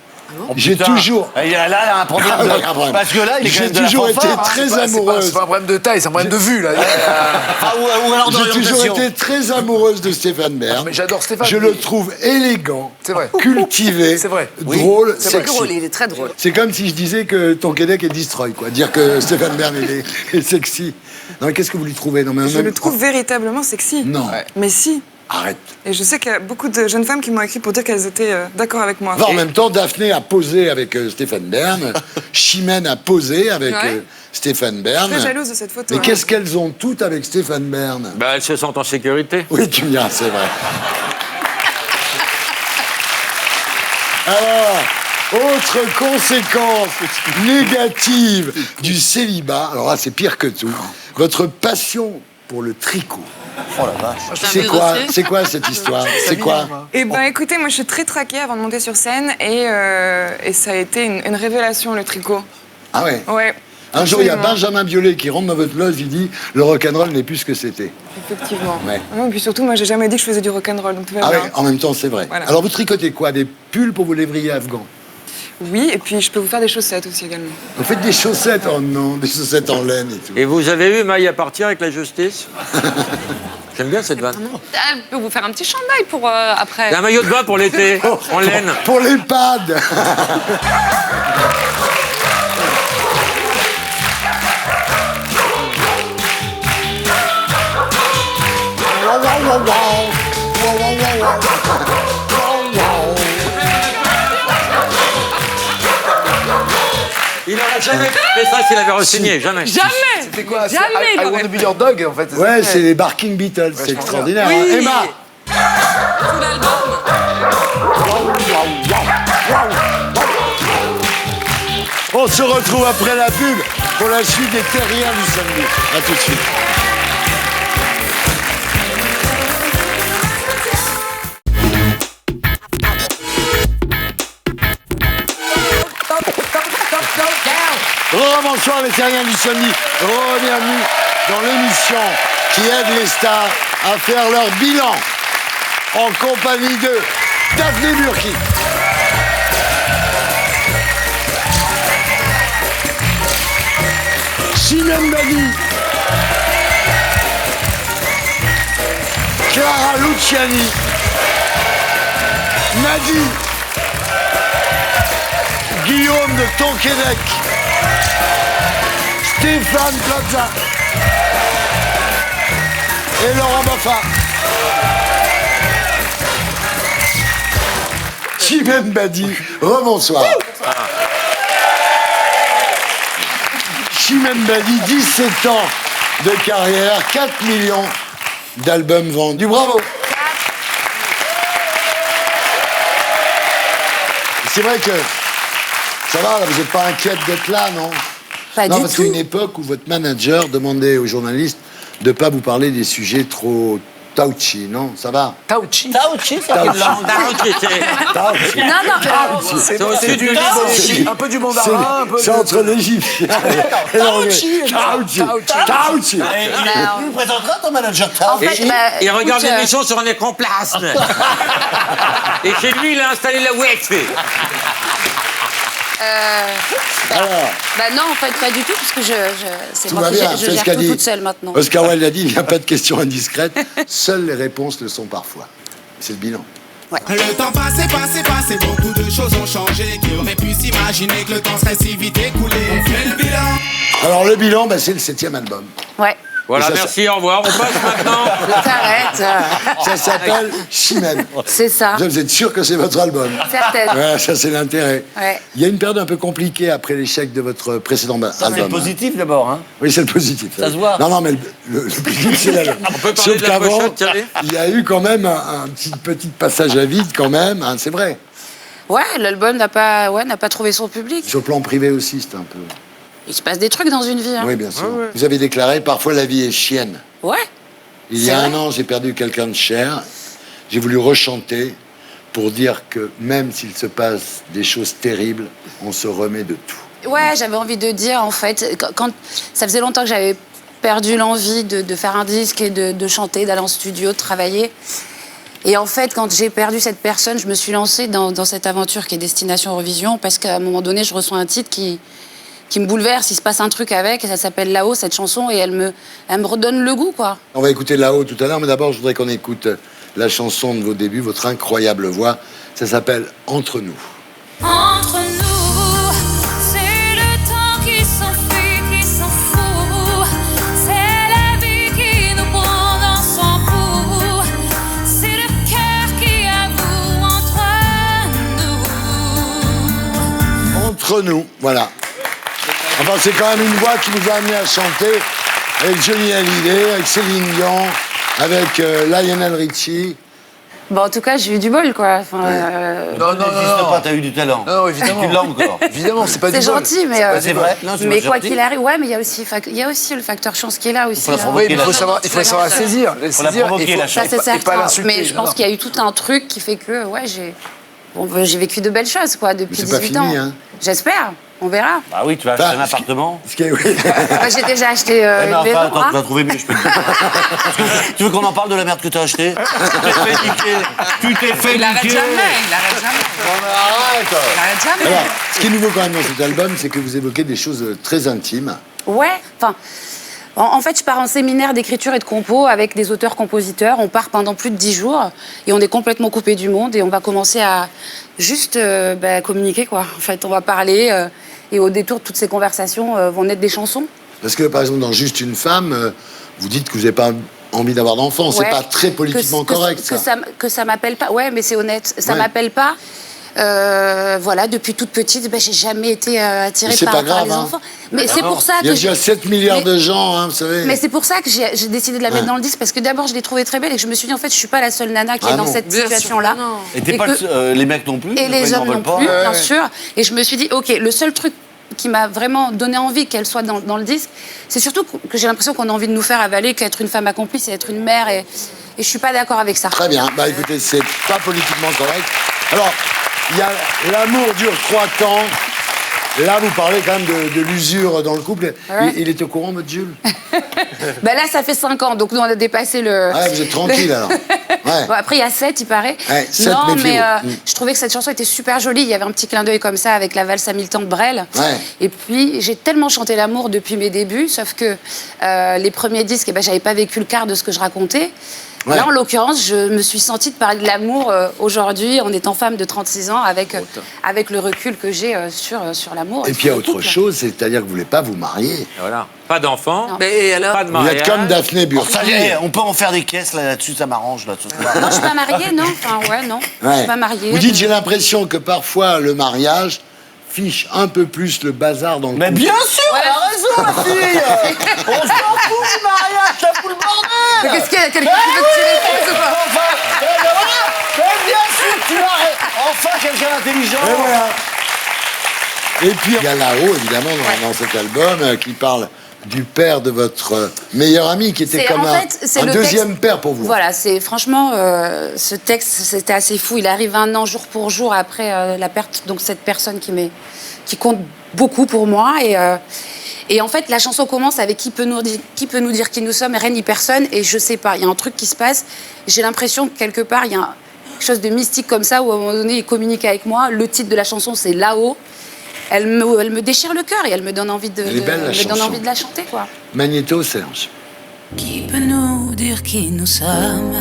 J'ai Putain. toujours... Là, il y a un problème. Ah, il y a un problème. Parce que là, il est quand J'ai même de la toujours été fanfare, hein. très C'est pas amoureuse. un problème de taille, c'est un problème de vue, là. Ah, ou alors J'ai toujours d'orientation. été très amoureuse de Stéphane Bern. Mais j'adore Stéphane. Je le trouve élégant, C'est vrai. cultivé, C'est vrai. drôle, C'est sexy. drôle, il est très drôle. C'est comme si je disais que ton Québec est destroy, quoi. Dire que Stéphane Bern est sexy. Non, mais qu'est-ce que vous lui trouvez? Non, mais Je le trouve véritablement sexy. Non. Mais si. Arrête. Et je sais qu'il y a beaucoup de jeunes femmes qui m'ont écrit pour dire qu'elles étaient d'accord avec moi. Enfin, en même temps, Daphné a posé avec Stéphane Bern. Chimène a posé avec Ouais. Stéphane Je Bern. suis très jalouse de cette photo. Mais hein. qu'est-ce qu'elles ont toutes avec Stéphane Bern? Bah, elles se sentent en sécurité. Oui, tu me diras, c'est vrai. Alors, autre conséquence négative du célibat, alors là, c'est pire que tout, votre passion pour le tricot. Oh la vache. C'est quoi cette histoire? C'est quoi? Eh ben, écoutez, moi je suis très traquée avant de monter sur scène et ça a été une révélation le tricot. Ah ouais? Ouais. Un jour, il y a absolument. Benjamin Biolay qui rentre dans votre loge, il dit le rock'n'roll n'est plus ce que c'était. Effectivement. Ouais. Et puis surtout, moi j'ai jamais dit que je faisais du rock'n'roll, donc tout va Ah bien. ouais, en même temps, c'est vrai. Voilà. Alors, vous tricotez quoi? Des pulls pour vos lévriers afghans? Oui, et puis je peux vous faire des chaussettes aussi également. Vous faites des chaussettes? Oh non, des chaussettes en laine et tout. Et vous avez eu maille à partir avec la justice? J'aime bien cette vanne. Elle peut vous faire un petit chandail pour après. Un maillot de bain pour l'été, en laine. Pour les pads. Il n'aurait jamais fait ça s'il avait re-signé, jamais. Jamais. C'était quoi? Jamais, I il Want aurait to Be Your Dog, en fait. Ouais, c'est les Barking Beatles, c'est extraordinaire. Oui. Hein. Emma. Tout l'album. On se retrouve après la pub pour la suite des terriens du samedi. A tout de suite. Bonsoir les terriens du samedi. Bienvenue dans l'émission qui aide les stars à faire leur bilan en compagnie de Daphné Burki, Chimène Badi, Clara Luciani, Nadi, Guillaume de Tonquédec, Stéphane Plaza et Laurent Baffa. Chimène Badi, rebonsoir. Chimène Badi, 17 ans de carrière, 4 millions d'albums vendus. Bravo. C'est vrai que ça va, là, vous n'êtes pas inquiète d'être là, non? Pas non, du parce tout. qu'à une époque où votre manager demandait aux journalistes de ne pas vous parler des sujets trop touchy, non? Ça va? Touchy? Touchy, ça fait de l'anglais. Touchy. Non, C'est un peu du mandarin, un peu C'est entre l'égyptien et l'anglais. Touchy. Touchy. Il nous présentera ton manager. En fait, Il regarde écoute, l'émission sur un écran plasme. Et chez lui, il a installé la Wi-Fi. bah non, en fait, pas du tout, parce que c'est Tout moi va qui bien, je c'est ce gère qu'a tout dit toute seule maintenant. Oscar Wilde a dit, il n'y a pas de questions indiscrètes, seules les réponses le sont parfois. C'est le bilan. Le temps passé, beaucoup de choses ont changé. Qui aurait pu s'imaginer que le temps serait si vite écoulé? On fait le bilan. Alors le bilan, bah, c'est le 7e album. Ouais. Voilà, Et ça, merci, au revoir. On passe maintenant. T'arrêtes. Ça s'appelle Chimène. C'est ça. Vous êtes sûr que c'est votre album? Certaine. Ouais, ça c'est l'intérêt. Ouais. Il y a une période un peu compliquée après l'échec de votre précédent album. Ça, c'est le positif d'abord, hein? Oui, c'est le positif. Ça se voit. Non, non, mais le positif, c'est la... On peut parler Sauf de la qu'avant, pochette, Thierry? il y a eu quand même un petit passage à vide quand même, hein, c'est vrai. Ouais, l'album n'a pas trouvé son public. Sur le plan privé aussi, c'est un peu... Il se passe des trucs dans une vie. Hein. Oui, bien sûr. Vous avez déclaré, parfois la vie est chienne. Ouais. Il y a un an, j'ai perdu quelqu'un de cher. J'ai voulu rechanter pour dire que même s'il se passe des choses terribles, on se remet de tout. Ouais, j'avais envie de dire, en fait, quand ça faisait longtemps que j'avais perdu l'envie de faire un disque et de chanter, d'aller en studio, de travailler. Et en fait, quand j'ai perdu cette personne, je me suis lancée dans cette aventure qui est Destination Eurovision, parce qu'à un moment donné, je reçois un titre qui me bouleverse, il se passe un truc avec, et ça s'appelle Là-haut, cette chanson, et elle me redonne le goût, quoi. On va écouter Là-haut tout à l'heure, mais d'abord, je voudrais qu'on écoute la chanson de vos débuts, votre incroyable voix. Ça s'appelle Entre nous. Entre nous, c'est le temps qui s'enfuit, qui s'en fout. C'est la vie qui nous prend dans son cou. C'est le cœur qui avoue entre nous. Entre nous, voilà. Enfin, c'est quand même une voix qui nous a amené à chanter avec Johnny Hallyday, avec Céline Dion, avec Lionel Richie. Bon, en tout cas, j'ai eu du bol, quoi. Enfin, Non, pas, t'as eu du talent. Non, évidemment. C'est une langue, encore. Évidemment, c'est pas du c'est bol. gentil, mais... C'est vrai. Non, c'est mais pas quoi gentil. qu'il arrive, ouais, mais il y a aussi le facteur chance qui est là aussi. Faut la hein. provoquer, Oui, mais il faut savoir la saisir. Faut la provoquer, la Ça, chance. c'est Et pas certain. l'insulter. Mais je pense qu'il y a eu tout un truc qui fait que, ouais, j'ai vécu de belles choses, quoi, depuis Mais c'est pas 18 fini, ans. hein. J'espère, on verra. Ah oui, tu vas acheter un appartement. Ce qui est, oui. Bah, j'ai déjà acheté Eh ben, une enfin, maison, attends, hein. tu vas trouver mieux, je peux te dire. Tu veux qu'on en parle de la merde que t'as achetée? Tu t'es fait niquer. Tu t'es fait Il arrête niquer. jamais, il arrête jamais. Arrête. Il arrête jamais. Alors, ce qui est nouveau quand même dans cet album, c'est que vous évoquez des choses très intimes. Ouais, enfin... En fait, je pars en séminaire d'écriture et de compo avec des auteurs-compositeurs. On part pendant plus de 10 jours et on est complètement coupé du monde et on va commencer à juste communiquer, quoi. En fait, on va parler et au détour de toutes ces conversations vont naître des chansons. Parce que, par exemple, dans Juste une femme, vous dites que vous n'avez pas envie d'avoir d'enfants. C'est Ouais. pas très politiquement correct, ça. Que ça m'appelle pas. Ouais, mais c'est honnête. Ça Ouais. m'appelle pas. Voilà, depuis toute petite, j'ai jamais été attirée Mais c'est par, pas par grave, les hein. enfants. Mais c'est pour ça que Il y a déjà 7 milliards de gens, hein, vous savez. Mais c'est pour ça que j'ai décidé de la mettre Ouais. dans le disque, parce que d'abord je l'ai trouvée très belle et que je me suis dit en fait je suis pas la seule nana qui est dans non. cette Bien sûr, situation-là. non. Et t'es pas les mecs non plus. Et les ils en hommes non veulent pas. plus, bien sûr. Et je me suis dit, ok, le seul truc qui m'a vraiment donné envie qu'elle soit dans le disque, c'est surtout que j'ai l'impression qu'on a envie de nous faire avaler qu'être une femme accomplie, c'est être une mère, et je suis pas d'accord avec ça. Très bien. Bah écoutez, c'est pas politiquement correct. Alors, il y a l'amour dure 3 temps. Là, vous parlez quand même de l'usure dans le couple. Ouais. Il est au courant, votre Jules? Bah là, ça fait 5 ans, donc nous on a dépassé le. Ouais, vous êtes tranquille alors. Ouais. Bon, après, il y a 7, il paraît. Ouais, 7, non, méfiez-vous. mais je trouvais que cette chanson était super jolie. Il y avait un petit clin d'œil comme ça avec la valse à Hamilton de Brel. Ouais. Et puis, j'ai tellement chanté l'amour depuis mes débuts, sauf que les premiers disques, j'avais pas vécu le quart de ce que je racontais. Ouais. Là, en l'occurrence, je me suis sentie de parler de l'amour aujourd'hui, en étant femme de 36 ans, avec le recul que j'ai sur l'amour. Et puis il y a autre chose, c'est-à-dire que vous voulez pas vous marier. Voilà. Pas d'enfant, Mais alors pas de Vous mariage. êtes comme Daphné Alors, ça y Burki. est, on peut en faire des caisses là-dessus, ça m'arrange là. Ce soir. Non, je suis pas mariée, non. Enfin, ouais, non. Je Ouais. suis pas mariée. Vous dites, j'ai l'impression que parfois le mariage fiche un peu plus le bazar dans le Mais couple. bien sûr, elle a raison, la fille. On s'en fout du mariage, ça fout le bordel. Mais qu'est-ce qu'il y a? Quelqu'un qui veut tirer les fesses ou pas? Enfin, voilà. Mais bien sûr, tu as enfin quelqu'un d'intelligent. Et voilà. Et puis il y a là-haut, évidemment, dans cet album, qui parle du père de votre meilleur ami, qui était C'est- comme en un, fait, c'est un le deuxième texte- père pour vous. Voilà, c'est franchement ce texte, c'était assez fou. Il arrive 1 an jour pour jour après la perte, donc cette personne qui compte beaucoup pour moi. Et en fait, la chanson commence avec qui peut nous dire qui nous sommes, rien ni personne. Et je sais pas, il y a un truc qui se passe. J'ai l'impression que quelque part, il y a quelque chose de mystique comme ça où à un moment donné, il communique avec moi. Le titre de la chanson, c'est Là-haut. Elle me déchire le cœur et elle me donne envie de, Elle est belle, la me donne chanson. envie de la chanter, quoi. Magnéto, Serge. Qui peut nous dire qui nous sommes?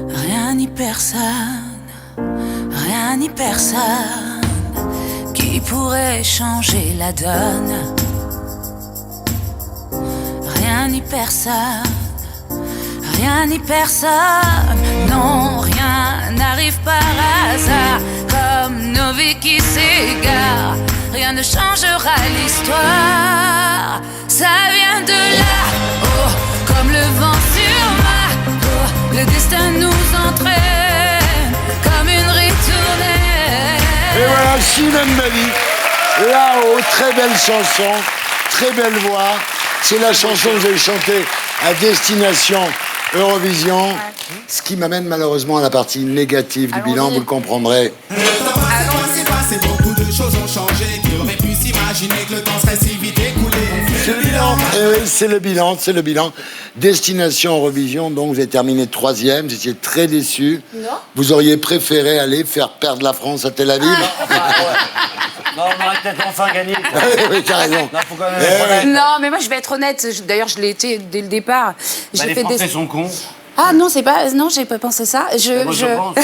Rien ni personne, rien ni personne qui pourrait changer la donne. Rien ni personne, rien ni personne, non, rien n'arrive par hasard, comme nos vies qui s'égarent, rien ne changera l'histoire, ça vient de là, oh, comme le vent sur ma peau, le destin nous entraîne, comme une ritournelle. Et voilà, Chimène Bali. Là-haut, très belle chanson, très belle voix. C'est la chanson que vous avez chantée à destination Eurovision. Ce qui m'amène malheureusement à la partie négative du bilan, vous le comprendrez. Passé, beaucoup de choses ont changé. Qui aurait pu s'imaginer que le temps serait si vite écoulé? C'est le bilan. Eh oui, c'est le bilan, c'est le bilan. Destination Eurovision, donc vous avez terminé 3e, vous étiez très déçu. Non. Vous auriez préféré aller faire perdre la France à Tel Aviv. Non, on aurait peut-être enfin gagné. Oui, t'as raison. Non, faut quand même Eh être honnête. Non, mais moi je vais être honnête. D'ailleurs, je l'ai été dès le départ. Bah, les Français sont cons. Ah non, c'est pas. Non, j'ai pas pensé ça. Moi, je pense.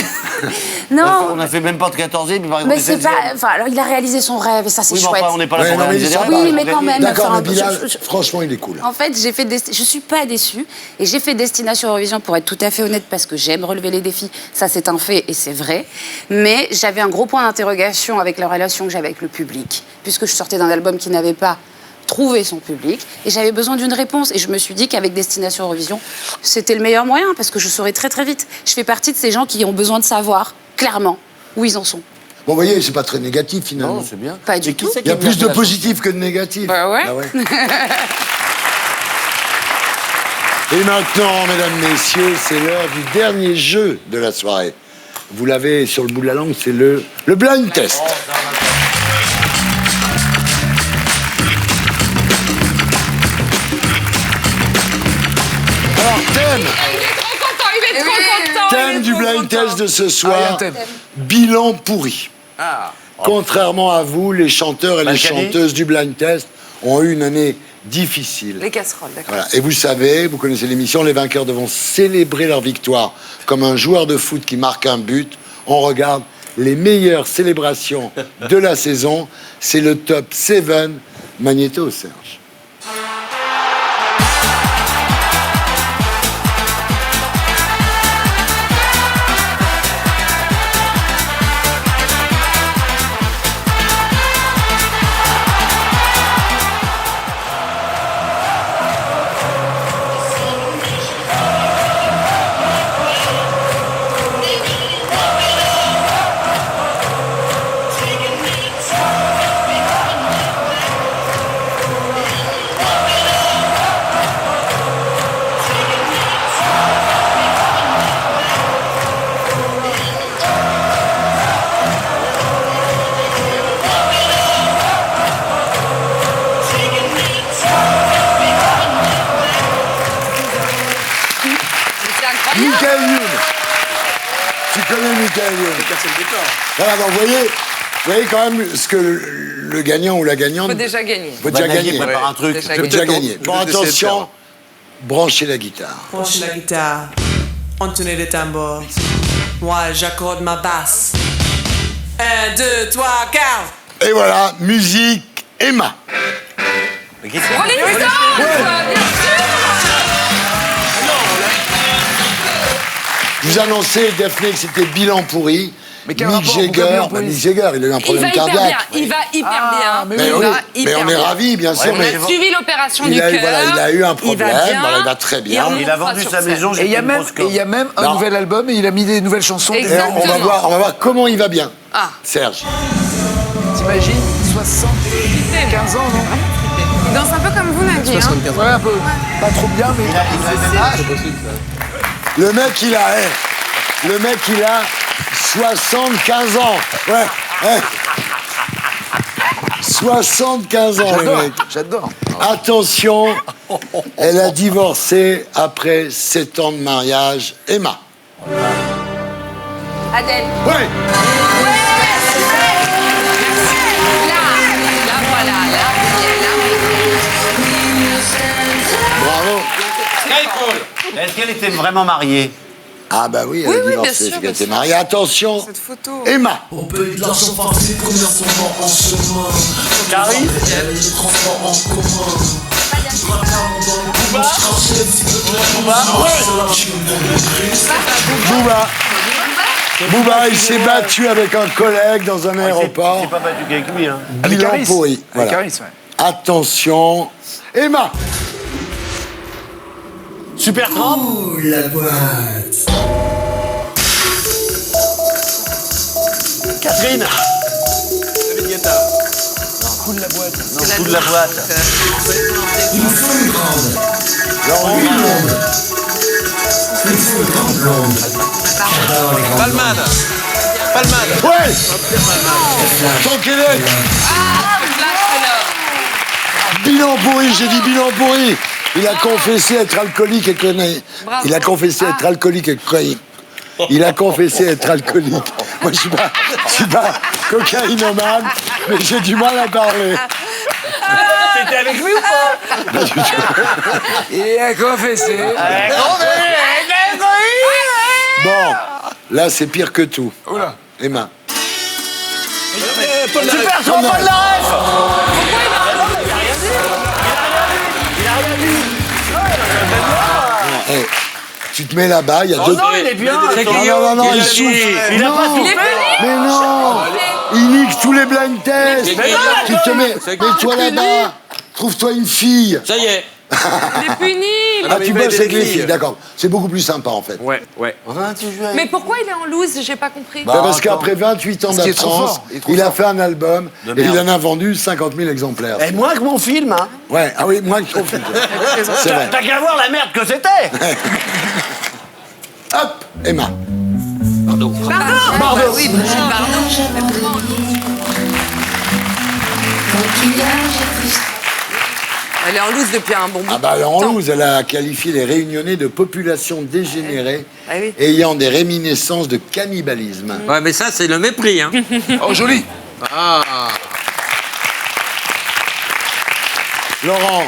Non. On a fait même pas de 14e, puis par exemple, Mais c'est pas. Enfin, alors il a réalisé son rêve et ça c'est Oui, mais chouette. enfin, on n'est pas là Ouais, pour non, mais réaliser des ils sont rêves, pas- Oui, on mais va quand même. D'accord, enfin, mais Bilal, je- franchement, il est cool. En fait, je suis pas déçue et j'ai fait Destination Eurovision pour être tout à fait honnête parce que j'aime relever les défis. Ça, c'est un fait et c'est vrai. Mais j'avais un gros point d'interrogation avec la relation que j'avais avec le public, puisque je sortais d'un album qui n'avait pas trouvé son public et j'avais besoin d'une réponse. Et je me suis dit qu'avec Destination Eurovision, c'était le meilleur moyen parce que je saurais très très vite. Je fais partie de ces gens qui ont besoin de savoir clairement où ils en sont. Bon, vous voyez, c'est pas très négatif finalement. Non, c'est bien. Pas du tout. Il y a plus de positif que de négatif. Bah ouais. Ah ouais. Et maintenant, mesdames, messieurs, c'est l'heure du dernier jeu de la soirée. Vous l'avez sur le bout de la langue, c'est le blind test. Alors, thème, Il est trop content. thème du blind test de ce Ah, il y a soir, un thème. bilan pourri. Ah. Contrairement à vous, les chanteurs et les Balkany. chanteuses du blind test ont eu une année difficile. Les casseroles, d'accord. Voilà. Et vous savez, vous connaissez l'émission, les vainqueurs devront célébrer leur victoire comme un joueur de foot qui marque un but. On regarde les meilleures célébrations de la saison. C'est le top 7 Magnéto, Serge. Michael Youn. Voilà, donc vous voyez quand même ce que le gagnant ou la gagnante... Faut déjà gagner. Faut déjà gagner. Prépare un truc. Déjà Faut déjà gagner. Bon, attention, branchez la guitare. Branche la guitare, entonner les tambours. Moi, j'accorde ma basse. 1, 2, 3, 4. Et voilà, musique, Emma. Rolling Stones, bien sûr. Je vous annonçais, Daphné, que c'était bilan pourri. Mais quel Mick rapport, Jagger, pourquoi bilan pourri Mick Jagger, il a eu un Il problème va hyper bien, cardiaque. il va hyper bien. Mais oui, mais on est bien. ravis, bien sûr. On mais a suivi l'opération du il a, cœur. voilà, il a eu un Il problème, va bien. voilà, il va très bien. Et on Il a montera vendu sur sa scène. maison, Et j'ai il y a même un Non. nouvel album et il a mis des nouvelles chansons. Et on va voir comment il va bien. Ah. Serge. T'imagines 75 ans, non Il danse un peu comme vous, Nagui. Hein. Ouais, un peu. Pas trop bien, mais... Le mec, il a 75 ans. Ouais. 75 ans, le mec. J'adore. Attention, elle a divorcé après 7 ans de mariage. Emma. Adèle. Ouais. Là, voilà. Bravo. Est-ce qu'elle était vraiment mariée? Ah bah oui, elle Oui, a oui, divorcé, bien sûr, c'est qu'elle bien était sûr. mariée. Attention, Cette photo. Emma. On paye de l'argent facile, combien sont morts en chemin. Carrie. Les transports en commun. Booba, il s'est battu avec un collègue dans un aéroport. Il s'est pas battu qu'avec lui, hein. Bilan Caris. pourri. Avec Voilà. Caris, ouais. Attention, Emma. Super Tramp. La boîte. Catherine. David Guetta. Coup de la boîte. Coup de la boîte. Il me faut une grande. Laurent Une blonde. Il me faut une grande blonde. J'adore les grandes Palman. Palman. Ouais. Tant qu'elle est. Bilan pourri, j'ai dit bilan pourri. Il a confessé être alcoolique et connaît. Bravo. Il a confessé être alcoolique et connaît. Il a confessé être alcoolique. Moi, je suis pas cocaïnomane, mais j'ai du mal à parler. T'étais avec lui ou pas? Et a confessé. Bon, là, c'est pire que tout. Oula. Emma. Super Tramp, pas de la ref. Hey, tu te mets là-bas, il y a deux... Non, il est bien. C'est Non, Guillaume non, non, qui il l'a souffle. dit. Il a Non. pas soufflé. Mais non. Il nique tous les blind tests. Mais non, Tu te mets... Mets-toi là-bas. Trouve-toi une fille. Ça y est. Il est puni. Ah, tu bosses avec les filles, d'accord. C'est beaucoup plus sympa, en fait. Ouais. Mais pourquoi il est en loose? J'ai pas compris. Bah, parce qu'après 28 ans Parce qu'il est trop d'absence, fort, il est trop il a fort. fait un album De et il merde. en a vendu 50 000 exemplaires. Et moins que mon film, hein. Ouais, ah oui, moins que ton film. C'est vrai. T'as qu'à voir la merde que c'était. Hop, Emma. Pardon. Bah oui, Brigitte Bardot. Elle est en loose depuis un bon bout Ah bah de en temps. loose, elle a qualifié les Réunionnais de population dégénérée Ah oui. ayant des réminiscences de cannibalisme. Ouais, mais ça, c'est le mépris. Hein. Oh, joli. Laurent,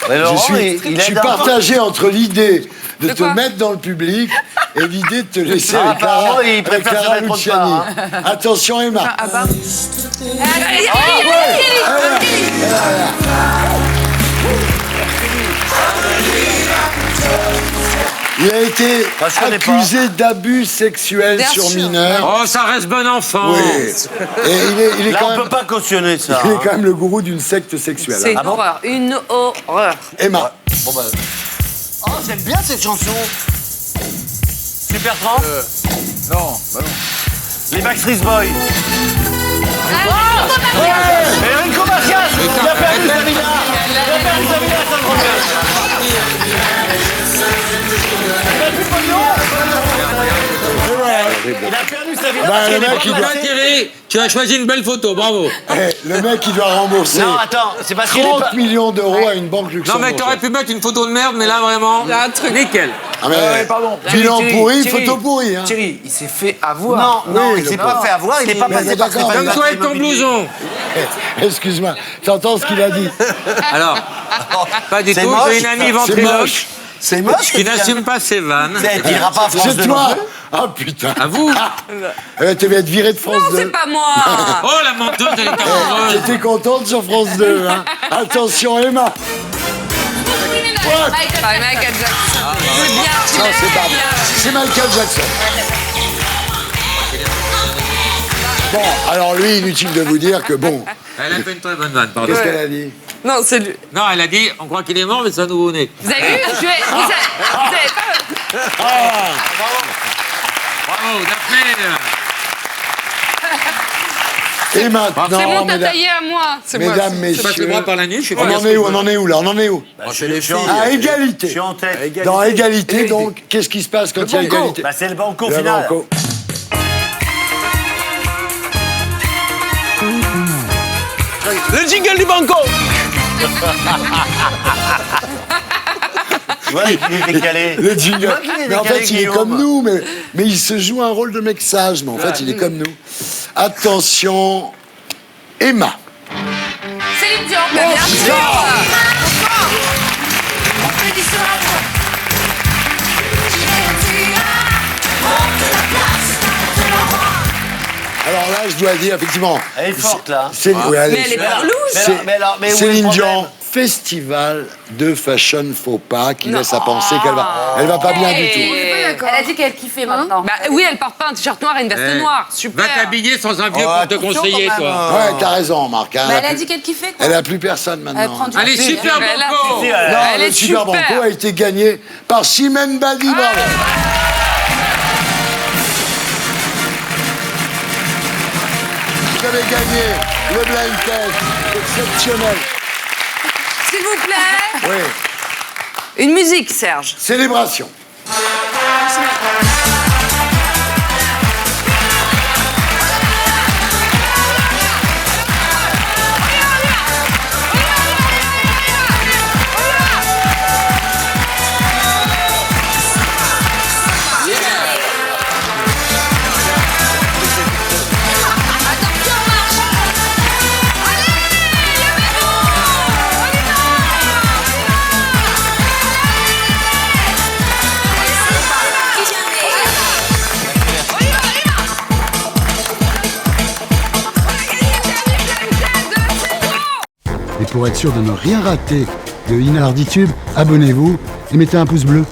Mais Laurent, je suis partagé entre l'idée de te quoi mettre dans le public et l'idée de te laisser Ah, avec Clara, apparemment, il avec préfère se Clara mettre autre Luciani. part, Attention Emma. Ah bah. Il a été je connais pas. accusé d'abus sexuels Bien sur sûr. mineurs. Oh, ça reste bon enfant. Oui. Et il est Là, quand on même, peut pas cautionner ça. il est hein. quand même le gourou d'une secte sexuelle. C'est hein. une horreur. Une horreur. Emma. Bon bah. Oh, j'aime bien cette chanson. Super Tramp. Non, bah non. Les Backstreet Boys. Et Enrico Macias. Il a perdu sa villa. Il a perdu sa villa, ça le revient. Il a plus de pognon. Il a perdu sa vie. Bah, le mec, il doit... Thierry, tu as choisi une belle photo, bravo. Le mec, il doit rembourser Non, attends, c'est parce qu'il est 30 pas... millions d'euros à une banque Non, luxembourgeoise. mais t'aurais pu mettre une photo de merde, mais là, vraiment, nickel. Ah, mais pardon. bilan Thierry, pourri, Thierry, photo pourrie. Hein. Thierry, il s'est fait avoir. Non, Oui, il s'est le pas pauvre. fait avoir, il est pas Mais passé par d'accord. Stéphane Comme toi avec ton Immobilier. blouson. Excuse-moi, t'entends ce qu'il a dit? Alors, pas du C'est tout, moche. j'ai une amie C'est ventriloque moche. C'est moche. qui n'assume pas ses vannes. Tu iras pas à France C'est 2 toi. non plus. Ah putain. À vous. Tu vas être viré de France Non, 2. c'est pas moi. Oh, la menteuse, elle est amoureuse. T'étais contente sur France 2, hein. Attention, Emma. Michael Jackson. C'est bien. Non, c'est pas bien. C'est Michael Jackson. Bon, alors lui, inutile de vous dire que bon. Elle a fait une très bonne vanne, pardon. Qu'est-ce qu'elle a dit? Non, c'est lui. Non, elle a dit, on croit qu'il est mort, mais c'est un nouveau-né. Vous avez vu vous avez pas... Bravo, Daphné. Et maintenant, C'est mon mesdames, taillé à moi. C'est moi. mesdames, Je passe le messieurs, bras par la nuit, je suis on en est où? On en est où là? On en est où? C'est les filles. À égalité. Je suis en tête. Dans égalité, donc, qu'est-ce qui se passe quand il y a égalité? Bah, c'est le banco Le final. banco. Le jingle du banco. Ouais, il est décalé. Le jingle. Tu vois qu'il est Mais en décalé, fait, il est Guillaume. comme nous, mais il se joue un rôle de mec sage, mais en fait, il est comme nous. Attention, Emma. Céline Dion, bien sûr. Alors là, je dois dire, effectivement. Elle est forte, là. Oui, Mais elle est pas louche. Mais où est le Céline problème? Dion, festival de fashion faux pas qui laisse à penser qu'elle va pas bien du tout. Elle a dit qu'elle kiffait maintenant. Bah oui, elle porte pas un t-shirt noir et une veste noire. Super. Va t'habiller sans un vieux Oh, pour te attention conseiller, quand même, toi. Ouais, t'as raison, Marc. Hein, Bah, elle a dit qu'elle kiffait, quoi. Elle a plus personne maintenant. Elle prend du Allez, plaisir. super banco. Non, Elle le est Super super. Banco a été gagné par Chimène Badi. Bravo. Vous avez gagné le blind test exceptionnel. S'il vous plaît. Oui, Une musique, Serge. célébration. Et pour être sûr de ne rien rater de Inarditube, abonnez-vous et mettez un pouce bleu.